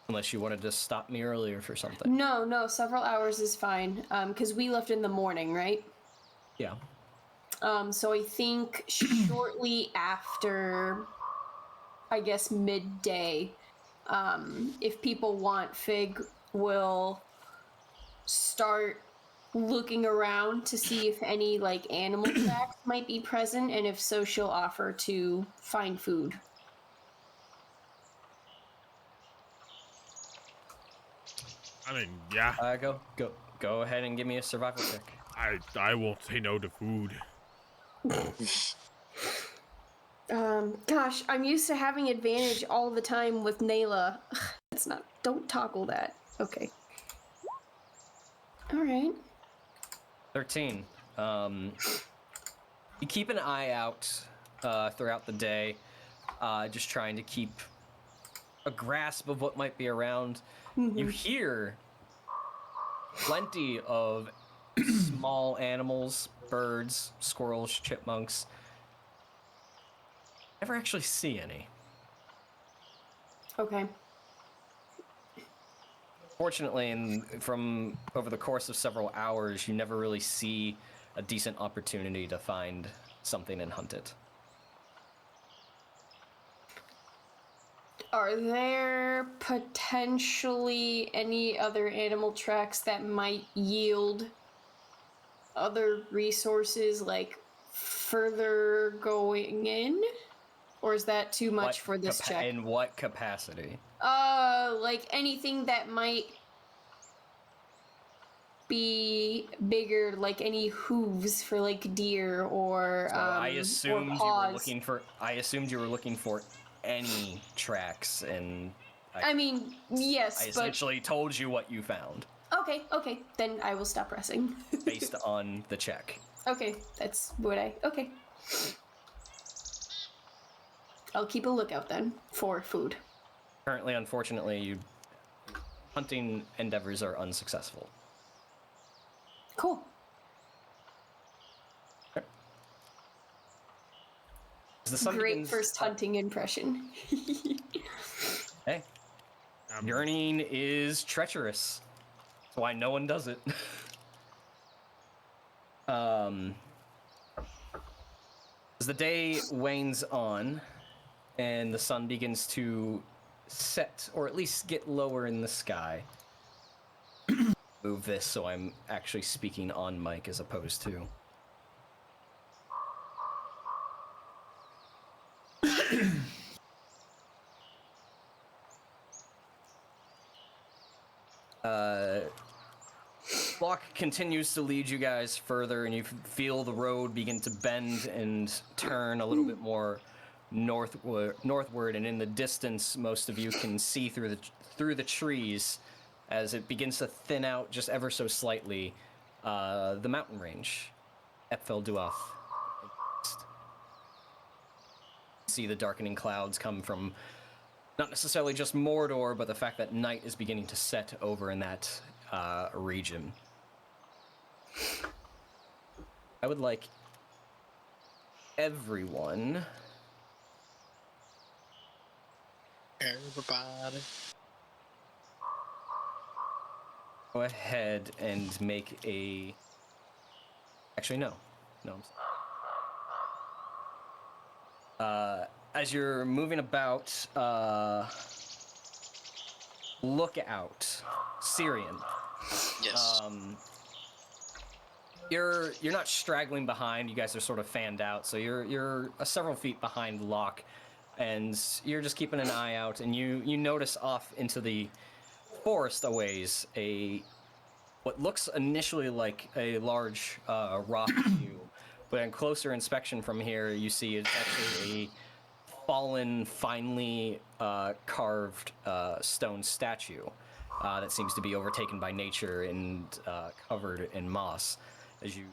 Unless you wanted to stop me earlier for something. No, several hours is fine. Because we left in the morning, right? Yeah. So I think shortly after, I guess, midday, if people want, Fig will start looking around to see if any, like, animal tracks might be present, and if so, she'll offer to find food. I mean, yeah. Go ahead and give me a survival check. I won't say no to food. Gosh, I'm used to having advantage all the time with Nayla. That's not. Don't toggle that. Okay. All right. 13. You keep an eye out throughout the day, just trying to keep a grasp of what might be around. You hear plenty of small animals, birds, squirrels, chipmunks. Never actually see any. Okay. Fortunately, from over the course of several hours, you never really see a decent opportunity to find something and hunt it. Are there potentially any other animal tracks that might yield other resources, like further going in? Or is that too much for this check? In what capacity? Like anything that might be bigger, like any hooves for like deer or So I assumed or you paws. were looking for. I assumed you were looking for any tracks, and I mean, yes, I essentially told you what you found okay, then I will stop pressing. based on the check. Okay, that's what okay. I'll keep a lookout then for food. Currently, unfortunately, hunting endeavors are unsuccessful. Cool. As the sun Great begins, first hunting impression. Hey, yearning is treacherous. That's why no one does it. As the day wanes on and the sun begins to set, or at least get lower in the sky. Move this so I'm actually speaking on mic as opposed to. Locke continues to lead you guys further, and you feel the road begin to bend and turn a little bit more northward, and in the distance, most of you can see through the trees as it begins to thin out just ever so slightly. The mountain range, Epfelduath. See the darkening clouds come from not necessarily just Mordor, but the fact that night is beginning to set over in that region. I would like everyone. Everybody. Go ahead and make a. Actually, no. No, I'm sorry. As you're moving about, look out, Cirion. Yes. You're not straggling behind. You guys are sort of fanned out, so you're several feet behind Locke, and you're just keeping an eye out. And you notice off into the forest a ways what looks initially like a large rock view, but on closer inspection from here, you see it's actually a fallen, finely carved stone statue that seems to be overtaken by nature and covered in moss. As you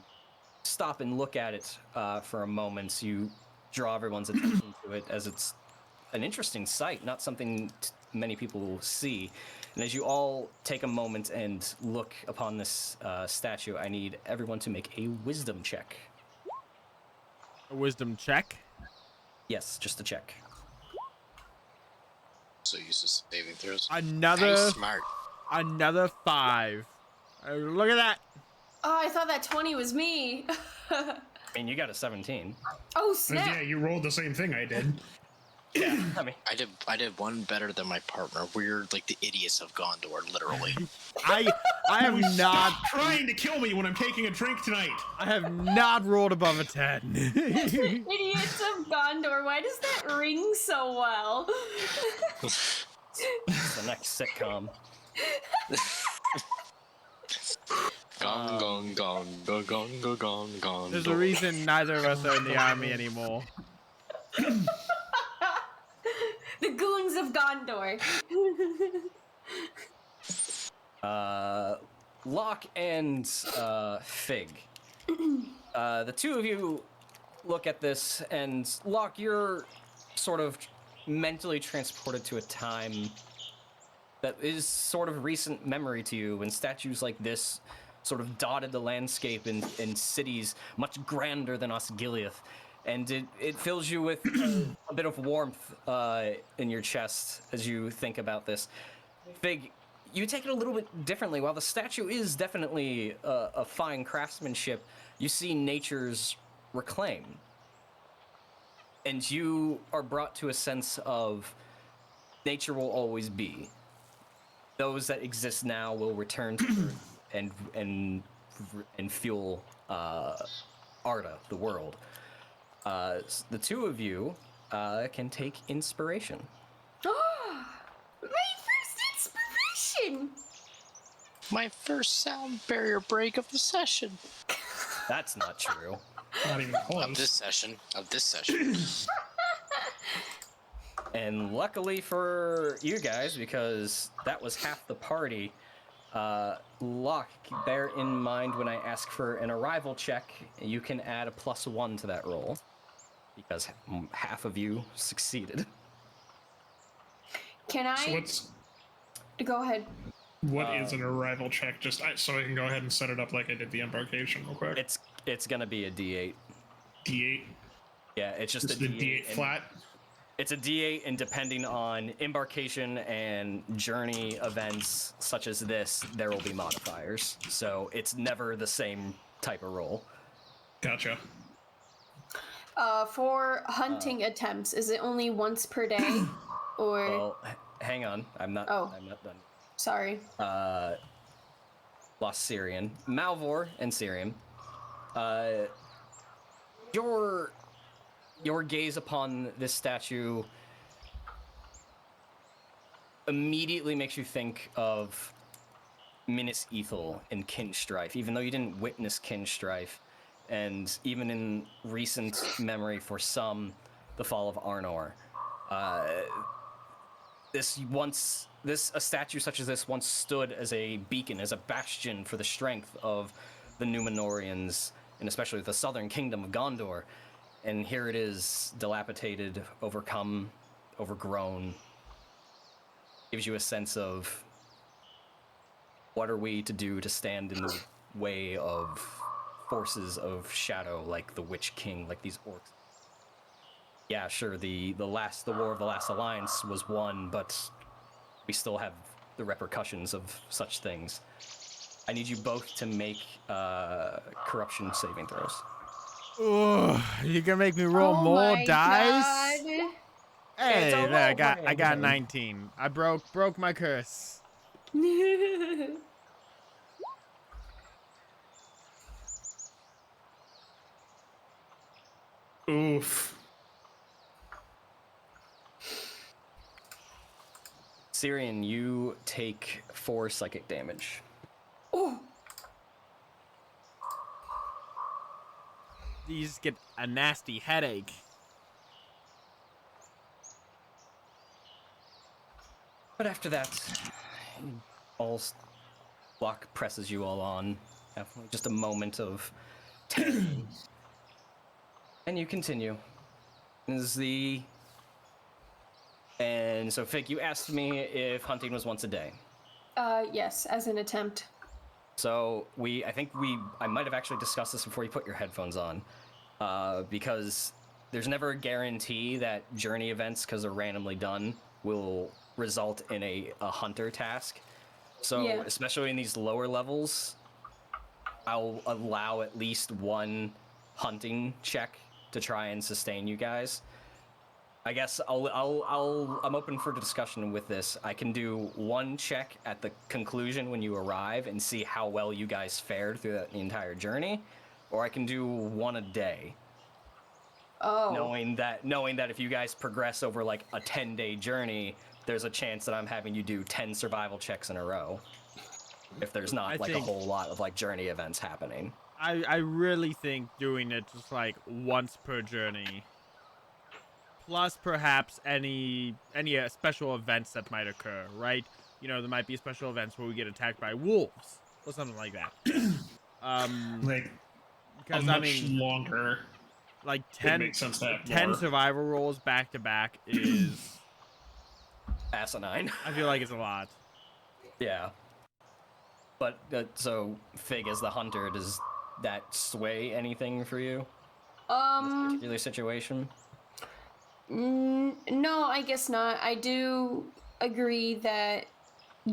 stop and look at it for a moment. You draw everyone's attention to it as it's an interesting sight, not something many people will see. And as you all take a moment and look upon this statue, I need everyone to make a wisdom check. A wisdom check? Yes, just a check. So used to saving throws. Another Nice, smart. Another 5. Look at that. Oh, I thought that 20 was me. I mean, you got a 17. Oh, snap. Yeah, you rolled the same thing I did. Yeah, I mean, I did one better than my partner. We're like the idiots of Gondor, literally. I have not Stop trying to kill me when I'm taking a drink tonight. I have not rolled above a 10. Idiots of Gondor. Why does that ring so well? it's the next sitcom. Gone, gone, gone, gone, gone, gone, gone, gone. There's a reason neither of us are in the army anymore. The goons of Gondor. Locke and Fig. The two of you look at this, and Locke, you're sort of mentally transported to a time that is sort of recent memory to you, when statues like this sort of dotted the landscape in cities much grander than Osgiliath. And it fills you with a bit of warmth in your chest as you think about this. Fig, you take it a little bit differently. While the statue is definitely a fine craftsmanship, you see nature's reclaim. And you are brought to a sense of nature will always be. Those that exist now will return to Earth and fuel Arda, the world. The two of you can take inspiration. My first inspiration! My first sound barrier break of the session. That's not true. Not even Of close. this session. Of this session. And luckily for you guys, because that was half the party, Locke, bear in mind when I ask for an arrival check, you can add a +1 to that roll, because half of you succeeded. Can So I... Go ahead. what is an arrival check? Just so I can go ahead and set it up like I did the embarkation real quick. It's gonna be a D8. D8. Yeah, it's just Just a the D8 and flat. It's a D8, and depending on embarkation and journey events such as this, there will be modifiers. So it's never the same type of roll. Gotcha. For hunting attempts, is it only once per day? Or... Well, hang on, I'm not done. Sorry. Lost Cirion, Malvhor, and Cirion. Your gaze upon this statue immediately makes you think of Minas Ithil and Kinstrife, even though you didn't witness Kinstrife, and even in recent memory for some, the fall of Arnor. A statue such as this once stood as a beacon, as a bastion for the strength of the Númenóreans, and especially the southern kingdom of Gondor. And here it is, dilapidated, overcome, overgrown. Gives you a sense of what are we to do to stand in the way of forces of shadow, like the Witch King, like these orcs. Yeah, sure, the War of the Last Alliance was won, but we still have the repercussions of such things. I need you both to make corruption saving throws. Oh, you gonna make me roll more dice? God. Hey, It's a there, roll, I got man. 19. I broke my curse. Oof. Cirion, you take 4 psychic damage. Oh, These get a nasty headache. But after that, Locke presses you all on. Have just a moment of 10. And you continue. And so, Fig, you asked me if hunting was once a day. Yes, as an attempt. So I might have actually discussed this before you put your headphones on, because there's never a guarantee that journey events, because they're randomly done, will result in a hunter task. So Yeah. especially in these lower levels, I'll allow at least one hunting check to try and sustain you guys. I guess I'm open for discussion with this. I can do one check at the conclusion when you arrive and see how well you guys fared through the entire journey, or I can do one a day. Oh. Knowing that if you guys progress over like a 10-day journey, there's a chance that I'm having you do 10 survival checks in a row. If there's not a whole lot of like journey events happening. I really think doing it just like once per journey, plus perhaps any special events that might occur, right? You know, there might be special events where we get attacked by wolves or something like that. Like, because much longer. Like It 10 makes sense to have 10 more. survival rolls back to back is asinine. I feel like it's a lot. Yeah. But so Fig as the hunter, does that sway anything for you? In this particular situation? No, I guess not. I do agree that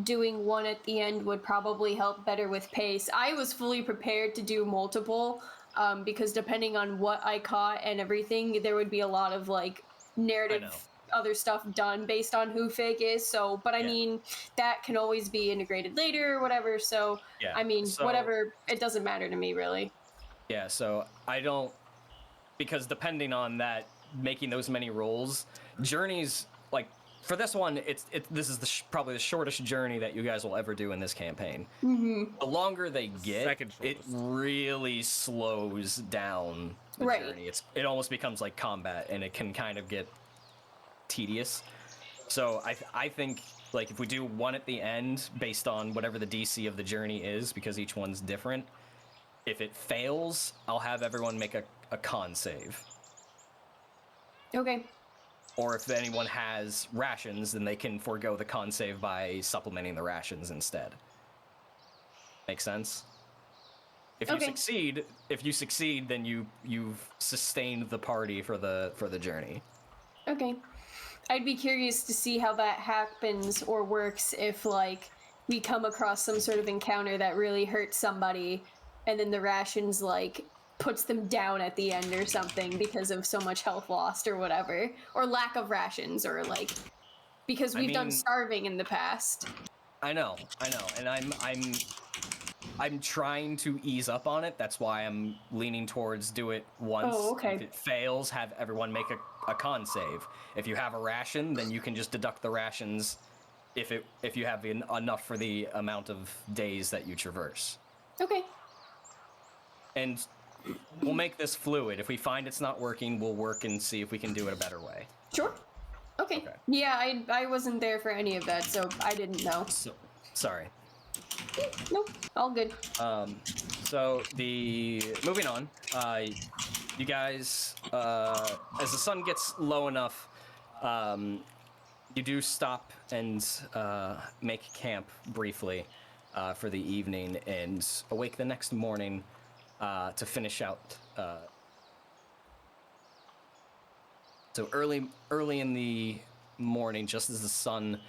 doing one at the end would probably help better with pace. I was fully prepared to do multiple, because depending on what I caught and everything, there would be a lot of like narrative other stuff done based on who Fig is. So, but I mean, that can always be integrated later or whatever. So, I mean, whatever, it doesn't matter to me really. Yeah, so I don't, because depending on that, making those many rolls, journeys, like, for this one, this is probably the shortest journey that you guys will ever do in this campaign. The longer they get, it really slows down the journey. It almost becomes like combat, and it can kind of get tedious. So I think, like, if we do one at the end, based on whatever the DC of the journey is, because each one's different, if it fails, I'll have everyone make a con save. Okay. Or if anyone has rations, then they can forego the con save by supplementing the rations instead. Make sense? If you succeed, then you've sustained the party for the journey. Okay. I'd be curious to see how that happens or works if, like, we come across some sort of encounter that really hurts somebody, and then the rations, like, puts them down at the end or something because of so much health lost or whatever, or lack of rations, or like because we've done starving in the past. I know, and I'm trying to ease up on it. That's why I'm leaning towards do it once. Oh, okay. If it fails, have everyone make a con save. If you have a ration, then you can just deduct the rations if you have enough for the amount of days that you traverse. Okay. And we'll make this fluid. If we find it's not working, we'll work and see if we can do it a better way. Sure. Okay. Yeah, I wasn't there for any of that, so I didn't know. Sorry. Nope, all good. So moving on, you guys, as the sun gets low enough, you do stop and make camp briefly for the evening and awake the next morning to finish out. So early in the morning, just as the sun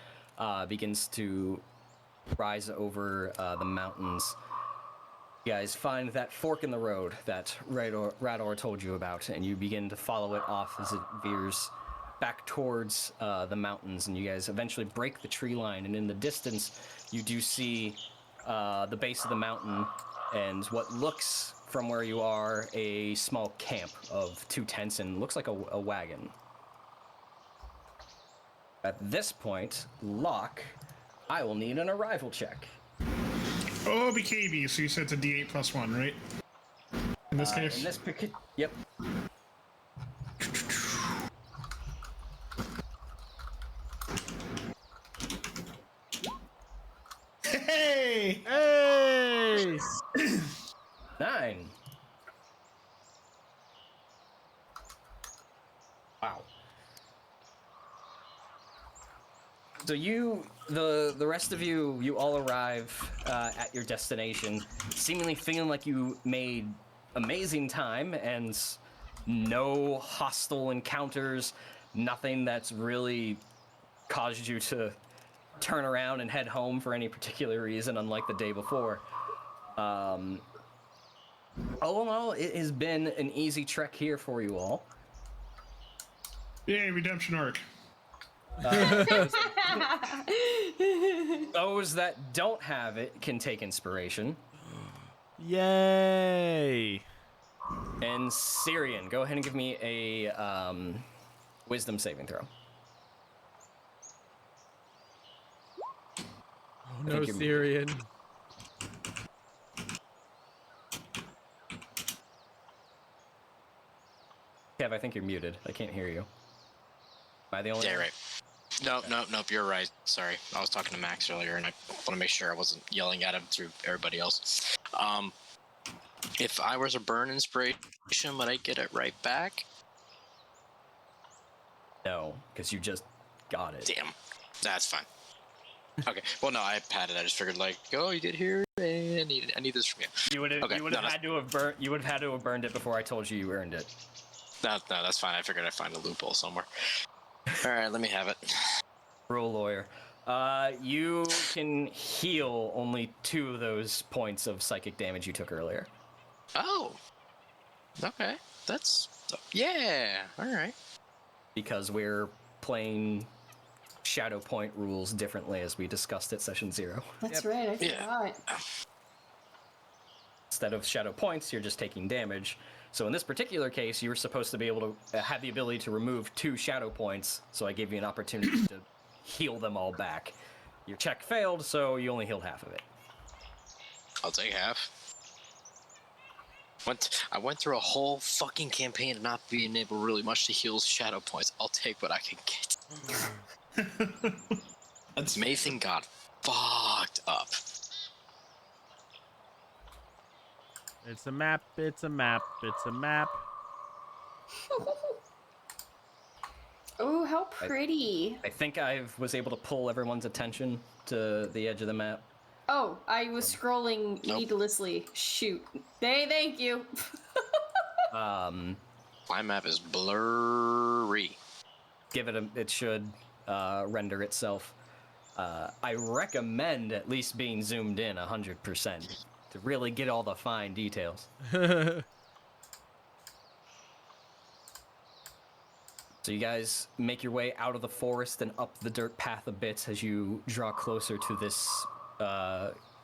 begins to rise over the mountains, you guys find that fork in the road that Rador told you about, and you begin to follow it off as it veers back towards the mountains, and you guys eventually break the tree line, and in the distance you do see the base of the mountain and what looks, from where you are, a small camp of 2 tents and looks like a wagon. At this point, Locke, I will need an arrival check. Oh, BKB, so you said it's a D8 plus 1, right? In this case? Yep. Hey! Hey! 9. Wow. So the rest of you all arrive at your destination, seemingly feeling like you made amazing time and no hostile encounters, nothing that's really caused you to turn around and head home for any particular reason, unlike the day before. All in all, it has been an easy trek here for you all. Yay, redemption arc. Those that don't have it can take inspiration. Yay! And Cirion, go ahead and give me a wisdom saving throw. Oh no, Cirion. Kev, I think you're muted. I can't hear you. Am I the only Yeah, one? right. Nope, you're right. Sorry. I was talking to Max earlier, and I want to make sure I wasn't yelling at him through everybody else. If I was a burn inspiration, would I get it right back? No, because you just got it. Damn. That's fine. Okay. Well, no, I had it. I just figured, like, oh, you did here. I need this from you. You would have had to have burned. You would have had to have burned it before I told you earned it. No, that's fine. I figured I'd find a loophole somewhere. All right, let me have it. Rule lawyer. You can heal only 2 of those points of psychic damage you took earlier. Oh. Okay. Yeah. All right. Because we're playing Shadow Point rules differently, as we discussed at session 0. That's right, I forgot. Instead of Shadow Points, you're just taking damage. So in this particular case, you were supposed to be able to have the ability to remove 2 Shadow Points, so I gave you an opportunity to heal them all back. Your check failed, so you only healed half of it. I'll take half. I went through a whole fucking campaign of not being able really much to heal Shadow Points. I'll take what I can get. Mason got fucked up. It's a map, it's a map, it's a map. Oh, how pretty. I think I was able to pull everyone's attention to the edge of the map. Oh, I was scrolling needlessly. Shoot. Thank you. My map is blurry. Give it it should render itself. I recommend at least being zoomed in 100% to really get all the fine details. So you guys make your way out of the forest and up the dirt path a bit as you draw closer to this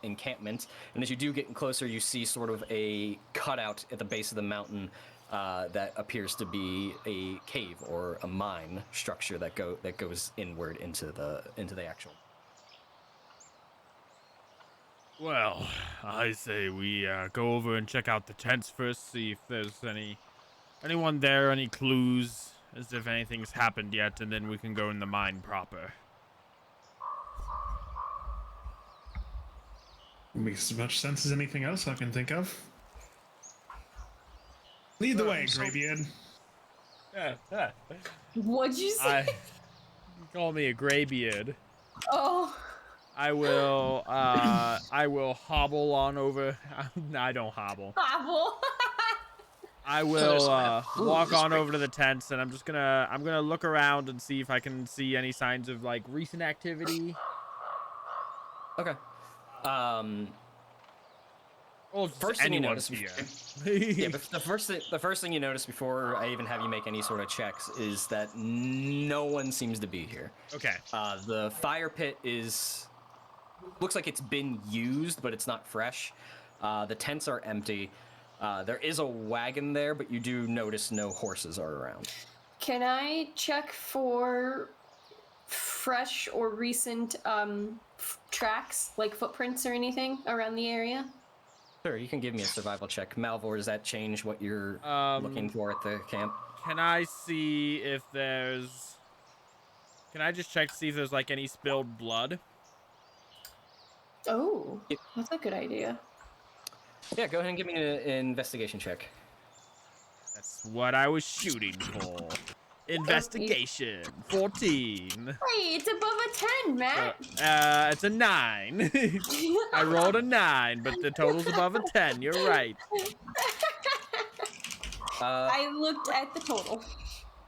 encampment. And as you do get closer, you see sort of a cutout at the base of the mountain that appears to be a cave or a mine structure that goes inward into the actual. Well, I say we go over and check out the tents first, see if there's anyone there, any clues, as if anything's happened yet, and then we can go in the mine proper. Makes as much sense as anything else I can think of. Lead the way, Graybeard. What'd you say? You call me a graybeard. Oh. I will hobble on over. No, I don't hobble. Hobble. I will walk on over to the tents, and I'm gonna look around and see if I can see any signs of like recent activity. Okay. Well, first thing you notice here. Yeah, but the first thing you notice before I even have you make any sort of checks is that no one seems to be here. Okay. The fire pit looks like it's been used, but it's not fresh. The tents are empty. There is a wagon there, but you do notice no horses are around. Can I check for fresh or recent tracks, like footprints or anything around the area? Sure, you can give me a survival check. Malvhor, does that change what you're looking for at the camp? Can I see if there's... Can I just check to see if there's like any spilled blood? Oh, that's a good idea. Yeah, go ahead and give me an investigation check. That's what I was shooting for. Investigation 14. Hey, it's above a 10, Matt. It's a 9. I rolled a 9, but the total's above a 10. You're right. I looked at the total.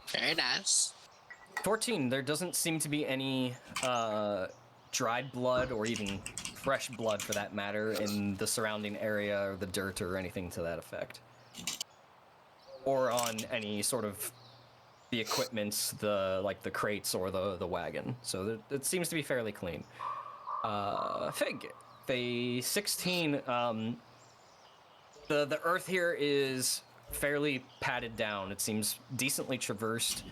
Very nice. 14. There doesn't seem to be any dried blood or even fresh blood, for that matter, in the surrounding area or the dirt or anything to that effect, or on any sort of the equipment, the crates or the wagon. So it seems to be fairly clean. Fig, the 16. The earth here is fairly padded down. It seems decently traversed.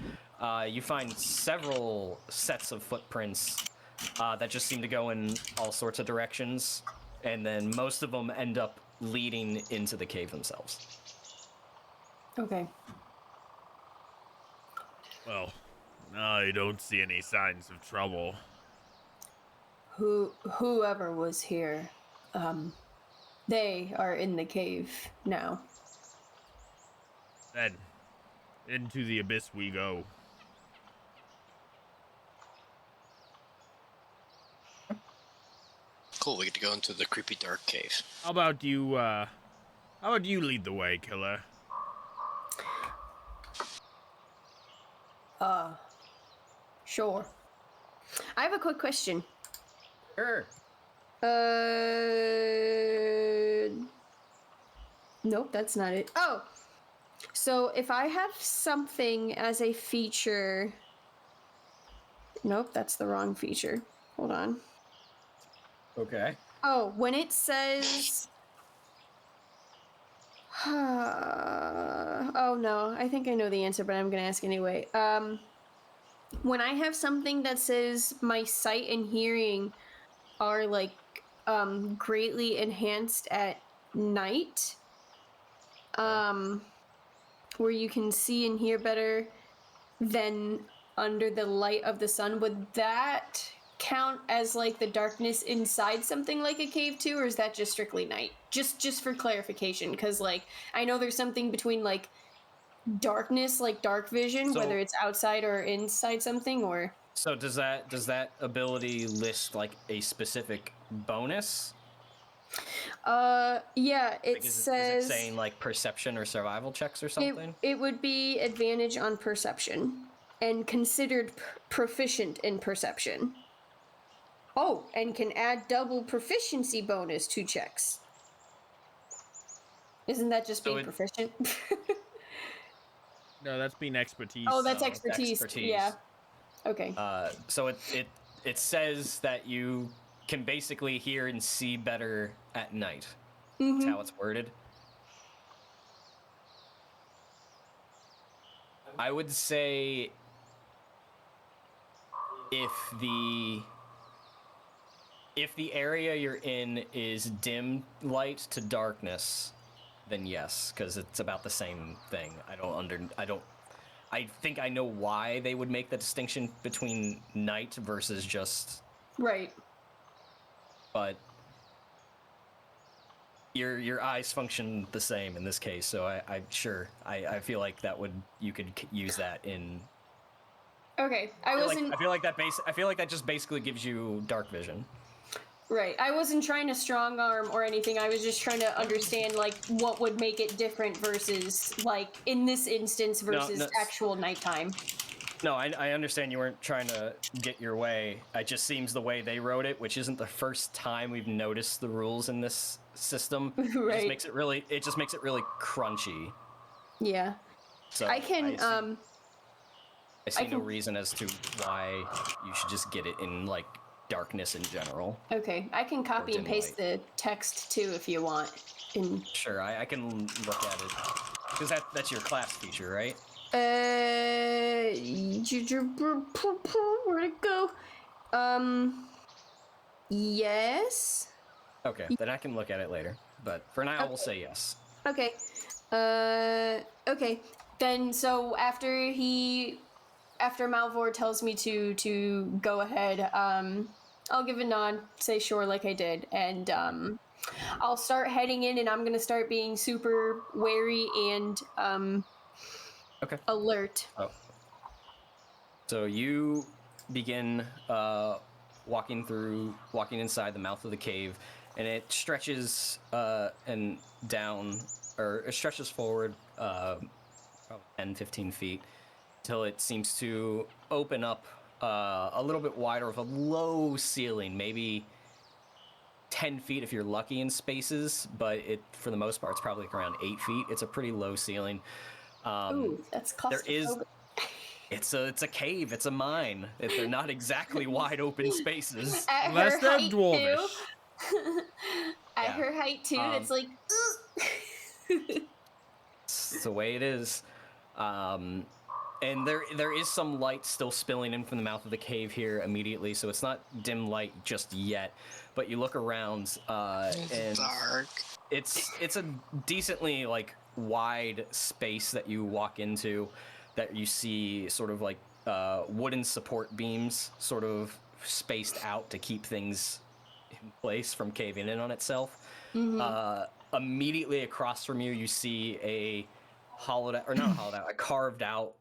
You find several sets of footprints that just seem to go in all sorts of directions, and then most of them end up leading into the cave themselves. Okay. Well, I don't see any signs of trouble. Whoever was here, they are in the cave now. Then, into the abyss we go. Cool, we get to go into the creepy dark cave. How about you lead the way, killer? Sure. I have a quick question. Sure. Nope, that's not it. Oh! So if I have something as a feature... Nope, that's the wrong feature. Hold on. Okay. Oh, when it says... oh no, I think I know the answer, but I'm gonna ask anyway. When I have something that says my sight and hearing are like greatly enhanced at night, where you can see and hear better than under the light of the sun, would that count as like the darkness inside something like a cave too, or is that just strictly night? Just for clarification, because like I know there's something between like darkness, like dark vision, So- whether it's outside or inside something, or So does that ability list like a specific bonus? yeah, it Like, is says it saying like perception or survival checks or something? it would be advantage on perception and considered proficient in perception. Oh, and can add double proficiency bonus to checks. Isn't that just being proficient? No, that's being expertise. Oh, that's No, expertise. Yeah. Okay. So it says that you can basically hear and see better at night. That's how it's worded. I would say if the area you're in is dim light to darkness, then yes, because it's about the same thing. I think I know why they would make the distinction between night versus just, Right. but your eyes function the same in this case, so I feel like you could use that in. Okay. I feel like that just basically gives you dark vision. Right. I wasn't trying to strong arm or anything. I was just trying to understand like what would make it different versus like in this instance versus actual nighttime. No, I understand you weren't trying to get your way. It just seems the way they wrote it, which isn't the first time we've noticed the rules in this system. Right. It just makes it really crunchy. Yeah. So I can I see no reason as to why you should just get it in like darkness in general. Okay, I can copy and paste the text too if you want. Sure, I can look at it. Because that's your class feature, right? Where'd it go? Yes. Okay, then I can look at it later. But for now, we'll say yes. Okay. Okay. Then, so after Malvhor tells me to go ahead, I'll give a nod, say sure like I did, and I'll start heading in, and I'm gonna start being super wary and Okay. alert. Oh. So you begin walking inside the mouth of the cave, and it stretches and down, or it stretches forward probably 10, 15 feet till it seems to open up a little bit wider with a low ceiling, maybe 10 feet if you're lucky in spaces, but for the most part, it's probably like around 8 feet. It's a pretty low ceiling. Ooh, that's claustrophobic. It's a cave. It's a mine. They're not exactly wide open spaces. At Unless her they're height, dwarvish. too. At Yeah. her height too, it's like. It's the way it is. And there is some light still spilling in from the mouth of the cave here immediately, so it's not dim light just yet. But you look around, and Dark. it's a decently like wide space that you walk into, that you see sort of like wooden support beams sort of spaced out to keep things in place from caving in on itself. Immediately across from you, you see a a carved out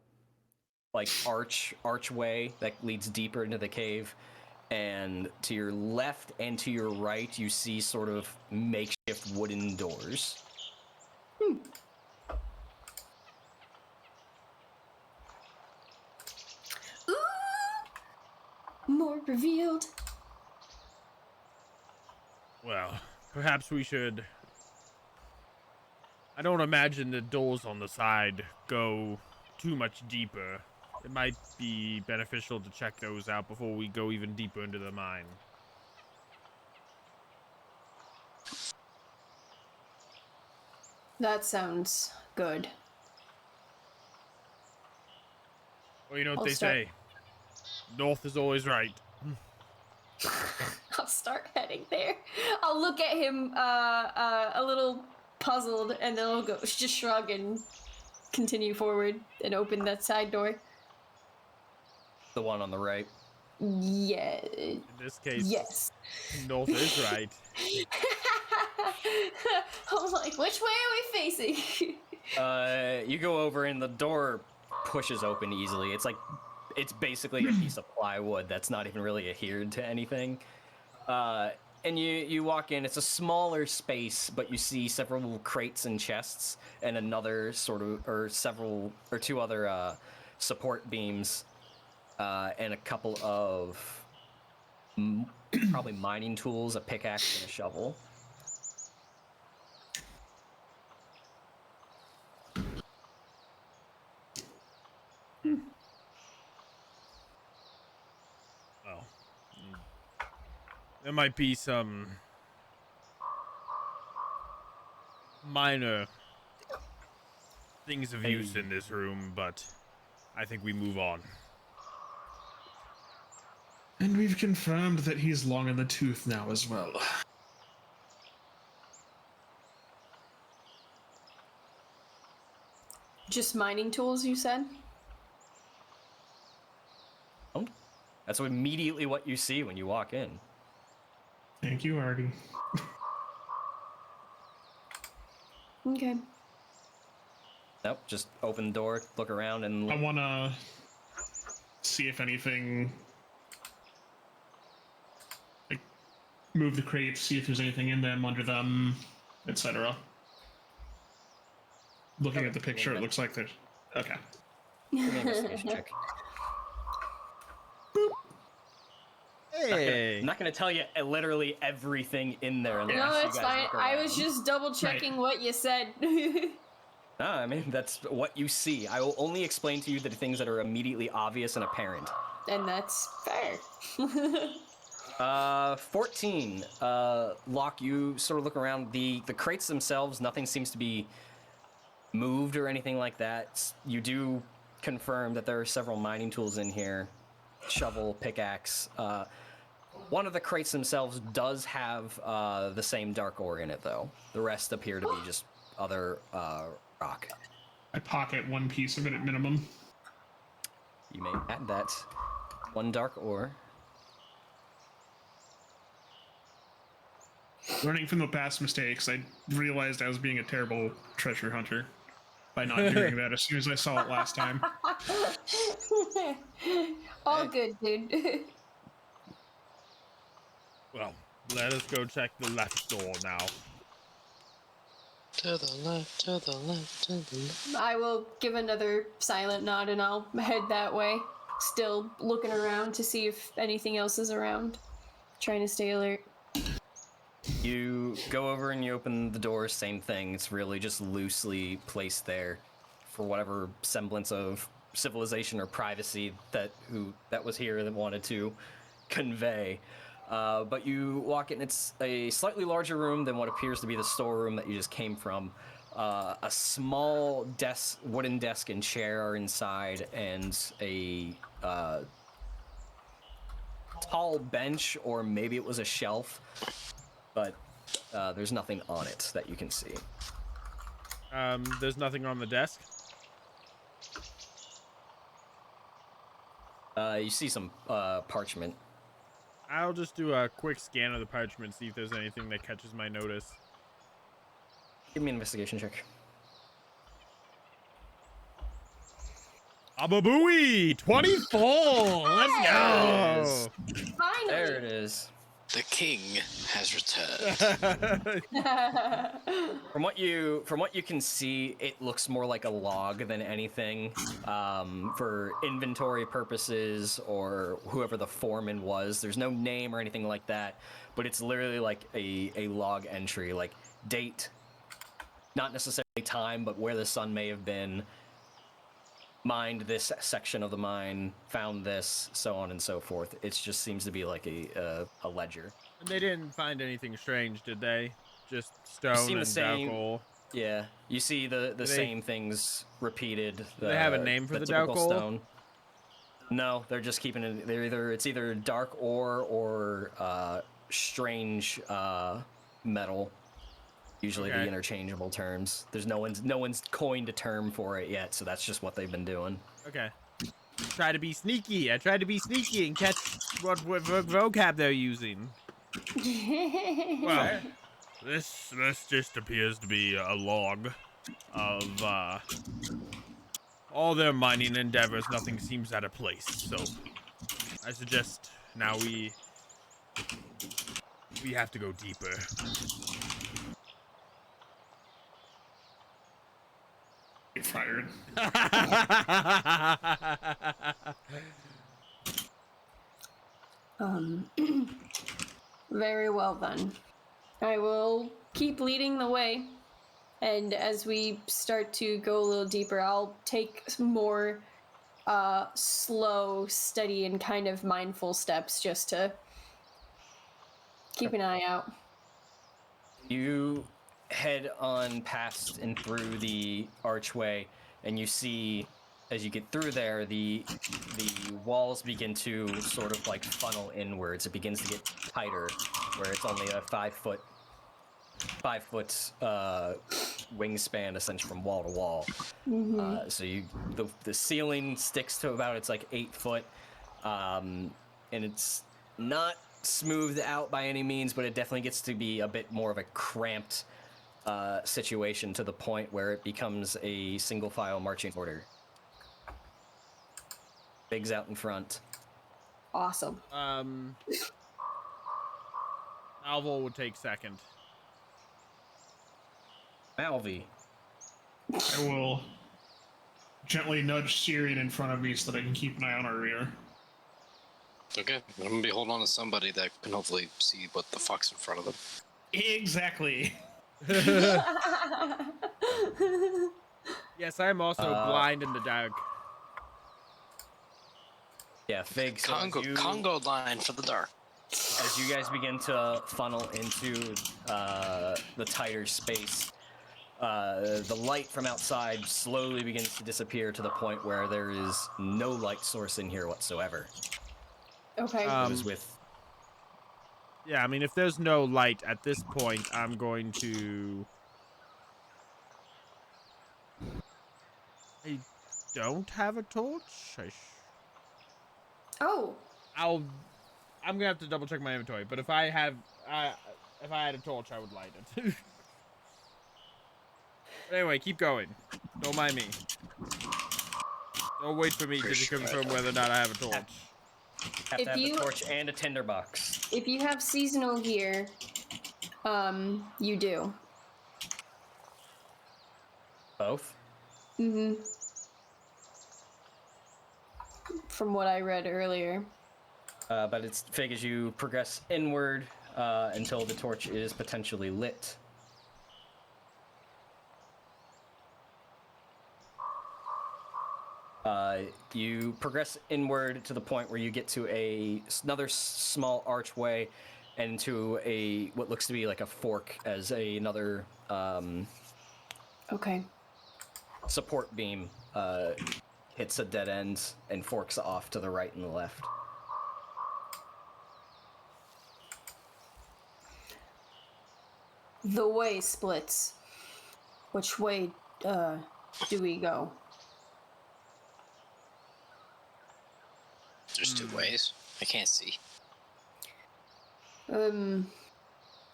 like archway that leads deeper into the cave, and to your left and to your right you see sort of makeshift wooden doors. Ooh, more revealed. Well, perhaps we should... I don't imagine the doors on the side go too much deeper. It might be beneficial to check those out before we go even deeper into the mine. That sounds good. Well, you know what I'll they start- say. North is always right. I'll start heading there. I'll look at him a little puzzled, and then I'll go just shrug and continue forward and open that side door. The one on the right. Yeah. In this case, Yes. North is right. I'm like, which way are we facing? You go over and the door pushes open easily. It's basically a piece of plywood that's not even really adhered to anything. And you walk in. It's a smaller space, but you see several crates and chests, and another two other support beams, and a couple of probably mining tools, a pickaxe, and a shovel. Well, there might be some minor things of use in this room, but I think we move on. And we've confirmed that he's long in the tooth now as well. Just mining tools, you said? That's immediately what you see when you walk in. Thank you, Artie. Okay. Nope, just open the door, look around, and I want to see if anything... Like, move the crates, see if there's anything in them, under them, etc. Looking at the picture, it looks like there's... Okay. give me an investigation check. Hey! I'm not gonna tell you literally everything in there. Unless No, you it's guys fine. look I around. was just double checking what you said. No, I mean, that's what you see. I will only explain to you the things that are immediately obvious and apparent. And that's fair. 14. Locke, you sort of look around. The crates themselves, nothing seems to be moved or anything like that. You do confirm that there are several mining tools in here. Shovel, pickaxe. One of the crates themselves does have the same dark ore in it, though. The rest appear to be just other rock. I pocket one piece of it at minimum. You may add that. One dark ore. Learning from the past mistakes, I realized I was being a terrible treasure hunter by not doing that as soon as I saw it last time. All good, dude. Well, let us go check the left door now. To the left, to the left, to the left. I will give another silent nod and I'll head that way. Still looking around to see if anything else is around. Trying to stay alert. You go over and you open the door, same thing. It's really just loosely placed there for whatever semblance of civilization or privacy that was here that wanted to convey. But you walk in, it's a slightly larger room than what appears to be the storeroom that you just came from. A small wooden desk and chair are inside, and a tall bench, or maybe it was a shelf, but there's nothing on it that you can see. There's nothing on the desk? You see some parchment. I'll just do a quick scan of the parchment, see if there's anything that catches my notice. Give me an investigation check. Ababooey! 24! Let's go! Finally! There it is. The king has returned. From what you can see, it looks more like a log than anything. For inventory purposes or whoever the foreman was, there's no name or anything like that, but it's literally like a log entry, like date, not necessarily time, but where the sun may have been, mined this section of the mine, found this, so on and so forth. It just seems to be like a ledger. And they didn't find anything strange, did they? Just stone and Dalcol. Yeah, you see the same things repeated. Do they have a name for the typical Dalcol? stone. No, they're just keeping it. It's either dark ore or strange metal. Usually the interchangeable terms. There's no one's coined a term for it yet, so that's just what they've been doing. Okay. Try to be sneaky. I tried to be sneaky and catch what vocab they're using. Well, this just appears to be a log of all their mining endeavors. Nothing seems out of place, so I suggest now we have to go deeper. Fired. Very well then. I will keep leading the way, and as we start to go a little deeper, I'll take some more slow, steady, and kind of mindful steps just to keep an eye out. You head on past and through the archway, and you see, as you get through there, the walls begin to sort of like funnel inwards. It begins to get tighter, where it's only a 5 foot wingspan, essentially, from wall to wall. Mm-hmm. So the ceiling sticks to about, it's like 8 foot, and it's not smoothed out by any means, but it definitely gets to be a bit more of a cramped situation, to the point where it becomes a single file marching order. Big's out in front. Awesome. Malvhor would take second. Malvy. I will gently nudge Cirion in front of me so that I can keep an eye on our rear. Okay, I'm gonna be holding on to somebody that can hopefully see what the fuck's in front of them. Exactly. Yes, I am also blind in the dark. Yeah, Fig. So Congo line for the dark. as you guys begin to funnel into the tighter space, the light from outside slowly begins to disappear, to the point where there is no light source in here whatsoever. Okay. It was with Yeah, I mean, if there's no light at this point, I'm going to... I don't have a torch. Oh. I'm gonna have to double check my inventory, but if I had a torch, I would light it. But anyway, keep going. Don't mind me. Don't wait for me to confirm whether or not I have a torch. Have to have a torch and a tinderbox. If you have seasonal gear, you do. Both? Mm-hmm. From what I read earlier. But it's fig as you progress inward until the torch is potentially lit. You progress inward to the point where you get to another small archway and to what looks to be like a fork as another Okay. support beam hits a dead end and forks off to the right and the left. The way splits. Which way do we go? There's two ways. I can't see.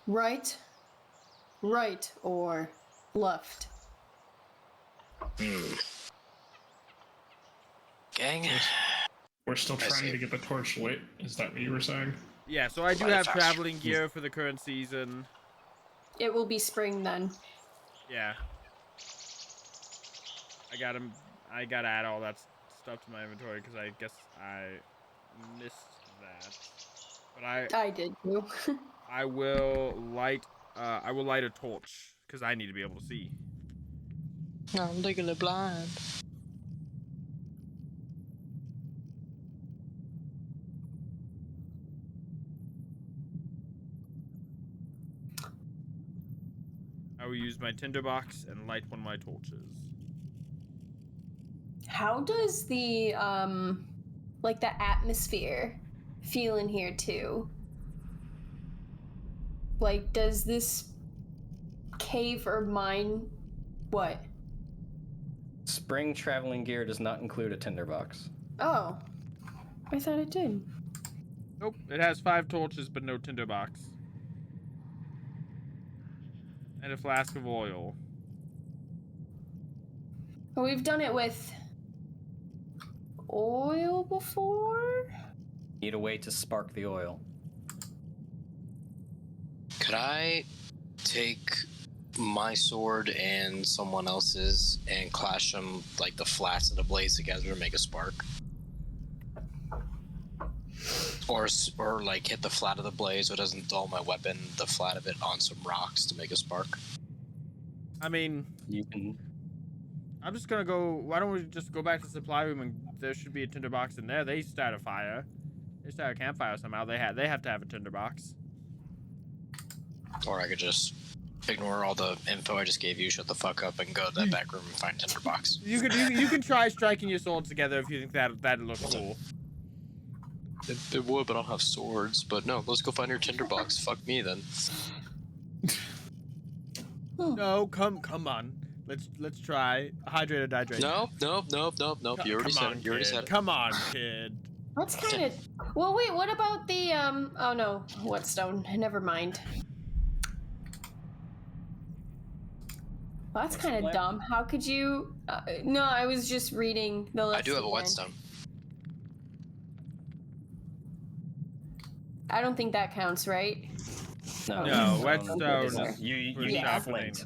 Right, or left? Gang. We're still trying to get the torch lit. Is that what you were saying? Yeah, so I do have traveling gear for the current season. It will be spring then. Yeah. I gotta add all that stuff to my inventory because I guess I missed that. But I did too. I will light a torch because I need to be able to see. I'm legally blind. I will use my tinderbox and light one of my torches. How does the like the atmosphere feel in here too? Like, does this cave or mine what? Spring traveling gear does not include a tinderbox. Oh, I thought it did. Nope, it has 5 torches but no tinderbox. And a flask of oil. Well, we've done it with oil before? Need a way to spark the oil. Could I take my sword and someone else's and clash them like the flats of the blades together to make a spark? Or like hit the flat of the blade so it doesn't dull my weapon, the flat of it on some rocks to make a spark? I mean, You can. I'm just gonna go. Why don't we just go back to the supply room and there should be a tinderbox in there? They start a fire. They start a campfire somehow. They have to have a tinderbox. Or I could just ignore all the info I just gave you, shut the fuck up, and go to that back room and find tinderbox. You can try striking your swords together if you think that'd look cool. It would, but I don't have swords. But no, let's go find your tinderbox. Fuck me then. No, come on. Let's try. Hydrate or dihydrate. Nope. You already said it. You already said it. Come on, kid. That's kind of. Well, wait. What about the Oh no, whetstone. Never mind. Well, that's kind of dumb. How could you? No, I was just reading the list. I do have a again. whetstone. I don't think that counts, right? No, whetstone. Yeah. Flint.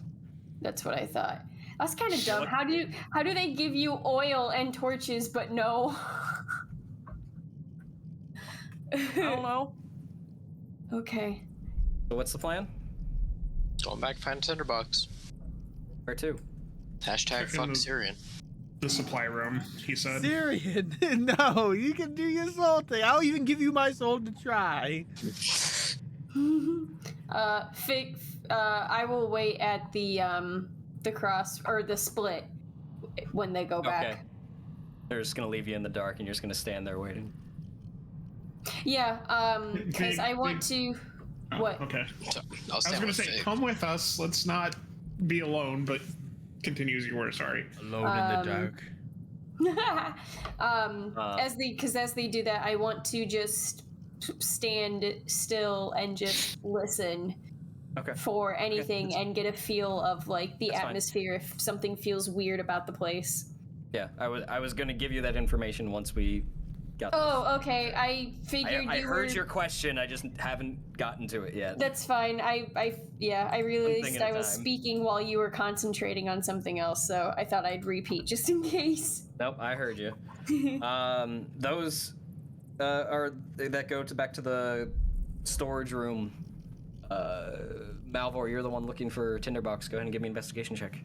That's what I thought. That's kind of dumb. How do they give you oil and torches but no? I don't know. Okay. So what's the plan? Going back to find a tinderbox. Where to? Hashtag fuck Cirion. The supply room, he said. Cirion, no, you can do your soul thing. I'll even give you my soul to try. Fig. I will wait at the cross or the split when they go back. Okay. They're just gonna leave you in the dark, and you're just gonna stand there waiting. Yeah. Because I want to. Oh, What? Okay. So, I was gonna say, come with us. Let's not be alone, but continue as you were. Sorry. Alone in the dark. As they do that, I want to just stand still and just listen for anything and get a feel of like the That's atmosphere if something feels weird about the place. Yeah, I was gonna give you that information once we got. Oh, okay. I figured I you heard were... your question. I just haven't gotten to it yet. That's fine. I realized at a I was time. speaking while you were concentrating on something else, so I thought I'd repeat just in case. Nope, I heard you. Those that go back to the storage room. Malvhor, you're the one looking for Tinderbox. Go ahead and give me an investigation check.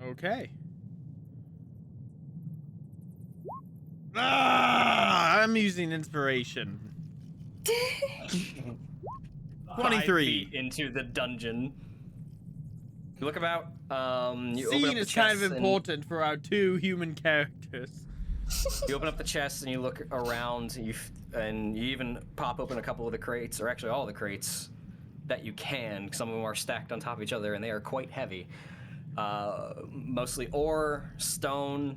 Okay. I'm using inspiration. 23. 5 feet into the dungeon. You look about. You open Scene up the is kind of chest important for our 2 human characters. You open up the chest and you look around. And you even pop open a couple of the crates, or actually all the crates that you can. Some of them are stacked on top of each other, and they are quite heavy. Mostly ore, stone,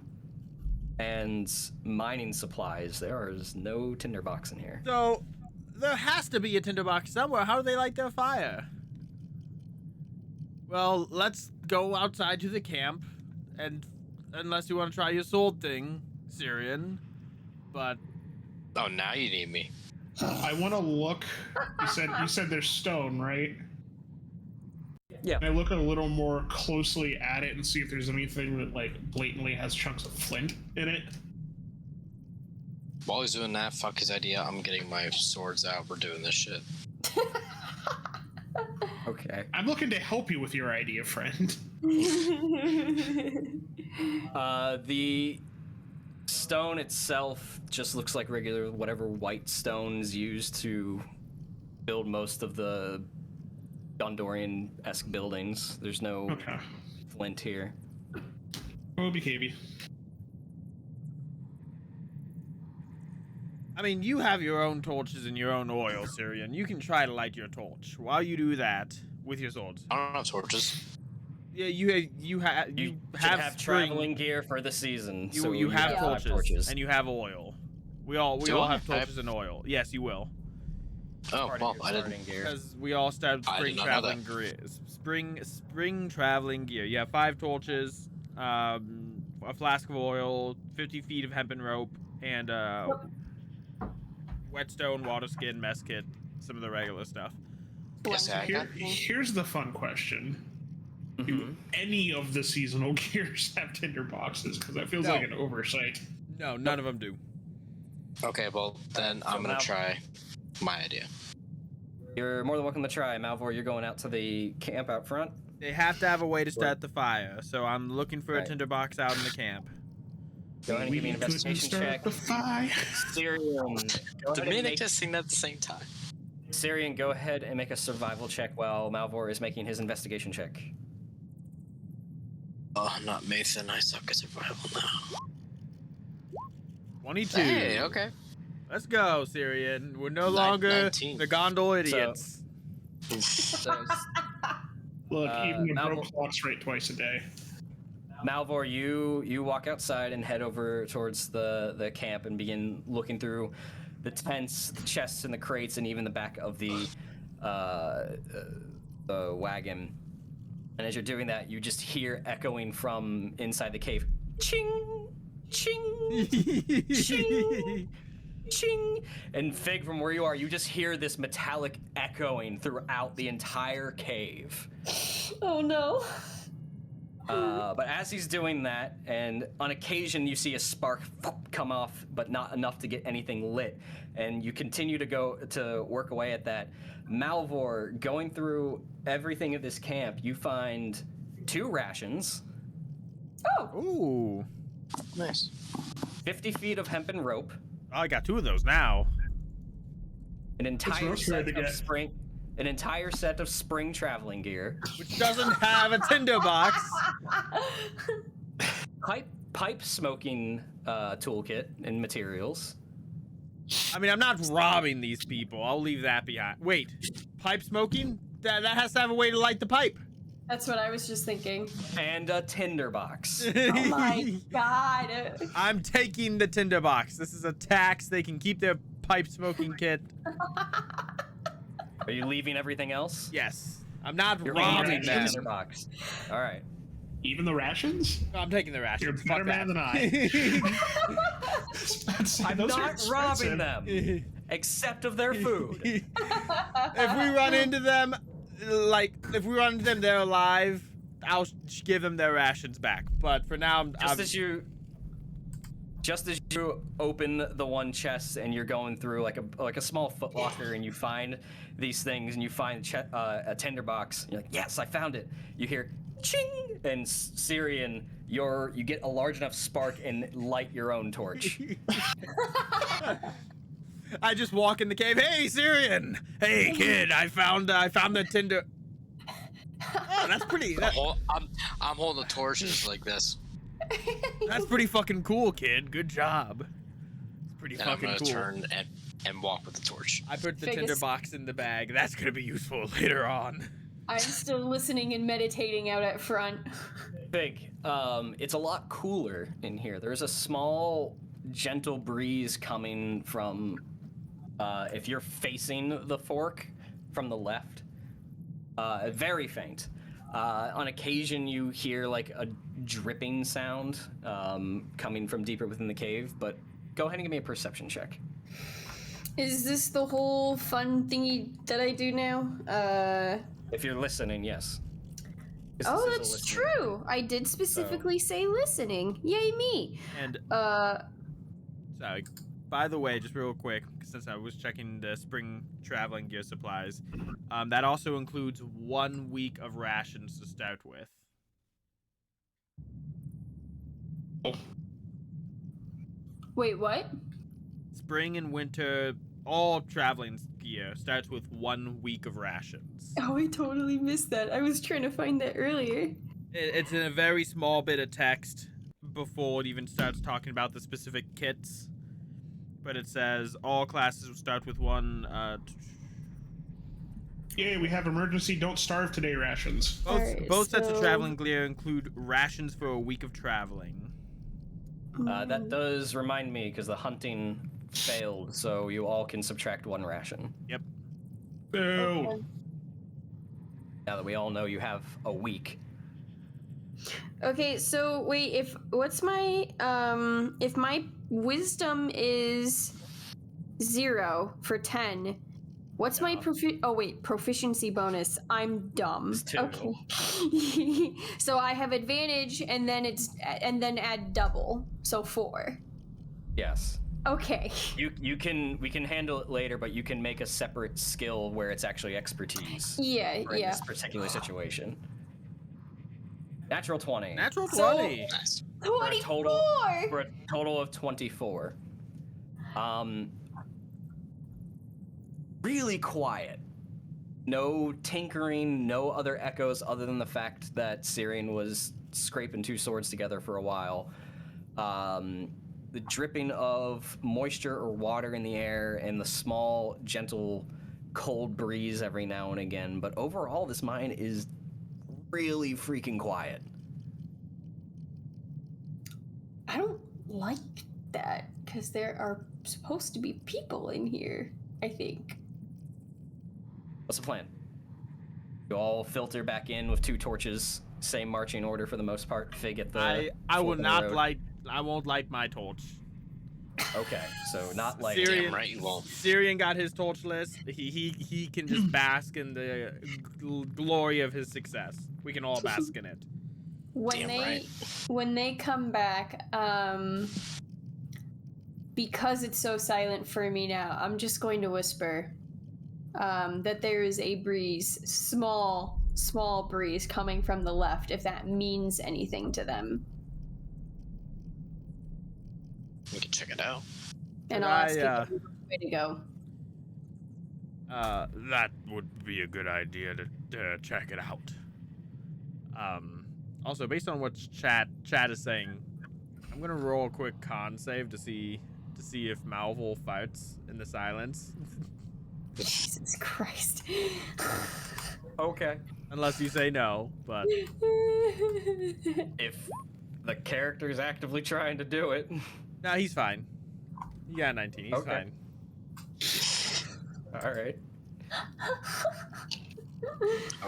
and mining supplies. There is no tinderbox in here. So, there has to be a tinderbox somewhere. How do they light their fire? Well, let's go outside to the camp, and unless you want to try your sword thing, Cirion, but... Oh, now you need me. I want to look. You said there's stone, right? Yeah. Can I look a little more closely at it and see if there's anything that like blatantly has chunks of flint in it? While he's doing that, fuck his idea. I'm getting my swords out. We're doing this shit. Okay. I'm looking to help you with your idea, friend. The stone itself just looks like regular whatever white stones used to build most of the Gondorian-esque buildings. There's no flint here. OBKB. I mean, you have your own torches and your own oil, Cirion. You can try to light your torch. While you do that with your swords. I don't have torches. Yeah, you have traveling gear for the season. You so you have have torches and you have oil. We all have torches and oil. Yes, you will. Oh well, I didn't. Because we all started spring traveling gear. Spring traveling gear. You have 5 torches, a flask of oil, 50 feet of hempen rope, and whetstone, water skin, mess kit, some of the regular stuff. Yes, here's the fun question. Do any of the seasonal gears have tinder boxes? Because that feels like an oversight. No, none of them do. Okay, well then I'm gonna try my idea. You're more than welcome to try, Malvhor. You're going out to the camp out front. They have to have a way to start the fire, so I'm looking for a tinderbox out in the camp. Go ahead and give me an investigation check. Cirion, Dominic just sing that at the same time. Cirion, go ahead and make a survival check while Malvhor is making his investigation check. Oh, not Mathan. I suck at survival now. 22. Hey, okay. Let's go, Cirion. We're no longer 19. the Gondor idiots. Look, even the broke clocks right twice a day. Malvhor, you walk outside and head over towards the camp and begin looking through the tents, the chests, and the crates, and even the back of the wagon. And as you're doing that, you just hear echoing from inside the cave, ching, ching, ching, ching. And Fig, from where you are, you just hear this metallic echoing throughout the entire cave. Oh no. But as he's doing that, and on occasion you see a spark come off, but not enough to get anything lit, and you continue to work away at that. Malvhor, going through everything at this camp, you find 2 rations. Oh. Ooh. Nice. 50 feet of hempen rope. Oh, I got 2 of those now. An entire set of spring traveling gear. Which doesn't have a tinderbox. Pipe smoking toolkit and materials. I mean, I'm not robbing these people. I'll leave that behind. Wait, pipe smoking? That has to have a way to light the pipe. That's what I was just thinking. And a tinderbox. Oh my god. I'm taking the tinderbox. This is a tax. They can keep their pipe smoking kit. Are you leaving everything else? Yes. I'm not You're robbing them. tinderbox. All right. Even the rations? No, I'm taking the rations. You're a Fuck better man that. than I. I'm Those are not robbing expensive. them, except of their food. If we run into them, they're alive, I'll give them their rations back. But for now, Just as you open the one chest and you're going through like a small footlocker and you find these things and you find a tinderbox, you're like, yes, I found it. You hear ching, and Cirion, you get a large enough spark and light your own torch. I just walk in the cave. Hey, Cirion! Hey, kid! I found the tinder. Oh, that's pretty. I'm holding the torches like this. That's pretty fucking cool, kid. Good job. It's pretty And fucking I'm cool. gonna turn and walk with the torch. I put the Vigdis. tinderbox in the bag. That's gonna be useful later on. I'm still listening and meditating out at front. Big. It's a lot cooler in here. There's a small, gentle breeze coming from, if you're facing the fork from the left. Very faint. On occasion, you hear like a dripping sound coming from deeper within the cave, but go ahead and give me a perception check. Is this the whole fun thingy that I do now? If you're listening, yes. Oh, that's true. I did specifically say listening. Yay me. And sorry. By the way, just real quick, since I was checking the spring traveling gear supplies, that also includes 1 week of rations to start with. Wait, what? Spring and winter, all traveling gear starts with 1 week of rations. Oh, I totally missed that. I was trying to find that earlier. It's in a very small bit of text before it even starts talking about the specific kits. But it says all classes will start with one. Yay, we have emergency don't starve today rations. Both sets of so- traveling gear include rations for a week of traveling. That does remind me, because the hunting failed, so you all can subtract 1 ration. Yep. Boo. Now that we all know you have a week. Okay, so wait, if my wisdom is 0 for 10, what's my proficiency bonus? I'm dumb. It's 2. Okay. So I have advantage and then add double. So 4. Yes. Okay. We can handle it later, but you can make a separate skill where it's actually expertise. Yeah, For in yeah. this particular situation. Natural 20. Natural So- 20. Nice. 24! For a total of 24. Really quiet. No tinkering, no other echoes other than the fact that Cirion was scraping 2 swords together for a while. The dripping of moisture or water in the air and the small, gentle, cold breeze every now and again. But overall, this mine is really freaking quiet. I don't like that, because there are supposed to be people in here, I think. What's the plan? You all filter back in with 2 torches, same marching order for the most part. Fig at the I will fork in the not road. light. I won't light my torch. Okay, so not like Cirion, Damn right you won't. Cirion got his torch list. He can just bask in the glory of his success. We can all bask in it. When they come back, because it's so silent for me now, I'm just going to whisper that there is a breeze, small breeze coming from the left, if that means anything to them. We can check it out. And Could I'll ask I, you which way to go. That would be a good idea to check it out. Also, based on what chat is saying, I'm gonna roll a quick con save to see if Malvhor farts in the silence. Jesus Christ. Okay. Unless you say no, but If the character's actively trying to do it. no, he's fine. He got 19. He's Okay. fine. All right.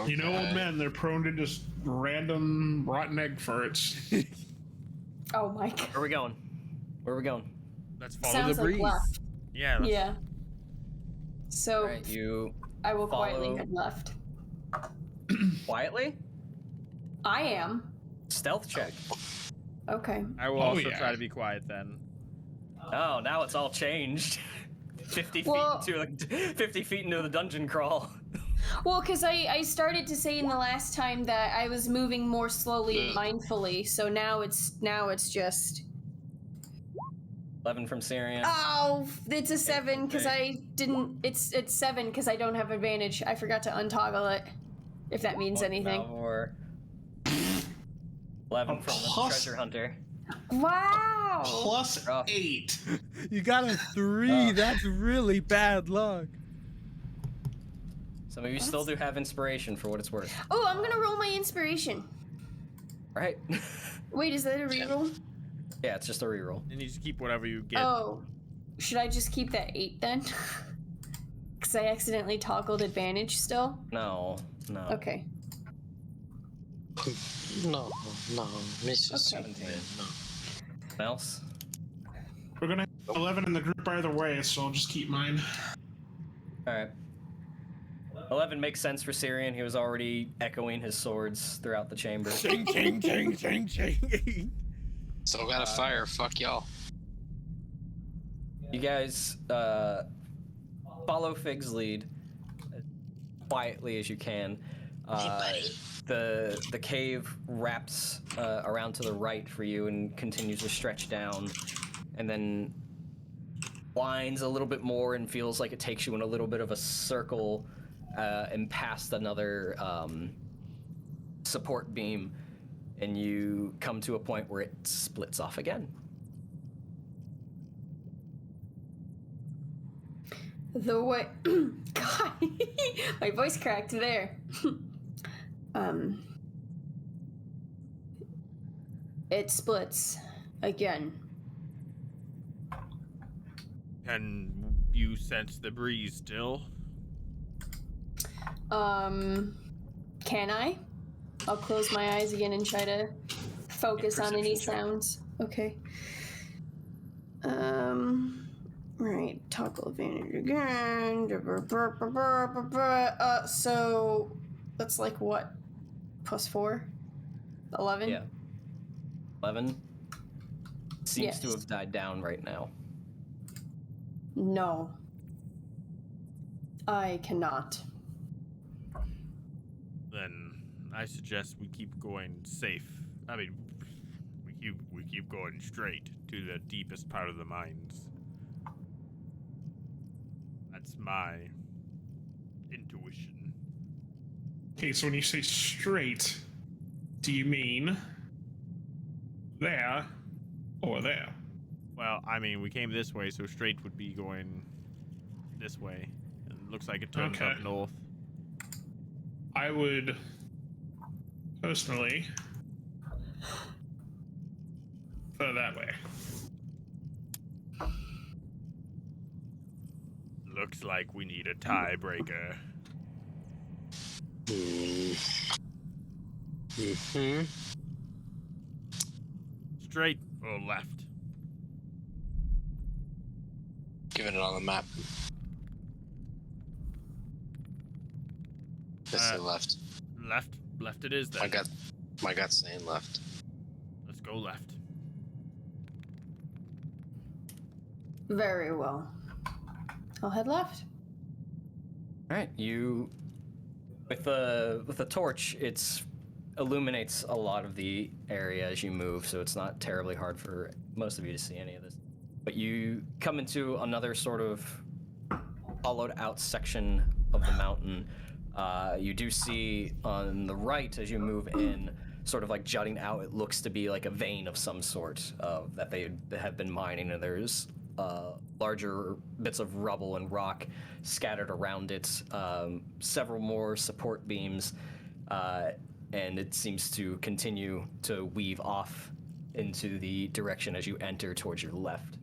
You know, old men, they're prone to just random rotten egg farts. Oh my god. Where are we going? Where are we going? Let's follow Sounds the like breeze. left. Yeah. Let's, Yeah. So All right, you I will quietly follow- head left. quietly. I am. Stealth check. Okay. I will Oh, also yeah. try to be quiet then. Oh, now it's all changed. 50 Well- feet into 50 feet into the dungeon crawl. Well, because I started to say in the last time that I was moving more slowly and mindfully, so now it's just 11 from Cirion. oh, it's a 7 because I didn't. It's 7 because I don't have advantage. I forgot to untoggle it. If that means anything. Malvhor. 11 from the plus- treasure hunter. Wow. Plus Rough. 8. You got a 3. That's really bad luck. Some of you still do have inspiration for what it's worth. Oh, I'm gonna roll my inspiration. Right? Wait, is that a reroll? Yeah, it's just a reroll. And you just keep whatever you get. Oh, should I just keep that 8 then? Because I accidentally toggled advantage still. No, no. Okay. No, Mrs. Okay. Superman, no. Anything else? We're gonna have 11 in the group either way, so I'll just keep mine. Alright. 11 makes sense for Cirion. He was already echoing his swords throughout the chamber. Ching, ching, ching, ching, ching. Still got a fire. Fuck y'all. You guys follow Fig's lead as quietly as you can. The cave wraps around to the right for you and continues to stretch down, and then winds a little bit more and feels like it takes you in a little bit of a circle and past another support beam, and you come to a point where it splits off again. The way. God, my voice cracked there. It splits again. Can you sense the breeze still? Can I? I'll close my eyes again and try to focus on any Perception check. sounds. Okay. Right, toggle advantage again. So that's like what? +4? 11? Yeah. 11 seems to Yes. have died down right now. No. I cannot. Then I suggest we keep going safe. I mean, we keep going straight to the deepest part of the mines. That's my intuition. Okay, so when you say straight, do you mean there or there? Well, I mean, we came this way, so straight would be going this way. And it looks like it turns Okay. up north. I would personally go that way. Looks like we need a tiebreaker. Mm-hmm. Straight or left? Giving it on the map. I say left. Left. Left it is then. My gut's saying left. Let's go left. Very well. I'll head left. All right, you with the torch, it's illuminates a lot of the area as you move, so it's not terribly hard for most of you to see any of this. But you come into another sort of hollowed out section of the mountain. You do see on the right as you move in, sort of like jutting out, it looks to be like a vein of some sort that they have been mining, and there's larger bits of rubble and rock scattered around it, several more support beams, and it seems to continue to weave off into the direction as you enter towards your left.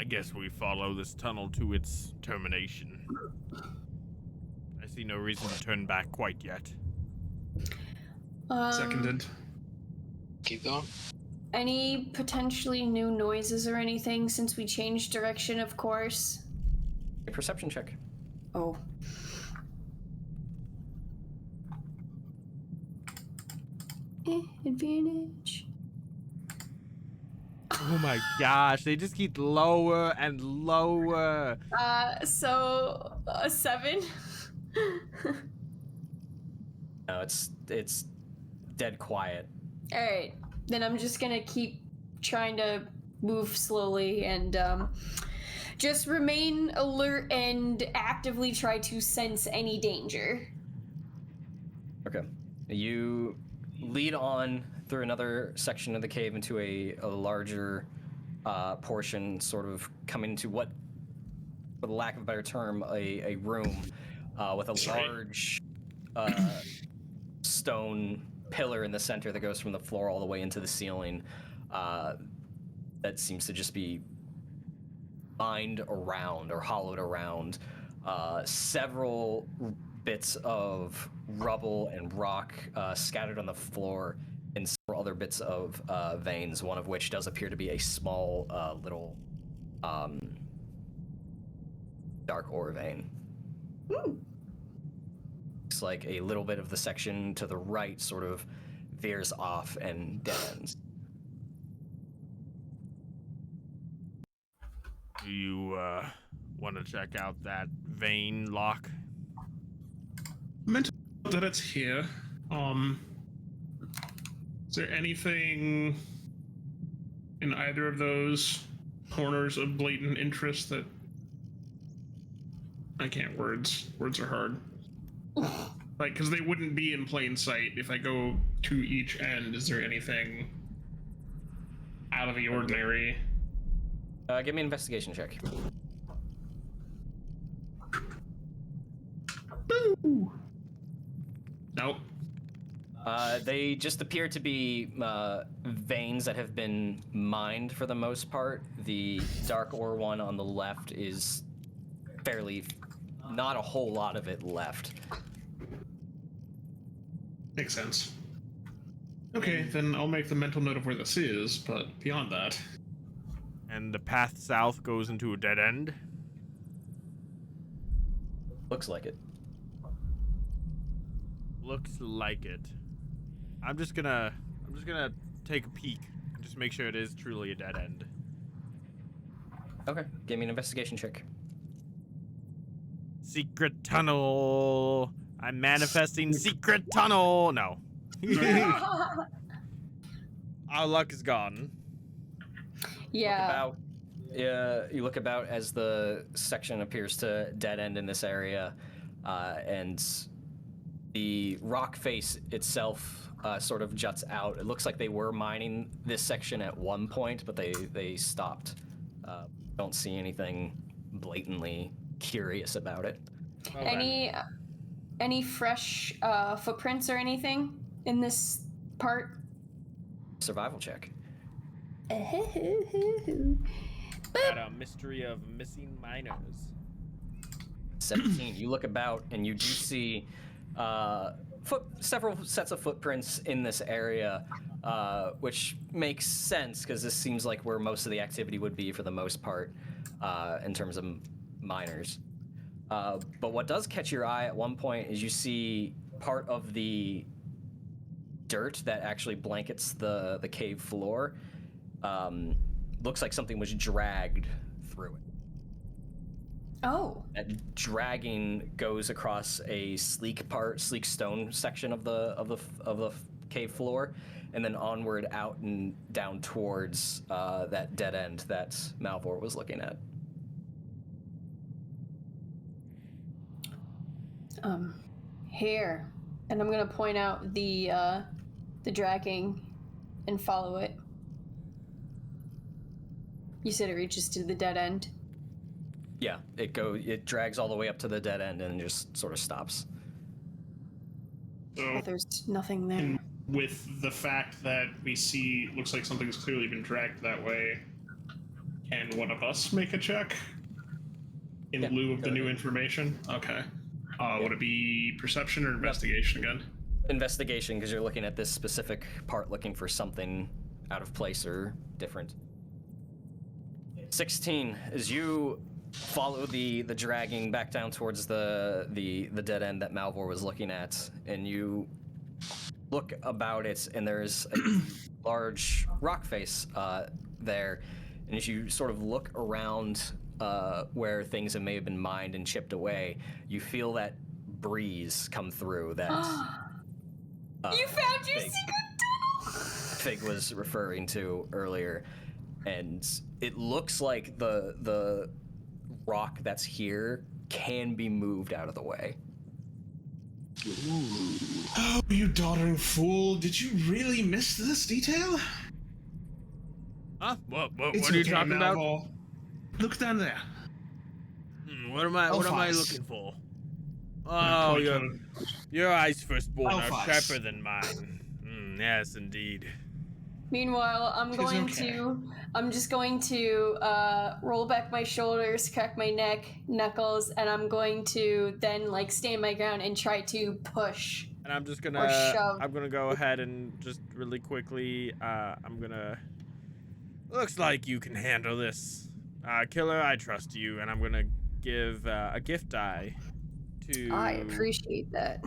guess we follow this tunnel to its termination. I see no reason to turn back quite yet. Seconded. Keep going. Any potentially new noises or anything since we changed direction, of course? A perception check. Oh. Advantage. Oh my gosh, they just keep lower and lower. So a 7. No, it's dead quiet. All right, then I'm just gonna keep trying to move slowly and just remain alert and actively try to sense any danger. Okay. You lead on through another section of the cave into a larger portion, sort of coming to what, for the lack of a better term, a room with a large stone pillar in the center that goes from the floor all the way into the ceiling. That seems to just be mined around or hollowed around. Several bits of rubble and rock scattered on the floor, and several other bits of veins, one of which does appear to be a small little dark ore vein. Looks like a little bit of the section to the right sort of veers off and dead ends. Do you want to check out that vein, Locke? Meant that it's here. Is there anything in either of those corners of blatant interest that I can't words? Words are hard. Like, because they wouldn't be in plain sight. If I go to each end, is there anything out of the ordinary? Give me an investigation check. Boo! Nope. They just appear to be veins that have been mined for the most part. The dark ore one on the left is fairly, not a whole lot of it left. Makes sense. Okay, then I'll make the mental note of where this is, but beyond that... And the path south goes into a dead end? Looks like it. Looks like it. I'm just gonna take a peek and just make sure it is truly a dead end. Okay, give me an investigation check. Secret tunnel. I'm manifesting secret tunnel. No. Our luck is gone. Yeah. You look about as the section appears to dead end in this area, and the rock face itself sort of juts out. It looks like they were mining this section at one point, but they stopped. Don't see anything blatantly curious about it. Okay. Any fresh footprints or anything in this part? Survival check. Got a mystery of missing miners. 17. You look about and you do see several sets of footprints in this area, which makes sense because this seems like where most of the activity would be for the most part in terms of miners. But what does catch your eye at one point is you see part of the dirt that actually blankets the cave floor. Looks like something was dragged through it. Oh. That dragging goes across a sleek stone section of the cave floor, and then onward out and down towards that dead end that Malvhor was looking at. Here, and I'm gonna point out the dragging and follow it. You said it reaches to the dead end. Yeah, it drags all the way up to the dead end and just sort of stops. So, But there's nothing there. and with the fact that we see, looks like something's clearly been dragged that way, Can one of us make a check in Yeah, lieu of the go new ahead. information? Okay. Would it be perception or investigation again? Investigation, because you're looking at this specific part, looking for something out of place or different. 16, as you follow the dragging back down towards the dead end that Malvhor was looking at, and you look about it, and there's a large rock face there, and as you sort of look around where things may have been mined and chipped away, you feel that breeze come through that You found your Fig. secret tunnel! Fig was referring to earlier, and it looks like the rock that's here can be moved out of the way. Oh, you doddering fool. Did you really miss this detail? Huh? What It's are you okay, talking about? Malvhor. Look down there. What am I Elfeyes. looking for? I'll Oh, point to your eyes firstborn are Elfeyes. sharper than mine. Yes, indeed. Meanwhile, I'm just going to roll back my shoulders, crack my neck, knuckles, and I'm going to then like stand my ground and try to push. And I'm just Or gonna, shove. I'm gonna go ahead and just really quickly, looks like you can handle this. Killer, I trust you, and I'm gonna give a gift die to... I appreciate that.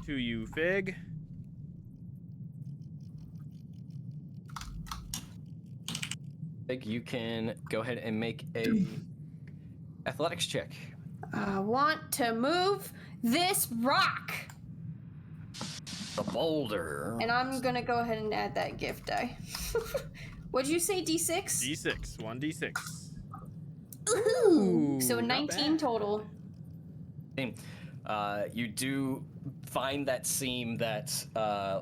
To you, Fig. Fig, you can go ahead and make a athletics check. I want to move this rock! The boulder. And I'm gonna go ahead and add that gift die. What'd you say, D6? D6, 1d6. Ooh! So not 19 bad. total. You do find that seam that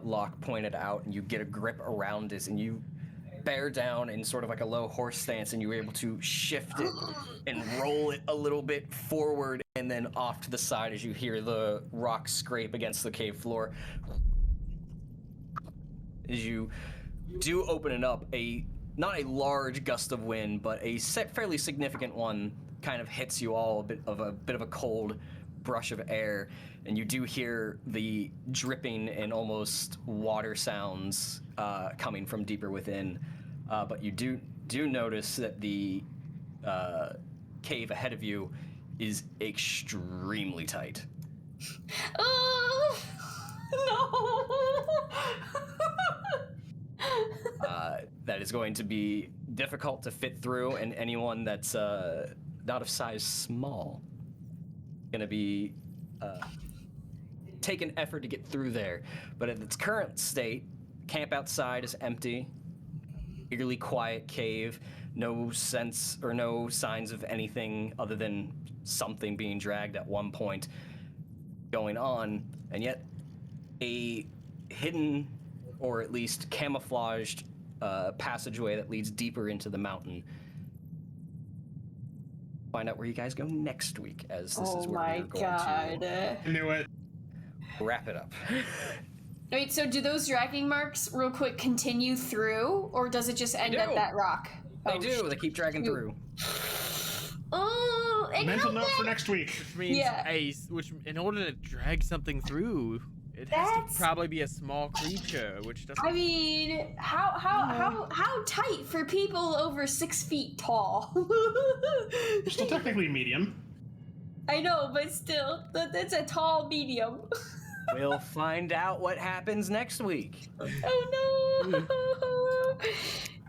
Locke pointed out, and you get a grip around it, and you bear down in sort of like a low horse stance, and you're able to shift it and roll it a little bit forward and then off to the side as you hear the rock scrape against the cave floor. As you do open it up, not a large gust of wind, but a fairly significant one kind of hits you all, a bit of a cold brush of air, and you do hear the dripping and almost water sounds coming from deeper within. But you do notice that the cave ahead of you is extremely tight. Oh, no! That is going to be difficult to fit through, and anyone that's not of size small gonna be take an effort to get through there. But at its current state, camp outside is empty. Eerily quiet cave, no sense or no signs of anything other than something being dragged at one point going on, and yet a hidden or at least camouflaged passageway that leads deeper into the mountain. Find out where you guys go next week, as this is where we're going to I knew it. wrap it up. Wait, so do those dragging marks real quick continue through, or does it just end They at do. that rock? They do. They keep dragging through. Oh, and Mental how note for bad- next week. Which means Yeah. which in order to drag something through, it has That's- to probably be a small creature, which doesn't. I mean, how tight for people over 6 feet tall? Still technically medium. I know, but still, that's a tall medium. We'll find out what happens next week. Oh no!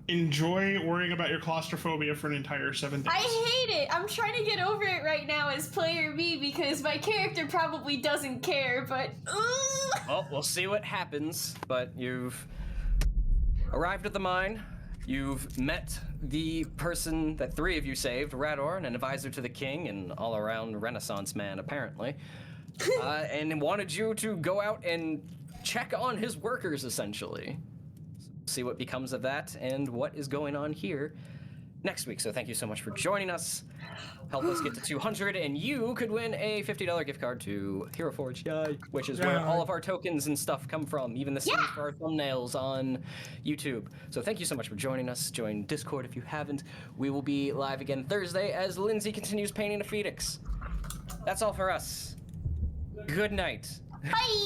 Enjoy worrying about your claustrophobia for an entire 7 days. I hate it. I'm trying to get over it right now as player B because my character probably doesn't care, but. Well, we'll see what happens, but you've arrived at the mine. You've met the person that 3 of you saved, Radorn, an advisor to the king and all-around Renaissance man, apparently, and wanted you to go out and check on his workers, essentially. See what becomes of that and what is going on here next week. So thank you so much for joining us. Help us get to 200, and you could win a $50 gift card to Hero Forge, which is where all of our tokens and stuff come from, even the scenes for our thumbnails on YouTube. So thank you so much for joining us. Join Discord if you haven't. We will be live again Thursday as Lindsay continues painting a Phoenix. That's all for us. Good night. Bye.